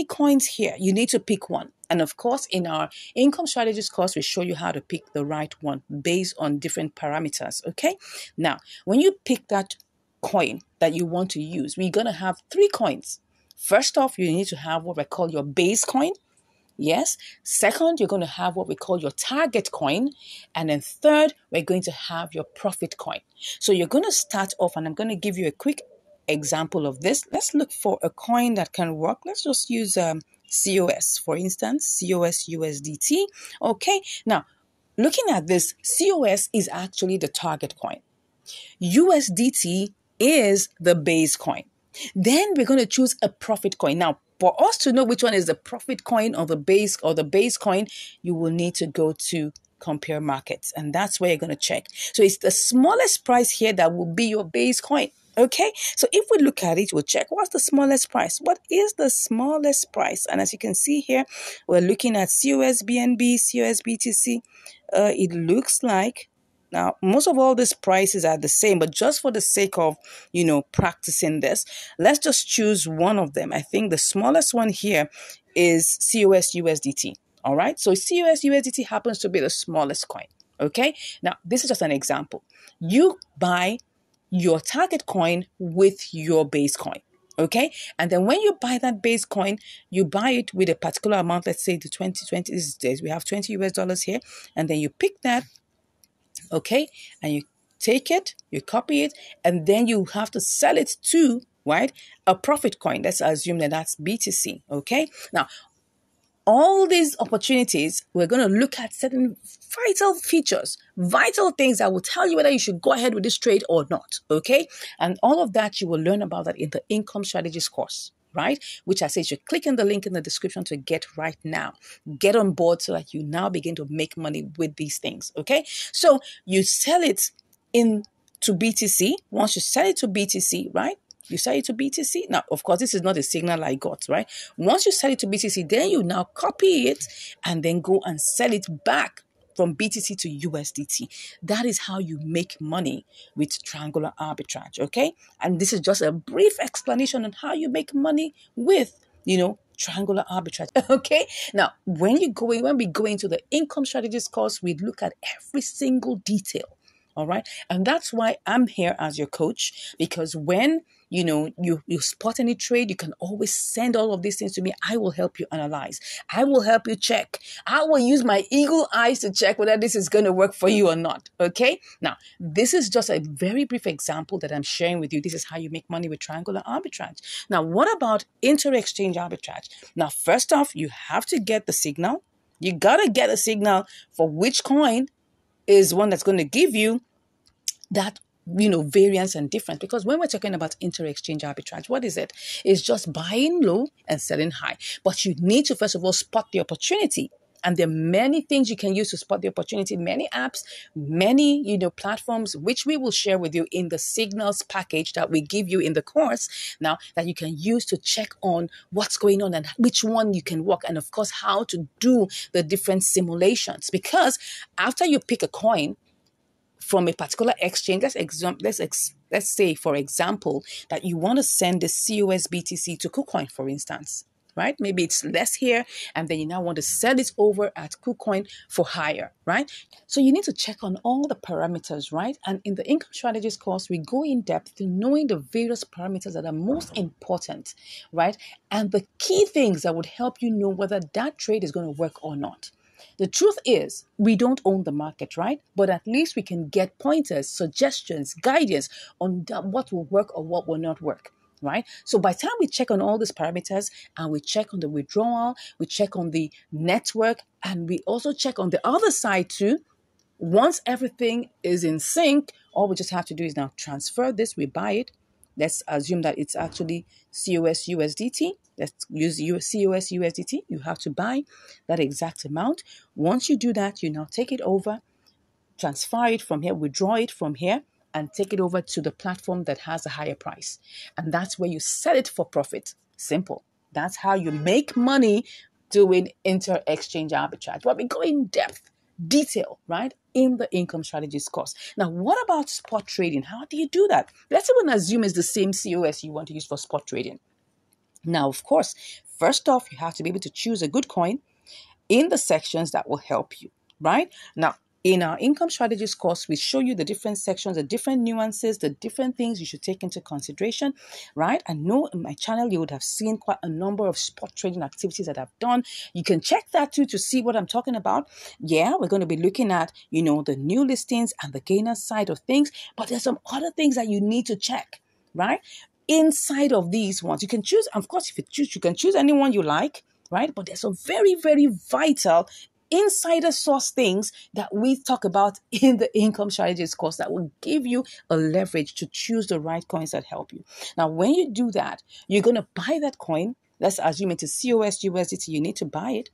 coins here. You need to pick one. And of course, in our income strategies course, we show you how to pick the right one based on different parameters, okay? Now, when you pick that coin that you want to use, we're going to have 3 coins. First off, you need to have what we call your base coin. Yes. Second, you're going to have what we call your target coin. And then third, we're going to have your profit coin. So you're going to start off, and I'm going to give you a quick example of this. Let's look for a coin that can work. Let's just use COS, for instance, COS USDT. Okay. Now, looking at this, COS is actually the target coin. USDT is the base coin. Then we're going to choose a profit coin. Now, for us to know which one is the profit coin or the base coin, you will need to go to compare markets. And that's where you're going to check. So it's the smallest price here that will be your base coin. Okay, so if we look at it, we'll check what's the smallest price. What is the smallest price? And as you can see here, we're looking at COS BNB, COS BTC. It looks like, now, most of all these prices are the same, but just for the sake of, practicing this, let's just choose one of them. I think the smallest one here is COS USDT. All right. So COS USDT happens to be the smallest coin. Okay. Now, this is just an example. You buy your target coin with your base coin. Okay. And then when you buy that base coin, you buy it with a particular amount. Let's say the 2020 days, we have $20 here. And then you pick that. Okay, and you take it, you copy it, and then you have to sell it to, right, a profit coin. Let's assume that that's BTC. Okay, now all these opportunities, we're going to look at certain vital features, vital things that will tell you whether you should go ahead with this trade or not. Okay, and all of that you will learn about that in the income strategies course, right? Which I say you should click in the link in the description to get right now. Get on board so that you now begin to make money with these things, okay? So you sell it in to BTC. Once you sell it to BTC, right? You sell it to BTC. Now, of course, this is not a signal I got, right? Once you sell it to BTC, then you now copy it and then go and sell it back from BTC to USDT. That is how you make money with triangular arbitrage, okay? And this is just a brief explanation on how you make money with, triangular arbitrage, okay? Now, when we go into the income strategies course, we look at every single detail. All right. And that's why I'm here as your coach, because when you spot any trade, you can always send all of these things to me. I will help you analyze. I will help you check. I will use my eagle eyes to check whether this is going to work for you or not. Okay. Now, this is just a very brief example that I'm sharing with you. This is how you make money with triangular arbitrage. Now, what about inter-exchange arbitrage? Now, first off, you have to get the signal. You got to get a signal for which coin is one that's going to give you that variance and difference. Because when we're talking about inter-exchange arbitrage, what is it? It's just buying low and selling high. But you need to first of all spot the opportunity. And there are many things you can use to spot the opportunity, many apps, many, platforms, which we will share with you in the signals package that we give you in the course now, that you can use to check on what's going on and which one you can work. And of course, how to do the different simulations. Because after you pick a coin from a particular exchange, let's say, for example, that you want to send the COS BTC to KuCoin, for instance. Right? Maybe it's less here, and then you now want to sell it over at KuCoin for higher, right? So you need to check on all the parameters, right? And in the income strategies course, we go in depth to knowing the various parameters that are most important, right? And the key things that would help you know whether that trade is going to work or not. The truth is, we don't own the market, right? But at least we can get pointers, suggestions, guidance on what will work or what will not work. right? So by the time we check on all these parameters and we check on the withdrawal, we check on the network, and we also check on the other side too, once everything is in sync, all we just have to do is now transfer this, we buy it. Let's assume that it's actually COS USDT. Let's use COS USDT. You have to buy that exact amount. Once you do that, you now take it over, transfer it from here, withdraw it from here, and take it over to the platform that has a higher price. And that's where you sell it for profit. Simple. That's how you make money doing inter-exchange arbitrage. But we go in depth, detail, right, in the income strategies course. Now, what about spot trading? How do you do that? Let's even assume it's the same COS you want to use for spot trading. Now, of course, first off, you have to be able to choose a good coin in the sections that will help you, right? Now, in our income strategies course, we show you the different sections, the different nuances, the different things you should take into consideration, right? I know in my channel, you would have seen quite a number of spot trading activities that I've done. You can check that too to see what I'm talking about. Yeah, we're going to be looking at, the new listings and the gainer side of things, but there's some other things that you need to check, right? Inside of these ones, you can choose, of course, if you choose, you can choose anyone you like, right? But there's some very, very vital insider source things that we talk about in the income strategies course that will give you a leverage to choose the right coins that help you. Now, when you do that, you're going to buy that coin. Let's assume it's a COS USDT. You need to buy it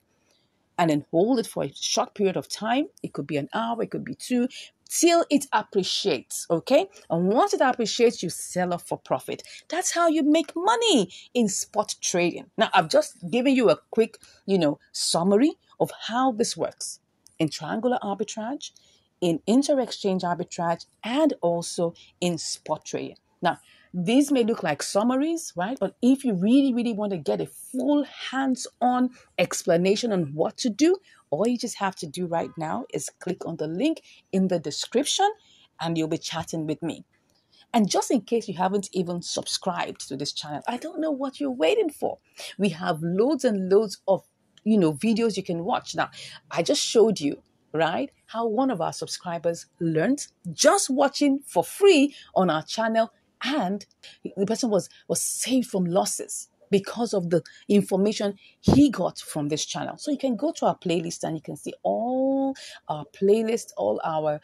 and then hold it for a short period of time. It could be an hour, it could be two, till it appreciates, okay? And once it appreciates, you sell off for profit. That's how you make money in spot trading. Now, I've just given you a quick, summary of how this works in triangular arbitrage, in inter-exchange arbitrage, and also in spot trading. Now, these may look like summaries, right? But if you really, really want to get a full hands-on explanation on what to do, all you just have to do right now is click on the link in the description and you'll be chatting with me. And just in case you haven't even subscribed to this channel, I don't know what you're waiting for. We have loads and loads of, videos you can watch. Now, I just showed you, right, how one of our subscribers learned just watching for free on our channel, and the person was saved from losses because of the information he got from this channel. So you can go to our playlist and you can see all our playlists, all our,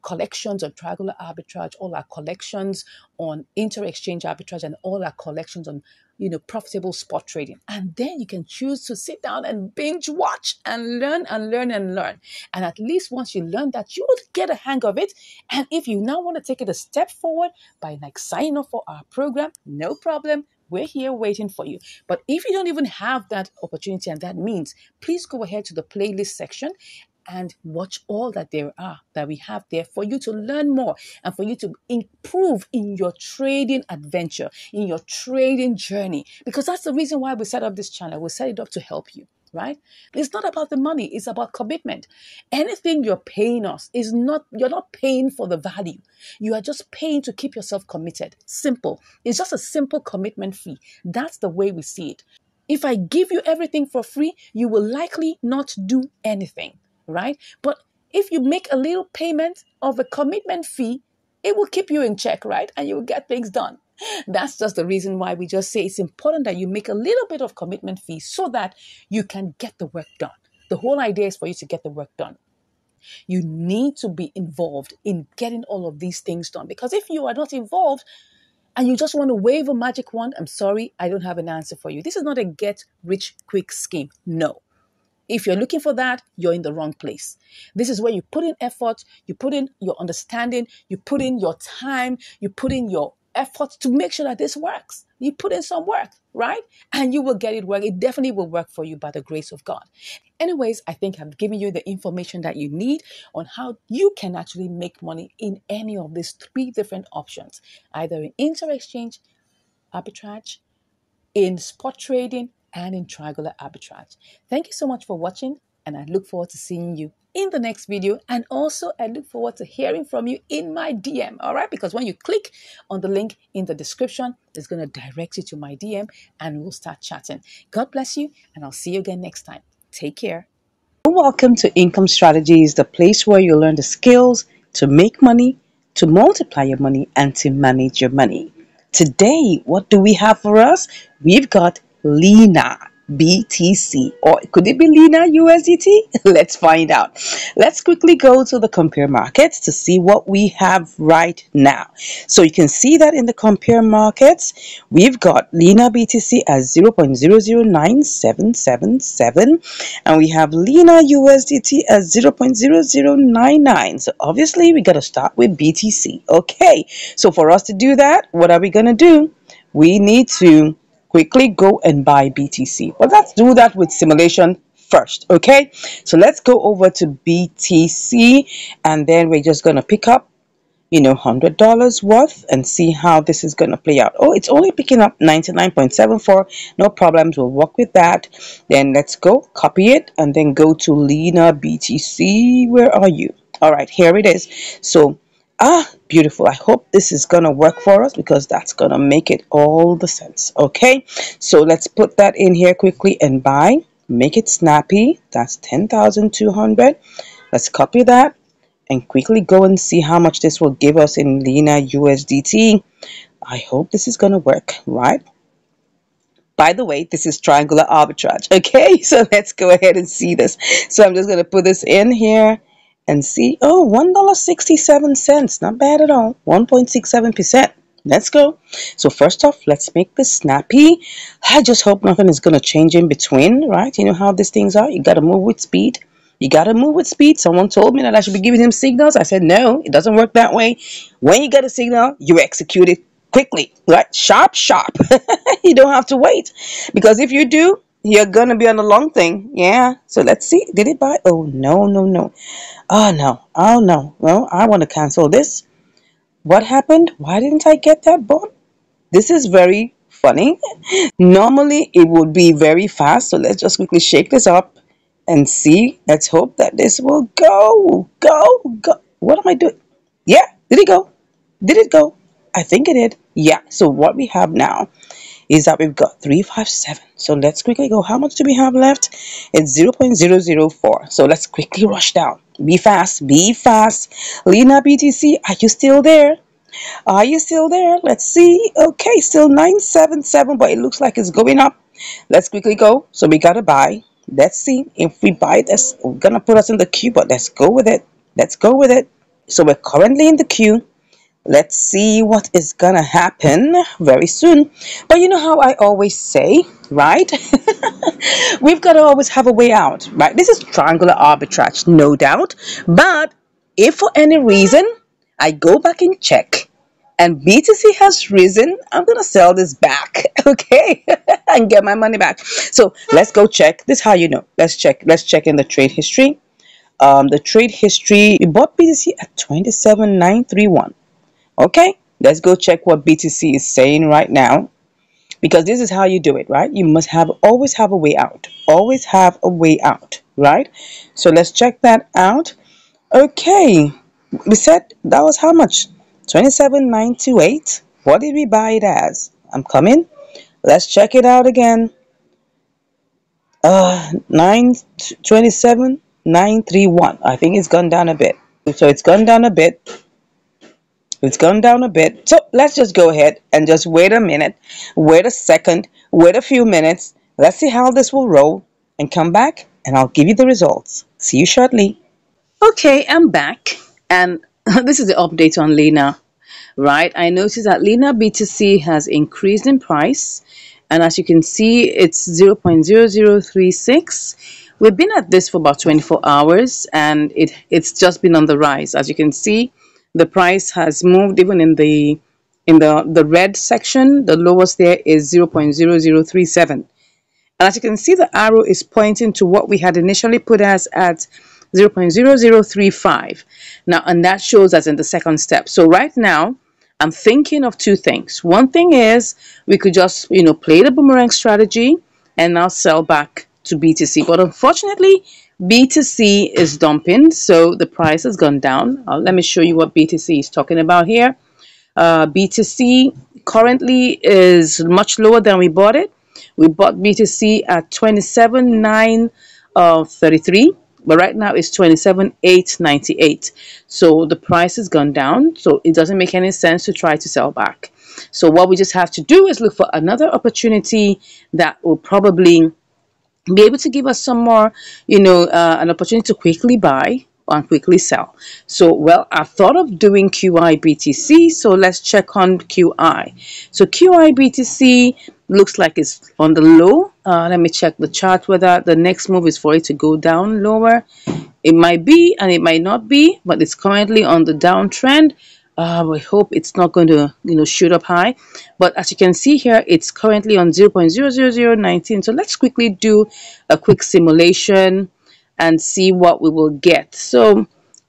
collections on triangular arbitrage, all our collections on inter-exchange arbitrage, and all our collections on, profitable spot trading. And then you can choose to sit down and binge watch and learn and learn and learn. And at least once you learn that, you would get a hang of it. And if you now want to take it a step forward by signing up for our program, no problem. We're here waiting for you. But if you don't even have that opportunity and that means, please go ahead to the playlist section and watch all that we have there for you to learn more and for you to improve in your trading adventure, in your trading journey. Because that's the reason why we set up this channel. We set it up to help you, right? It's not about the money. It's about commitment. Anything you're paying us you're not paying for the value. You are just paying to keep yourself committed. Simple. It's just a simple commitment fee. That's the way we see it. If I give you everything for free, you will likely not do anything, right? But if you make a little payment of a commitment fee, it will keep you in check, right? And you will get things done. That's just the reason why we just say it's important that you make a little bit of commitment fee so that you can get the work done. The whole idea is for you to get the work done. You need to be involved in getting all of these things done, because if you are not involved and you just want to wave a magic wand, I'm sorry, I don't have an answer for you. This is not a get rich quick scheme. No. If you're looking for that, you're in the wrong place. This is where you put in effort, you put in your understanding, you put in your time, you put in your effort to make sure that this works. You put in some work, right? And you will get it work. It definitely will work for you by the grace of God. Anyways, I think I've given you the information that you need on how you can actually make money in any of these three different options, either in inter-exchange arbitrage, in spot trading, and in triangular arbitrage. Thank you so much for watching, and I look forward to seeing you in the next video. And also, I look forward to hearing from you in my DM, all right? Because when you click on the link in the description, it's going to direct you to my DM, and we'll start chatting. God bless you, and I'll see you again next time. Take care. Welcome to Income Strategies, the place where you learn the skills to make money, to multiply your money, and to manage your money. Today, what do we have for us? We've got Lena BTC, or could it be Lena USDT? Let's find out. Let's quickly go to the compare markets to see what we have right now. So you can see that in the compare markets, we've got Lena BTC as 0.009777, and we have Lena USDT as 0.0099. So obviously we got to start with BTC. Okay, so for us to do that, what are we going to do? We need to quickly go and buy BTC. But let's do that with simulation first. Okay, so let's go over to BTC, and then we're just going to pick up $100 worth and see how this is going to play out. Oh, it's only picking up 99.74. No problems. We'll work with that. Then let's go copy it and then go to Lena BTC. Where are you? All right, here it is. So beautiful. I hope this is going to work for us, because that's going to make it all the sense. Okay, so let's put that in here quickly and buy. Make it snappy. That's 10,200. Let's copy that and quickly go and see how much this will give us in Lena USDT. I hope this is going to work, right? By the way, this is triangular arbitrage. Okay, so let's go ahead and see this. So I'm just going to put this in here and see. Oh, $1.67. Not bad at all. 1.67%. Let's go. So first off, let's make this snappy. I just hope nothing is going to change in between, right? You know how these things are. You got to move with speed. You got to move with speed. Someone told me that I should be giving him signals. I said, no, it doesn't work that way. When you get a signal, you execute it quickly, right? Sharp, sharp. You don't have to wait. Because if you do, you're going to be on the long thing. Yeah. So let's see. Did it buy? Oh, no, no, no. Oh, no. Oh, no. Well, I want to cancel this. What happened? Why didn't I get that bought? This is very funny. Normally, it would be very fast. So let's just quickly shake this up and see. Let's hope that this will go. What am I doing? Yeah, did it go? Did it go? I think it did. Yeah, so what we have now is that we've got 357. So let's quickly go. How much do we have left? It's 0.004. So let's quickly rush down. Be fast. Be fast. Lena BTC, are you still there? Are you still there? Let's see. Okay, still 977, but it looks like it's going up. Let's quickly go. So we got to buy. Let's see if we buy this. We're going to put us in the queue, but let's go with it. Let's go with it. So we're currently in the queue. Let's see what is going to happen very soon. But you know how I always say, right? We've got to always have a way out, right? This is triangular arbitrage, no doubt. But if for any reason I go back and check and BTC has risen, I'm going to sell this back, okay? And get my money back. So let's go check. This is how you know. Let's check. Let's check in the trade history. The trade history, we bought BTC at 27,931. Okay, let's go check what BTC is saying right now, because this is how you do it, right? You must always have a way out. Always have a way out, right? So let's check that out. Okay, we said that was how much? 27,928. What did we buy it as? I'm coming. Let's check it out again. 927,931. I think it's gone down a bit. So it's gone down a bit. It's gone down a bit. So let's just go ahead and just wait a minute, wait a second, wait a few minutes. Let's see how this will roll and come back, and I'll give you the results. See you shortly. Okay, I'm back, and this is the update on Lena, right? I noticed that Lena BTC has increased in price, and as you can see, it's 0.0036. We've been at this for about 24 hours, and it's just been on the rise. As you can see, the price has moved even in the red section. The lowest there is 0.0037. And as you can see, the arrow is pointing to what we had initially put as at 0.0035. Now, and that shows us in the second step. So right now, I'm thinking of two things. One thing is we could just, play the boomerang strategy and now sell back to BTC. But unfortunately, BTC is dumping, so the price has gone down. Let me show you what BTC is talking about here. BTC currently is much lower than we bought it. We bought BTC at 27,933. but right now it's 27,898. So the price has gone down, so it doesn't make any sense to try to sell back. So what we just have to do is look for another opportunity that will probably be able to give us some more, an opportunity to quickly buy and quickly sell. So, well, I thought of doing QI BTC, so let's check on QI. So QI BTC looks like it's on the low. Let me check the chart whether the next move is for it to go down lower. It might be and it might not be, but it's currently on the downtrend. We hope it's not going to, shoot up high. But as you can see here, it's currently on 0.00019. So let's quickly do a quick simulation and see what we will get. So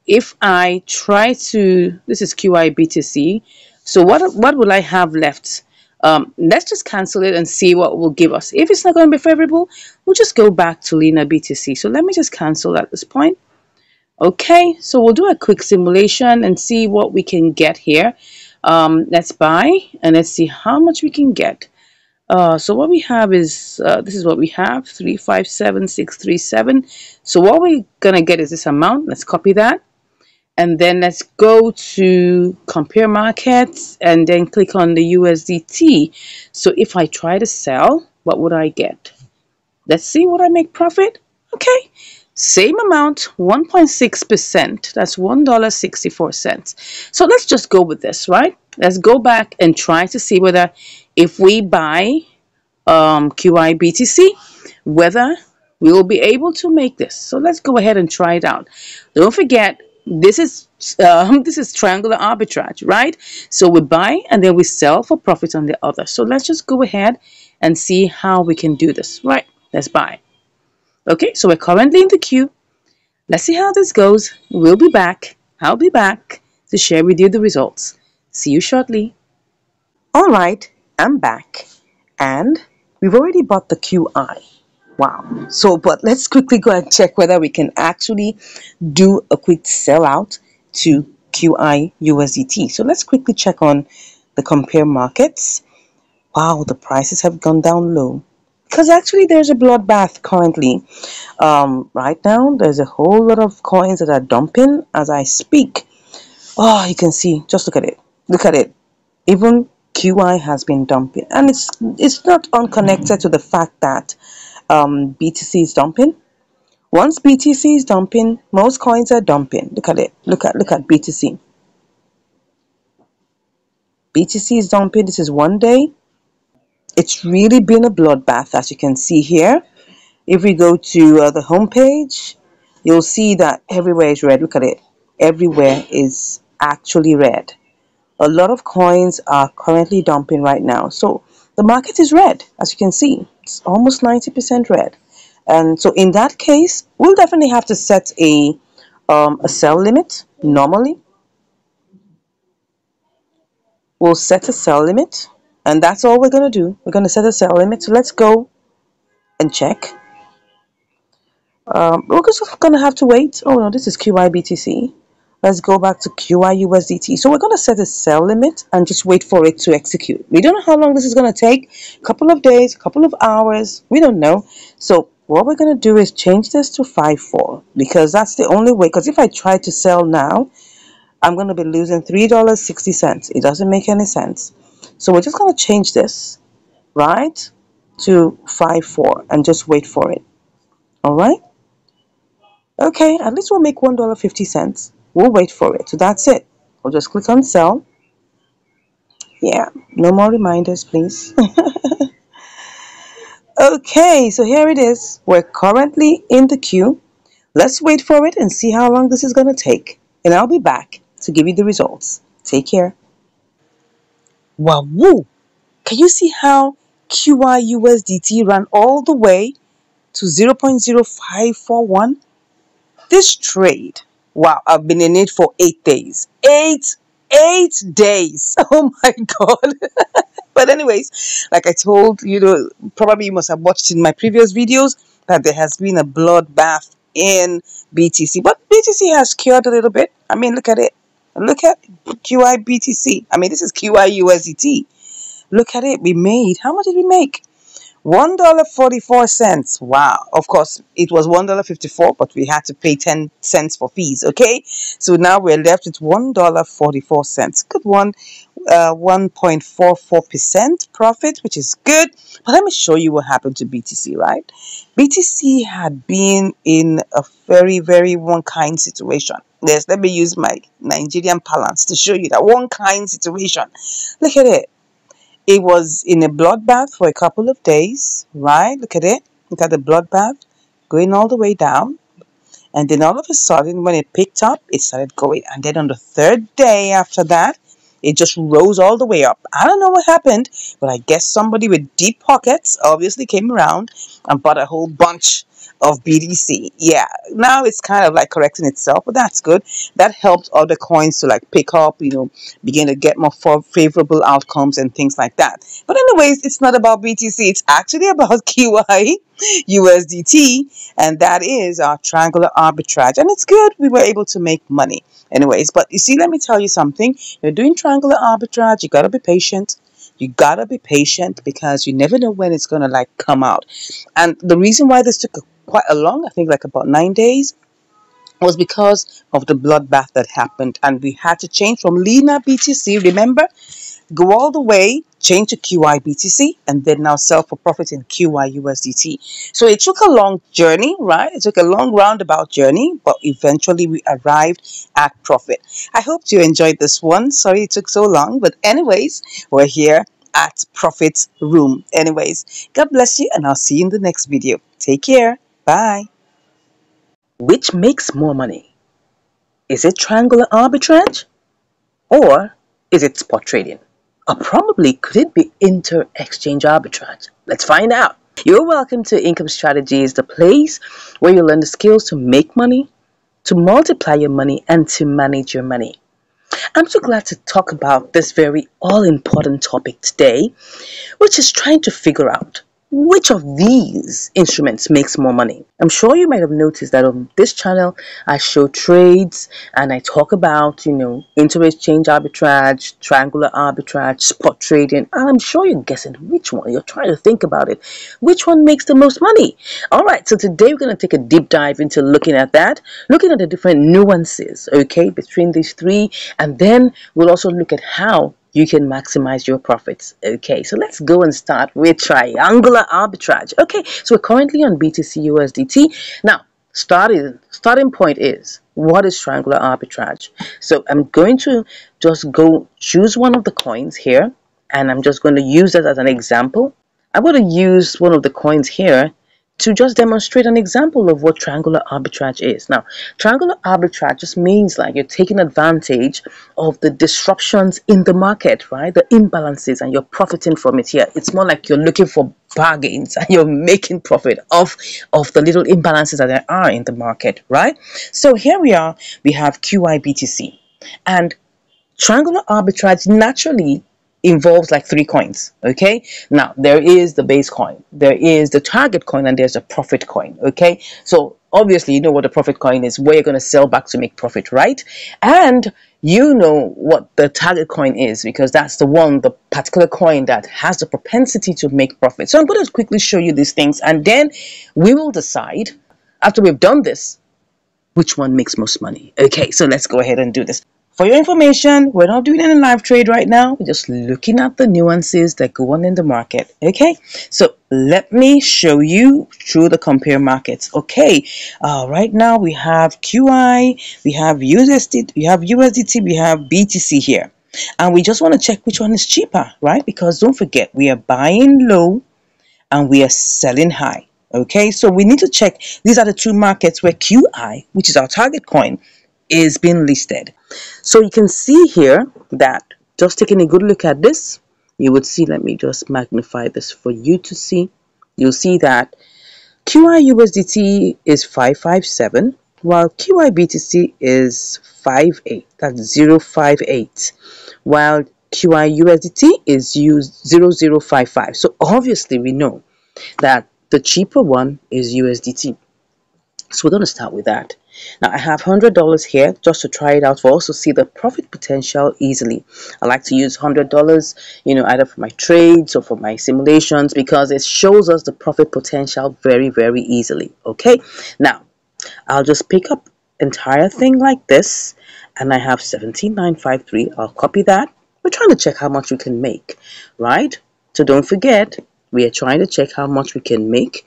if I try to, this is QI BTC. So what will I have left? Let's just cancel it and see what it will give us. If it's not going to be favorable, we'll just go back to Lena BTC. So let me just cancel at this point. Okay, so we'll do a quick simulation and see what we can get here. Let's buy and let's see how much we can get. So what we have is, this is what we have, 357,637. So what we're going to get is this amount. Let's copy that. And then let's go to compare markets and then click on the USDT. So if I try to sell, what would I get? Let's see what I make profit. Okay, same amount, 1.6%. That's $1.64. So let's just go with this, right? Let's go back and try to see whether if we buy QI BTC, whether we will be able to make this. So let's go ahead and try it out. Don't forget, this is triangular arbitrage, right? So we buy and then we sell for profit on the other. So let's just go ahead and see how we can do this, right? Let's buy. Okay, so we're currently in the queue. Let's see how this goes. We'll be back. I'll be back to share with you the results. See you shortly. All right, I'm back. And we've already bought the QI. Wow. So, but let's quickly go and check whether we can actually do a quick sell out to QI USDT. So let's quickly check on the compare markets. Wow, the prices have gone down low. Because actually there's a bloodbath currently. Right now, there's a whole lot of coins that are dumping as I speak. Oh, you can see, just look at it. Look at it. Even QI has been dumping. And it's not unconnected to the fact that BTC is dumping. Once BTC is dumping, most coins are dumping. Look at it. Look at BTC. BTC is dumping. This is one day. It's really been a bloodbath, as you can see here. If we go to the home page, you'll see that everywhere is red. Look at it. Everywhere is actually red. A lot of coins are currently dumping right now. So the market is red, as you can see. It's almost 90% red. And so in that case, we'll definitely have to set a sell limit normally. We'll set a sell limit, and that's all we're going to do. We're going to set a sell limit. So let's go and check. We're just going to have to wait. Oh no, this is QI BTC. Let's go back to QI USDT. So we're going to set a sell limit and just wait for it to execute. We don't know how long this is going to take. A couple of days, a couple of hours. We don't know. So what we're going to do is change this to 5.4 because that's the only way. Because if I try to sell now, I'm going to be losing $3.60. It doesn't make any sense. So we're just going to change this, right, to 5.4 and just wait for it. All right. Okay, at least we'll make $1.50. We'll wait for it. So that's it. We'll just click on sell. Yeah, no more reminders, please. Okay, so here it is. We're currently in the queue. Let's wait for it and see how long this is going to take. And I'll be back to give you the results. Take care. Wow, woo! Can you see how QI USDT ran all the way to 0.0541? This trade, wow, I've been in it for 8 days. Eight days. Oh my God. But anyways, like I told you, probably you must have watched in my previous videos that there has been a bloodbath in BTC. But BTC has cured a little bit. I mean, look at it. Look at QI BTC. I mean, this is QI USDT. Look at it. We made, how much did we make? $1.44. Wow. Of course, it was $1.54, but we had to pay 10 cents for fees. Okay. So now we're left with $1.44. Good one. 1.44% profit, which is good. But let me show you what happened to BTC, right? BTC had been in a very, very one kind situation. Yes, let me use my Nigerian parlance to show you that one kind situation. Look at it. It was in a bloodbath for a couple of days, right? Look at it. Look at the bloodbath going all the way down. And then all of a sudden, when it picked up, it started going. And then on the third day after that, it just rose all the way up. I don't know what happened, but I guess somebody with deep pockets obviously came around and bought a whole bunch of BTC. Yeah, now it's kind of like correcting itself, but that's good. That helped other coins to like pick up, begin to get more favorable outcomes and things like that. But anyways, it's not about BTC. It's actually about QI, USDT, and that is our triangular arbitrage. And it's good. We were able to make money. Anyways, but you see, let me tell you something. You're doing triangular arbitrage. You got to be patient. You gotta be patient because you never know when it's gonna like come out. And the reason why this took quite a long, I think like about 9 days, was because of the bloodbath that happened, and we had to change from Lena BTC. Remember, go all the way, change to QI BTC, and then now sell for profit in QI USDT. So it took a long journey, right? It took a long roundabout journey, but eventually we arrived at profit. I hope you enjoyed this one. Sorry it took so long, but anyways, we're here at Profit Room. Anyways, God bless you, and I'll see you in the next video. Take care. Bye. Which makes more money? Is it triangular arbitrage? Or is it spot trading? Or probably could it be inter-exchange arbitrage? Let's find out. You're welcome to Income Strategies, the place where you learn the skills to make money, to multiply your money, and to manage your money. I'm so glad to talk about this very all-important topic today, which is trying to figure out which of these instruments makes more money. I'm sure you might have noticed that on this channel, I show trades and I talk about, inter-exchange arbitrage, triangular arbitrage, spot trading, and I'm sure you're guessing which one. You're trying to think about it. Which one makes the most money? All right, so today we're going to take a deep dive into looking at that, looking at the different nuances, okay, between these three, and then we'll also look at how you can maximize your profits. Okay, so let's go and start with triangular arbitrage. Okay, so we're currently on BTC USDT. Now, starting point is, what is triangular arbitrage? So I'm going to just go choose one of the coins here, and I'm just going to use it as an example. I'm going to use one of the coins here to just demonstrate an example of what triangular arbitrage is. Now, triangular arbitrage just means like you're taking advantage of the disruptions in the market, right? The imbalances, and you're profiting from it here. It's more like you're looking for bargains and you're making profit of the little imbalances that there are in the market, right? So here we are, we have QIBTC, and triangular arbitrage naturally involves like three coins. Okay, now there is the base coin, there is the target coin, and there's a profit coin. Okay, so obviously you know what the profit coin is, where you're going to sell back to make profit, right? And you know what the target coin is because that's the particular coin that has the propensity to make profit. So I'm going to quickly show you these things, and then we will decide after we've done this which one makes most money. Okay, so let's go ahead and do this. For your information, we're not doing any live trade right now. We're just looking at the nuances that go on in the market. Okay, so let me show you through the compare markets. Okay, right now we have QI, we have USDT, we have BTC here. And we just want to check which one is cheaper, right? Because don't forget, we are buying low and we are selling high. Okay, so we need to check. These are the two markets where QI, which is our target coin, is being listed. So you can see here that just taking a good look at this, you would see, let me just magnify this for you to see. You'll see that QI USDT is 557, while QI BTC is 58. That's 058, while QI USDT is 0055. So obviously we know that the cheaper one is USDT. So we're going to start with that. Now I have $100 here just to try it out for us to see the profit potential easily. I like to use $100, either for my trades or for my simulations because it shows us the profit potential very, very easily. Okay, now I'll just pick up entire thing like this, and I have 17953. I'll copy that. We're trying to check how much we can make, right? So don't forget, we are trying to check how much we can make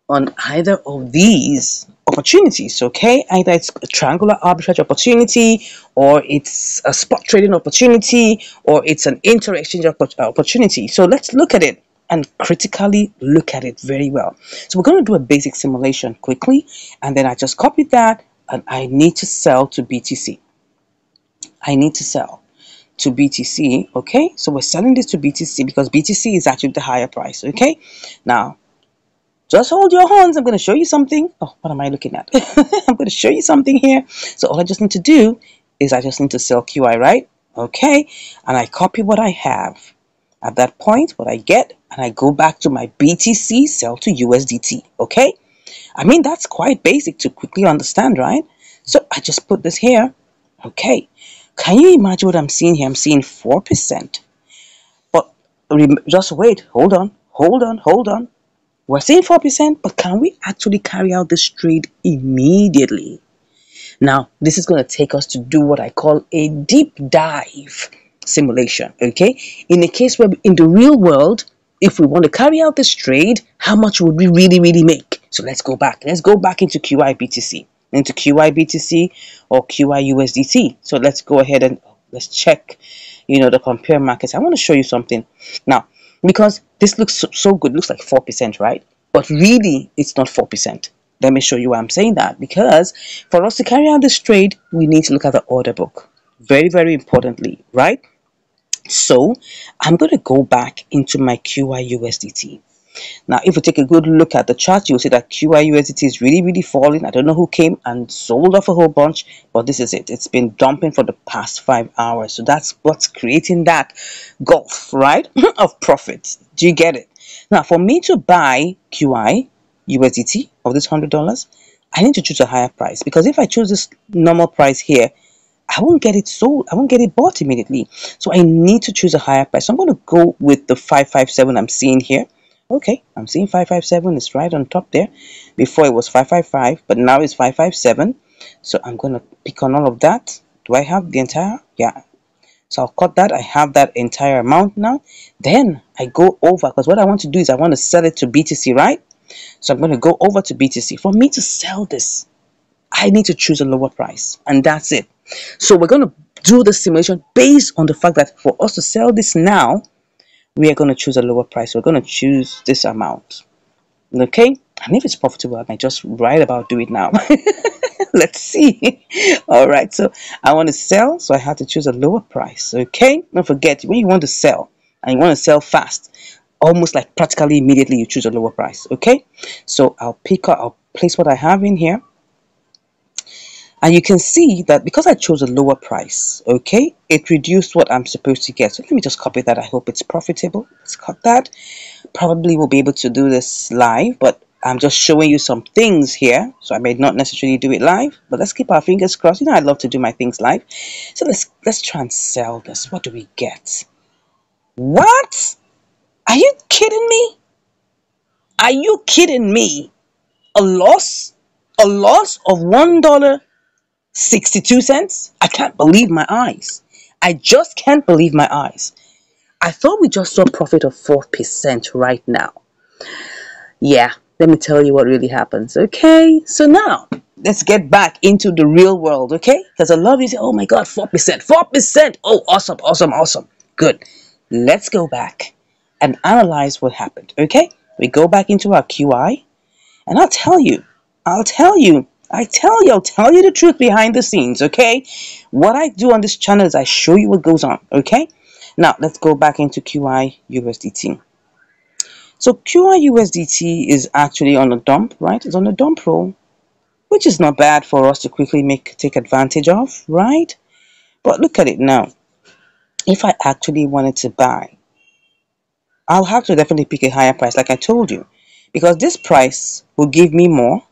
on either of these opportunities. Okay, either it's a triangular arbitrage opportunity, or it's a spot trading opportunity, or it's an inter-exchange opportunity. So let's look at it and critically look at it very well. So we're going to do a basic simulation quickly, and then I just copied that, and I need to sell to BTC. I need to sell to BTC. Okay, so we're selling this to BTC because BTC is actually the higher price. Okay, now just hold your horns. I'm going to show you something. Oh, what am I looking at? I'm going to show you something here. So all I just need to do is I just need to sell QI, right? Okay. And I copy what I have. At that point, what I get, and I go back to my BTC, sell to USDT. Okay. I mean, that's quite basic to quickly understand, right? So I just put this here. Okay. Can you imagine what I'm seeing here? I'm seeing 4%. But just wait. Hold on. Hold on. We're saying 4%, but can we actually carry out this trade immediately? Now, this is going to take us to do what I call a deep dive simulation, okay? In a case where in the real world, if we want to carry out this trade, how much would we really, really make? So let's go back. Let's go back into QI or QI USDT. So let's go ahead and let's check, the compare markets. I want to show you something. Now, because this looks so good, looks like 4%, right? But really, it's not 4%. Let me show you why I'm saying that. Because for us to carry out this trade, we need to look at the order book. Very, very importantly, right? So I'm going to go back into my QI USDT. Now, if we take a good look at the chart, you'll see that QI USDT is really, really falling. I don't know who came and sold off a whole bunch, but this is it. It's been dumping for the past 5 hours. So that's what's creating that gulf, right, of profits. Do you get it? Now, for me to buy QI USDT of this $100, I need to choose a higher price, because if I choose this normal price here, I won't get it sold. I won't get it bought immediately. So I need to choose a higher price. So I'm going to go with the 557 I'm seeing here. Okay, I'm seeing 557. It's right on top there. Before it was 555, but now it's 557. So I'm going to pick on all of that. Do I have the entire? Yeah. So I'll cut that. I have that entire amount now. Then I go over, because what I want to do is I want to sell it to BTC, right? So I'm going to go over to BTC. For me to sell this, I need to choose a lower price, and that's it. So we're going to do the simulation based on the fact that for us to sell this now, we are going to choose a lower price. We're going to choose this amount. Okay, and if it's profitable, I might just write about do it now. Let's see. All right, so I want to sell, so I have to choose a lower price. Okay, don't forget, when you want to sell and you want to sell fast, almost like practically immediately, you choose a lower price. Okay, so I'll place what I have in here. And you can see that because I chose a lower price, okay, it reduced what I'm supposed to get. So let me just copy that. I hope it's profitable. Let's cut that. Probably will be able to do this live, but I'm just showing you some things here. So I may not necessarily do it live, but let's keep our fingers crossed. I love to do my things live. So let's try and sell this. What do we get? What? Are you kidding me? Are you kidding me? A loss? A loss of $1.62? I can't believe my eyes. I just can't believe my eyes. I thought we just saw a profit of 4% right now. Yeah, let me tell you what really happens. Okay, so now let's get back into the real world. Okay, because I love you say, oh my God, 4%, 4%. Oh, awesome, awesome, awesome. Good. Let's go back and analyze what happened. Okay, we go back into our QI, and I'll tell you the truth behind the scenes, okay? What I do on this channel is I show you what goes on, okay? Now, let's go back into QI USDT. So QI USDT is actually on a dump, right? It's on a dump roll, which is not bad for us to quickly take advantage of, right? But look at it now. If I actually wanted to buy, I'll have to definitely pick a higher price, like I told you, because this price will give me more.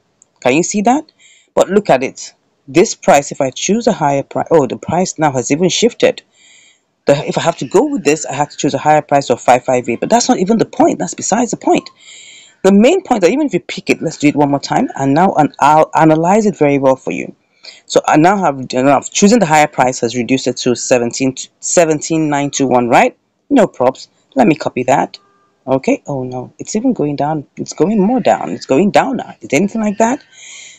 Can you see that? But look at it. This price, if I choose a higher price, oh, the price now has even shifted. If I have to go with this, I have to choose a higher price of 558. But that's not even the point. That's besides the point. The main point that even if you pick it, let's do it one more time, and now I'll analyze it very well for you. So I now have choosing the higher price has reduced it to 17,921, right? No props. Let me copy that. Okay. Oh no, it's even going down. It's going more down. It's going down now. Is anything like that?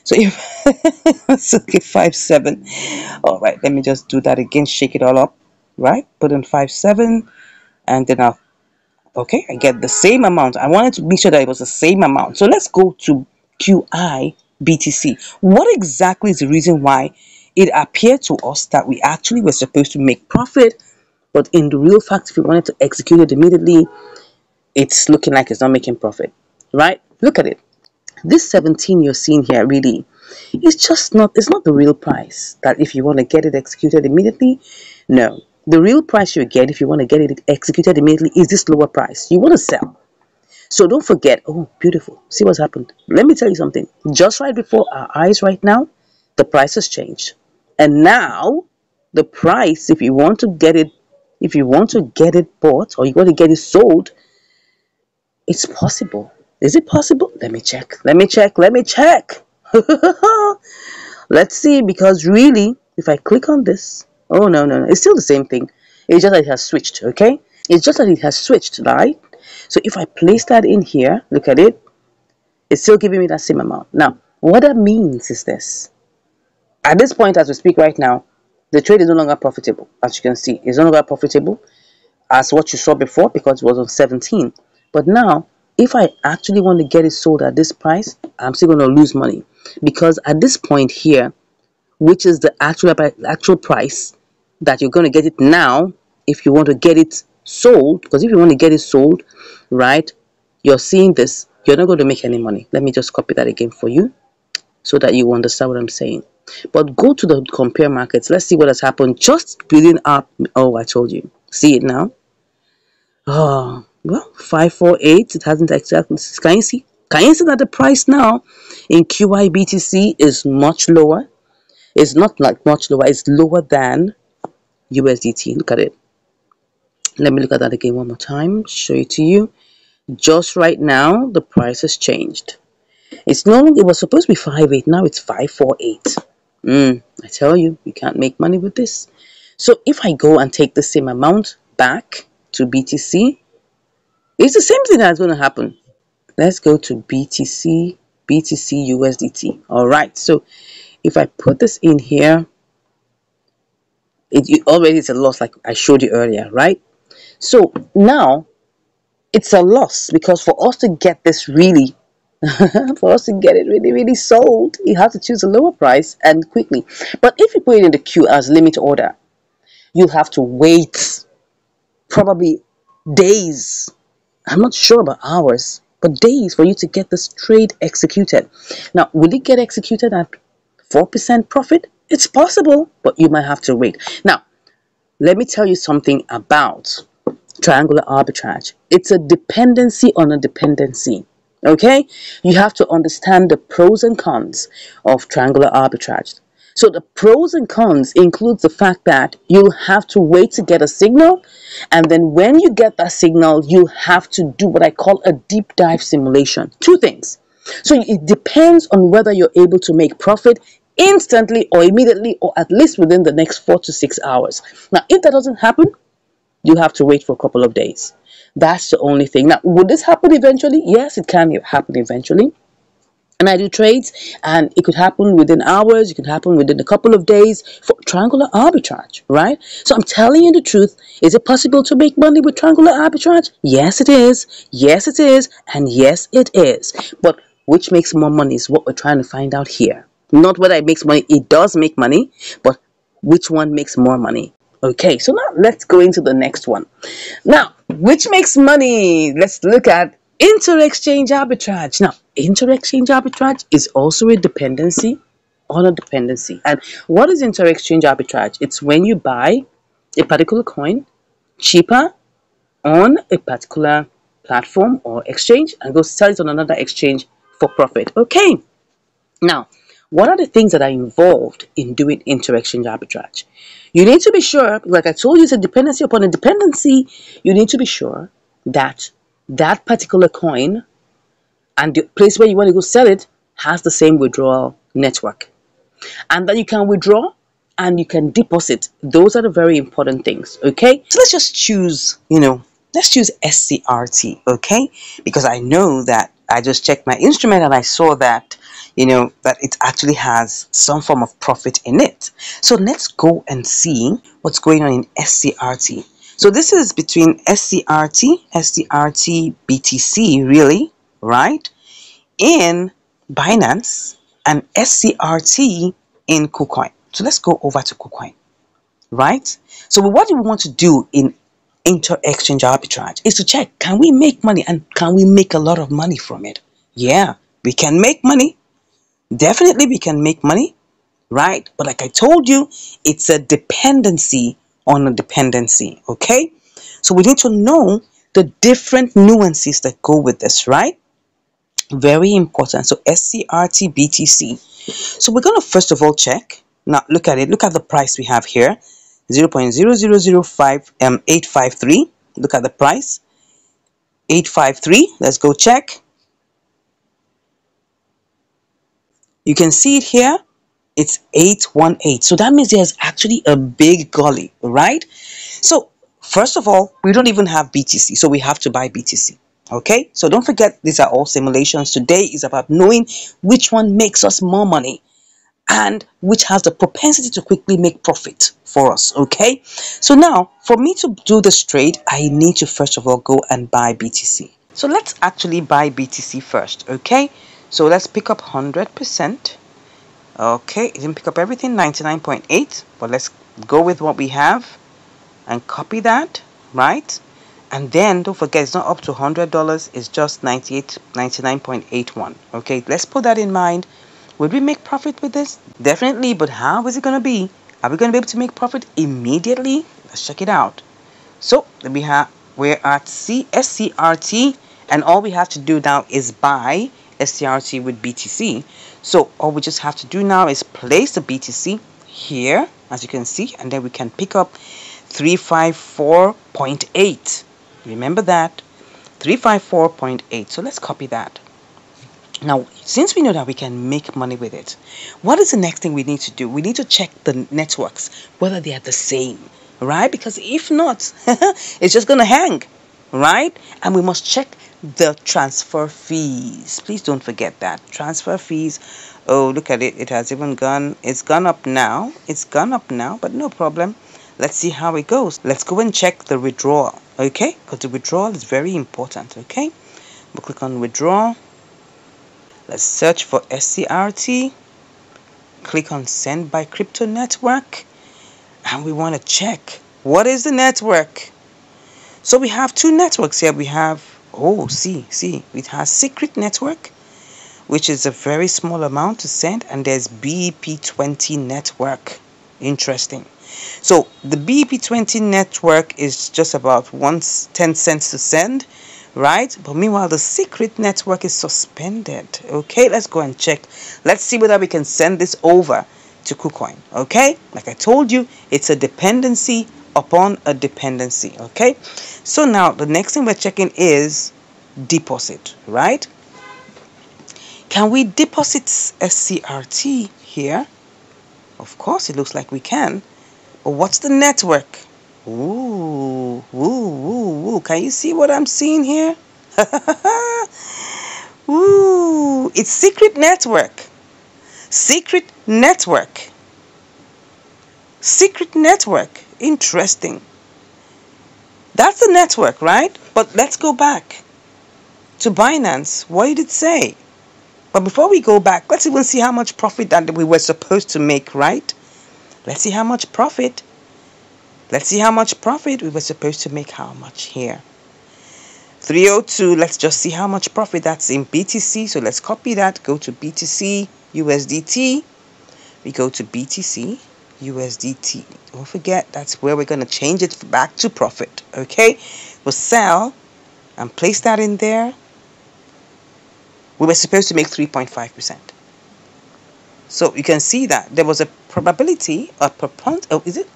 So if it's okay, 57. All right, let me just do that again. Shake it all up, right? Put in 57, and then I'll okay. I get the same amount. I wanted to make sure that it was the same amount. So let's go to QI BTC. What exactly is the reason why it appeared to us that we actually were supposed to make profit, but in the real fact, if we wanted to execute it immediately, it's looking like it's not making profit, right? Look at it. This 17 you're seeing here really it's not the real price that if you want to get it executed immediately. No, the real price you get if you want to get it executed immediately is this lower price you want to sell. So don't forget. Oh, beautiful. See what's happened. Let me tell you something. Just right before our eyes right now, the price has changed. And now the price, if you want to get it bought or you want to get it sold, it's possible. Is it possible? Let me check. Let me check. Let me check. Let's see, because really, if I click on this, oh no, no, no, it's still the same thing. It's just that it has switched, okay? It's just that it has switched, right? So if I place that in here, look at it, it's still giving me that same amount. Now, what that means is this. At this point, as we speak right now, the trade is no longer profitable. As you can see, it's no longer profitable as what you saw before because it was on 17. But now, if I actually want to get it sold at this price, I'm still going to lose money because at this point here, which is the actual price that you're going to get it now, if you want to get it sold, because if you want to get it sold, right, you're seeing this, you're not going to make any money. Let me just copy that again for you so that you understand what I'm saying. But go to the compare markets. Let's see what has happened just building up. Oh, I told you. See it now. Oh, well, 548. It hasn't exactly. Can you see? Can you see that the price now in QIBTC is much lower? It's not like much lower. It's lower than USDT. Look at it. Let me look at that again one more time. Show it to you. Just right now, the price has changed. It's no longer. It was supposed to be 5.8. Now it's 5.48. I tell you, you can't make money with this. So if I go and take the same amount back to BTC, it's the same thing that's going to happen. Let's go to BTC USDT. All right. So if I put this in here, it already is a loss, like I showed you earlier, right? So now it's a loss because for us to get this really, for us to get it really, really sold, you have to choose a lower price and quickly. But if you put it in the queue as limit order, you'll have to wait probably days. I'm not sure about hours, but days for you to get this trade executed. Now, will it get executed at 4% profit? It's possible, but you might have to wait. Now, let me tell you something about triangular arbitrage. It's a dependency on a dependency. Okay? You have to understand the pros and cons of triangular arbitrage. So the pros and cons includes the fact that you have to wait to get a signal, and then when you get that signal, you have to do what I call a deep dive simulation. Two things. So it depends on whether you're able to make profit instantly or immediately or at least within the next 4 to 6 hours. Now, if that doesn't happen, you have to wait for a couple of days. That's the only thing. Now, would this happen eventually? Yes, it can happen eventually. And I do trades, and it could happen within hours, it could happen within a couple of days for triangular arbitrage, right? So I'm telling you the truth. Is it possible to make money with triangular arbitrage? Yes, it is. Yes, it is. And yes, it is. But which makes more money is what we're trying to find out here. Not whether it makes money. It does make money, but which one makes more money? Okay, so now let's go into the next one. Now, which makes money? Let's look at inter-exchange arbitrage. Now, inter-exchange arbitrage is also a dependency on a dependency. And what is inter-exchange arbitrage? It's when you buy a particular coin cheaper on a particular platform or exchange and go sell it on another exchange for profit. Okay. Now, what are the things that are involved in doing inter-exchange arbitrage? You need to be sure, like I told you, it's a dependency upon a dependency. You need to be sure that that particular coin and the place where you want to go sell it has the same withdrawal network, and that you can withdraw and you can deposit. Those are the very important things. Okay, so let's just choose, let's choose SCRT. Okay, because I know that I just checked my instrument and I saw that that it actually has some form of profit in it. So let's go and see what's going on in SCRT. So this is between SCRT BTC, really, right, in Binance, and SCRT in KuCoin. So let's go over to KuCoin, right? So what do we want to do in inter-exchange arbitrage is to check, can we make money, and can we make a lot of money from it? Yeah, we can make money. Definitely we can make money, right? But like I told you, it's a dependency on a dependency, okay? So we need to know the different nuances that go with this, right? Very important. So SCRT BTC. So we're going to first of all check. Now look at it. Look at the price we have here. 0.0005853. Look at the price. 853. Let's go check. You can see it here. It's 818. So that means there's actually a big gully, right? So first of all, we don't even have BTC, so we have to buy BTC. Okay, so don't forget, these are all simulations. Today is about knowing which one makes us more money and which has the propensity to quickly make profit for us. Okay, so now for me to do this trade, I need to first of all go and buy BTC. So let's actually buy BTC first. Okay, so let's pick up 100%. Okay, it didn't pick up everything, 99.8, but let's go with what we have and copy that, right? And then don't forget, it's not up to $100, it's just 99.81. Okay, let's put that in mind. Would we make profit with this? Definitely, but how is it going to be? Are we going to be able to make profit immediately? Let's check it out. So we're at SCRT, and all we have to do now is buy SCRT with BTC. So all we just have to do now is place the BTC here, as you can see, and then we can pick up 354.8. Remember that, 354.8. So let's copy that. Now, since we know that we can make money with it, what is the next thing we need to do? We need to check the networks, whether they are the same, right? Because if not, it's just going to hang, right? And we must check the transfer fees. Please don't forget that. Transfer fees. Oh, look at it. It has even gone. It's gone up now. It's gone up now, but no problem. Let's see how it goes. Let's go and check the withdrawal, okay? Because the withdrawal is very important, okay? We'll click on withdraw. Let's search for SCRT. Click on send by crypto network. And we want to check, what is the network? So we have two networks here. We have, see, it has secret network, which is a very small amount to send. And there's BEP20 network. Interesting. So the BEP20 network is just about 10 cents to send, right? But meanwhile, the secret network is suspended. Okay, let's go and check. Let's see whether we can send this over to KuCoin. Okay, like I told you, it's a dependency upon a dependency. Okay, so now the next thing we're checking is deposit, right? Can we deposit SCRT here? Of course, it looks like we can. But what's the network? Ooh. Can you see what I'm seeing here? Ooh, it's secret network. Secret network. Secret network. Interesting. That's the network, right? But let's go back to Binance. What did it say? But before we go back, let's even see how much profit that we were supposed to make, right? Let's see how much profit. Let's see how much profit we were supposed to make. How much here? 302. Let's just see how much profit that's in BTC. So let's copy that. Go to BTC USDT. We go to BTC USDT. Don't forget, that's where we're going to change it back to profit. Okay, we'll sell and place that in there. We were supposed to make 3.5%. So you can see that there was a probability, is it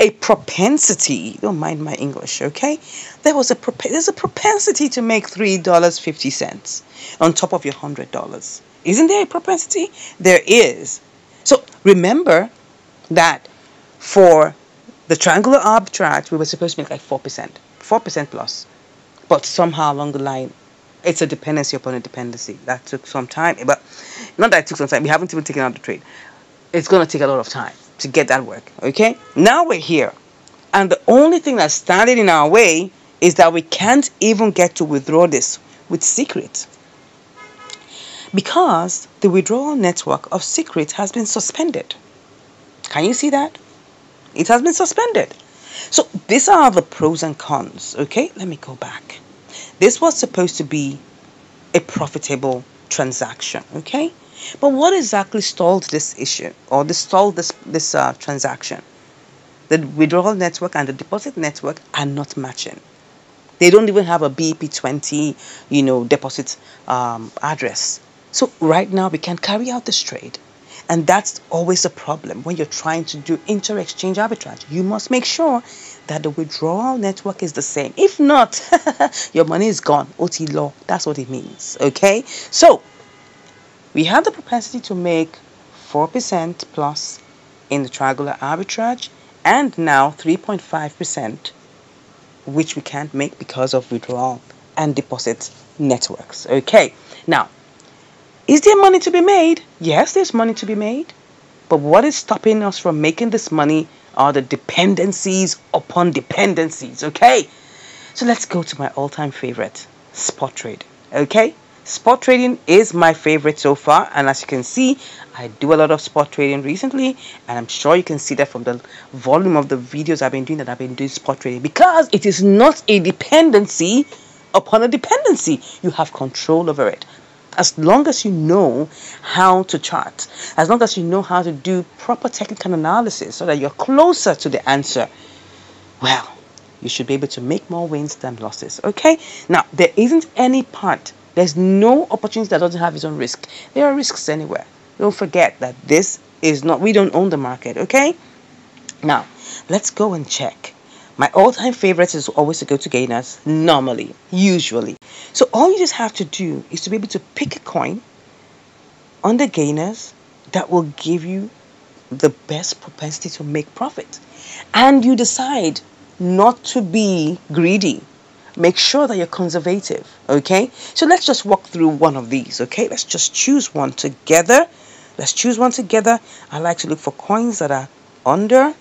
a propensity? Don't mind my English, okay? There's a propensity to make $3.50 on top of your $100. Isn't there a propensity? There is. So remember that for the triangular arbitrage, we were supposed to make like 4%, 4% plus. But somehow along the line, it's a dependency upon a dependency. That took some time, but not that it took some time. We haven't even taken out the trade. It's going to take a lot of time to get that work. Okay, now we're here, and the only thing that's standing in our way is that we can't even get to withdraw this with Secret, because the withdrawal network of Secret has been suspended. Can you see that? It has been suspended. So these are the pros and cons. Okay, let me go back. This was supposed to be a profitable transaction. Okay, but what exactly stalled this issue, or stalled this transaction? The withdrawal network and the deposit network are not matching. They don't even have a BP20, deposit address. So right now we can carry out this trade. And that's always a problem when you're trying to do inter-exchange arbitrage. You must make sure that the withdrawal network is the same. If not, your money is gone. OT law, that's what it means. Okay? So we have the propensity to make 4% plus in the triangular arbitrage, and now 3.5%, which we can't make because of withdrawal and deposit networks. Okay, now, is there money to be made? Yes, there's money to be made. But what is stopping us from making this money are the dependencies upon dependencies. Okay, so let's go to my all-time favorite, spot trade. Okay, spot trading is my favorite so far, and as you can see, I do a lot of spot trading recently, and I'm sure you can see that from the volume of the videos I've been doing, that I've been doing spot trading, because it is not a dependency upon a dependency. You have control over it. As long as you know how to chart, as long as you know how to do proper technical analysis so that you're closer to the answer, well, you should be able to make more wins than losses. Okay, now there isn't any part, there's no opportunity that doesn't have its own risk. There are risks anywhere. Don't forget that this is not, we don't own the market. Okay, now let's go and check. My all-time favorite is always to go to gainers, normally, usually. So all you just have to do is to be able to pick a coin on the gainers that will give you the best propensity to make profit. And you decide not to be greedy. Make sure that you're conservative, okay? So let's just walk through one of these, okay? Let's just choose one together. Let's choose one together. I like to look for coins that are under,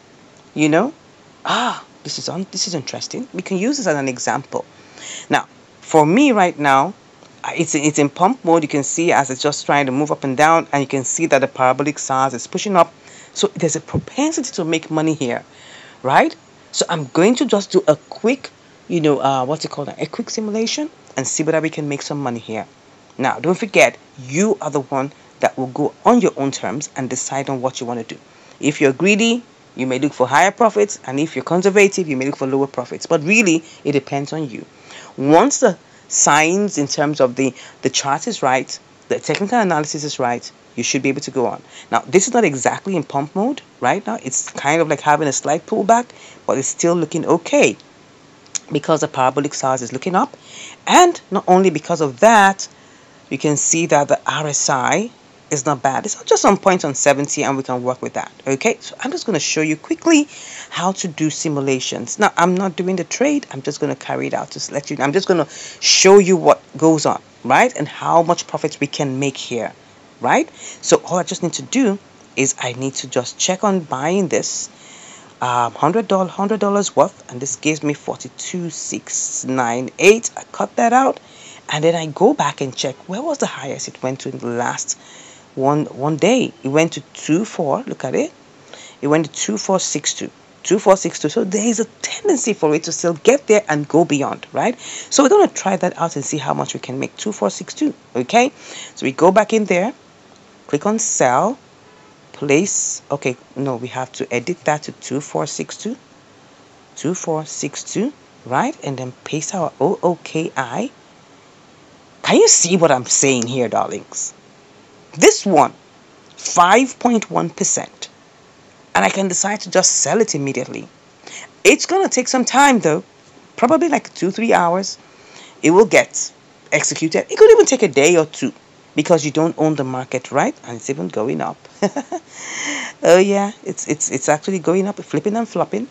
this is interesting. We can use this as an example. Now, for me right now, it's in pump mode. You can see as it's just trying to move up and down, and you can see that the parabolic SARS is pushing up. So there's a propensity to make money here, right? So I'm going to just do a quick, a quick simulation and see whether we can make some money here. Now, don't forget, you are the one that will go on your own terms and decide on what you want to do. If you're greedy, you may look for higher profits, and if you're conservative, you may look for lower profits. But really, it depends on you. Once the signs in terms of the chart is right, the technical analysis is right, you should be able to go on. Now, this is not exactly in pump mode right now. It's kind of like having a slight pullback, but it's still looking okay because the parabolic SARS is looking up. And not only because of that, you can see that the RSI is not bad. It's just on point on 70, and we can work with that. Okay, so I'm just going to show you quickly how to do simulations. Now, I'm not doing the trade. I'm just going to carry it out to let you know. I'm just going to show you what goes on, right? And how much profits we can make here, right? So all I just need to do is I need to just check on buying this $100 worth, and this gives me 42,698. I cut that out, and then I go back and check where was the highest it went to in the last one day. It went to 24. Look at it. It went to 2462. 2462. So there is a tendency for it to still get there and go beyond, right? So we're going to try that out and see how much we can make. 2462. Okay, so we go back in there, click on sell, place. Okay, no, we have to edit that to 2462. 2462, right? And then paste our OOKI. Can you see what I'm saying here, darlings? This one, 5.1%. And I can decide to just sell it immediately. It's going to take some time though, probably like 2-3 hours. It will get executed. It could even take a day or two because you don't own the market, right? And it's even going up. Oh yeah, it's actually going up, flipping and flopping.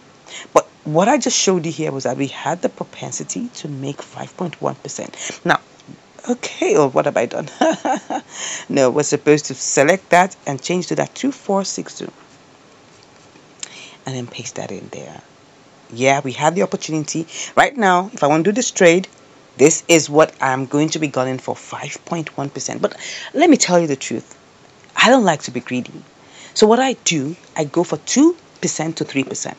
But what I just showed you here was that we had the propensity to make 5.1%. Now, okay, or what have I done? No, we're supposed to select that and change to that 2462 and then paste that in there. Yeah, we had the opportunity. Right now, if I want to do this trade, this is what I'm going to be gunning for, 5.1%. But let me tell you the truth. I don't like to be greedy. So what I do, I go for 2% to 3%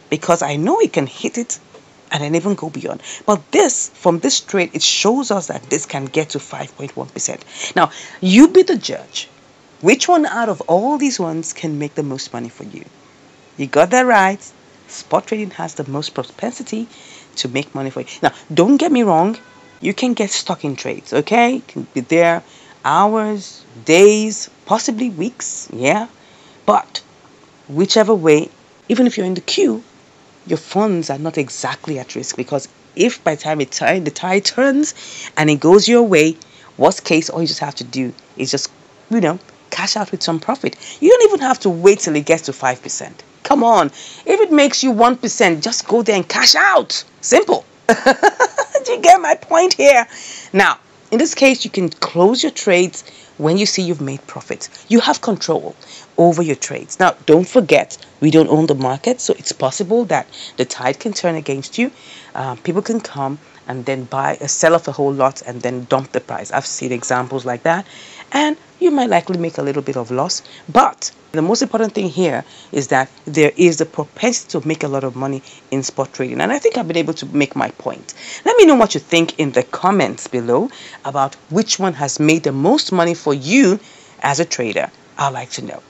because I know it can hit it and then even go beyond. But this, from this trade, it shows us that this can get to 5.1%. Now, you be the judge. Which one out of all these ones can make the most money for you? You got that right. Spot trading has the most propensity to make money for you. Now, don't get me wrong. You can get stuck in trades, okay? You can be there hours, days, possibly weeks, yeah? But whichever way, even if you're in the queue, your funds are not exactly at risk because if by the time the tide turns and it goes your way, worst case, all you just have to do is just, cash out with some profit. You don't even have to wait till it gets to 5%. Come on. If it makes you 1%, just go there and cash out. Simple. Do you get my point here? Now, in this case, you can close your trades when you see you've made profits. You have control over your trades. Now, don't forget, we don't own the market, so it's possible that the tide can turn against you. People can come and then sell off a whole lot and then dump the price. I've seen examples like that. And you might likely make a little bit of loss. But the most important thing here is that there is the propensity to make a lot of money in spot trading. And I think I've been able to make my point. Let me know what you think in the comments below about which one has made the most money for you as a trader. I'd like to know.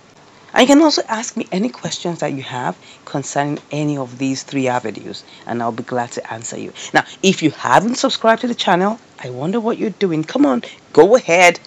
And you can also ask me any questions that you have concerning any of these 3 avenues, and I'll be glad to answer you. Now, if you haven't subscribed to the channel, I wonder what you're doing. Come on, go ahead,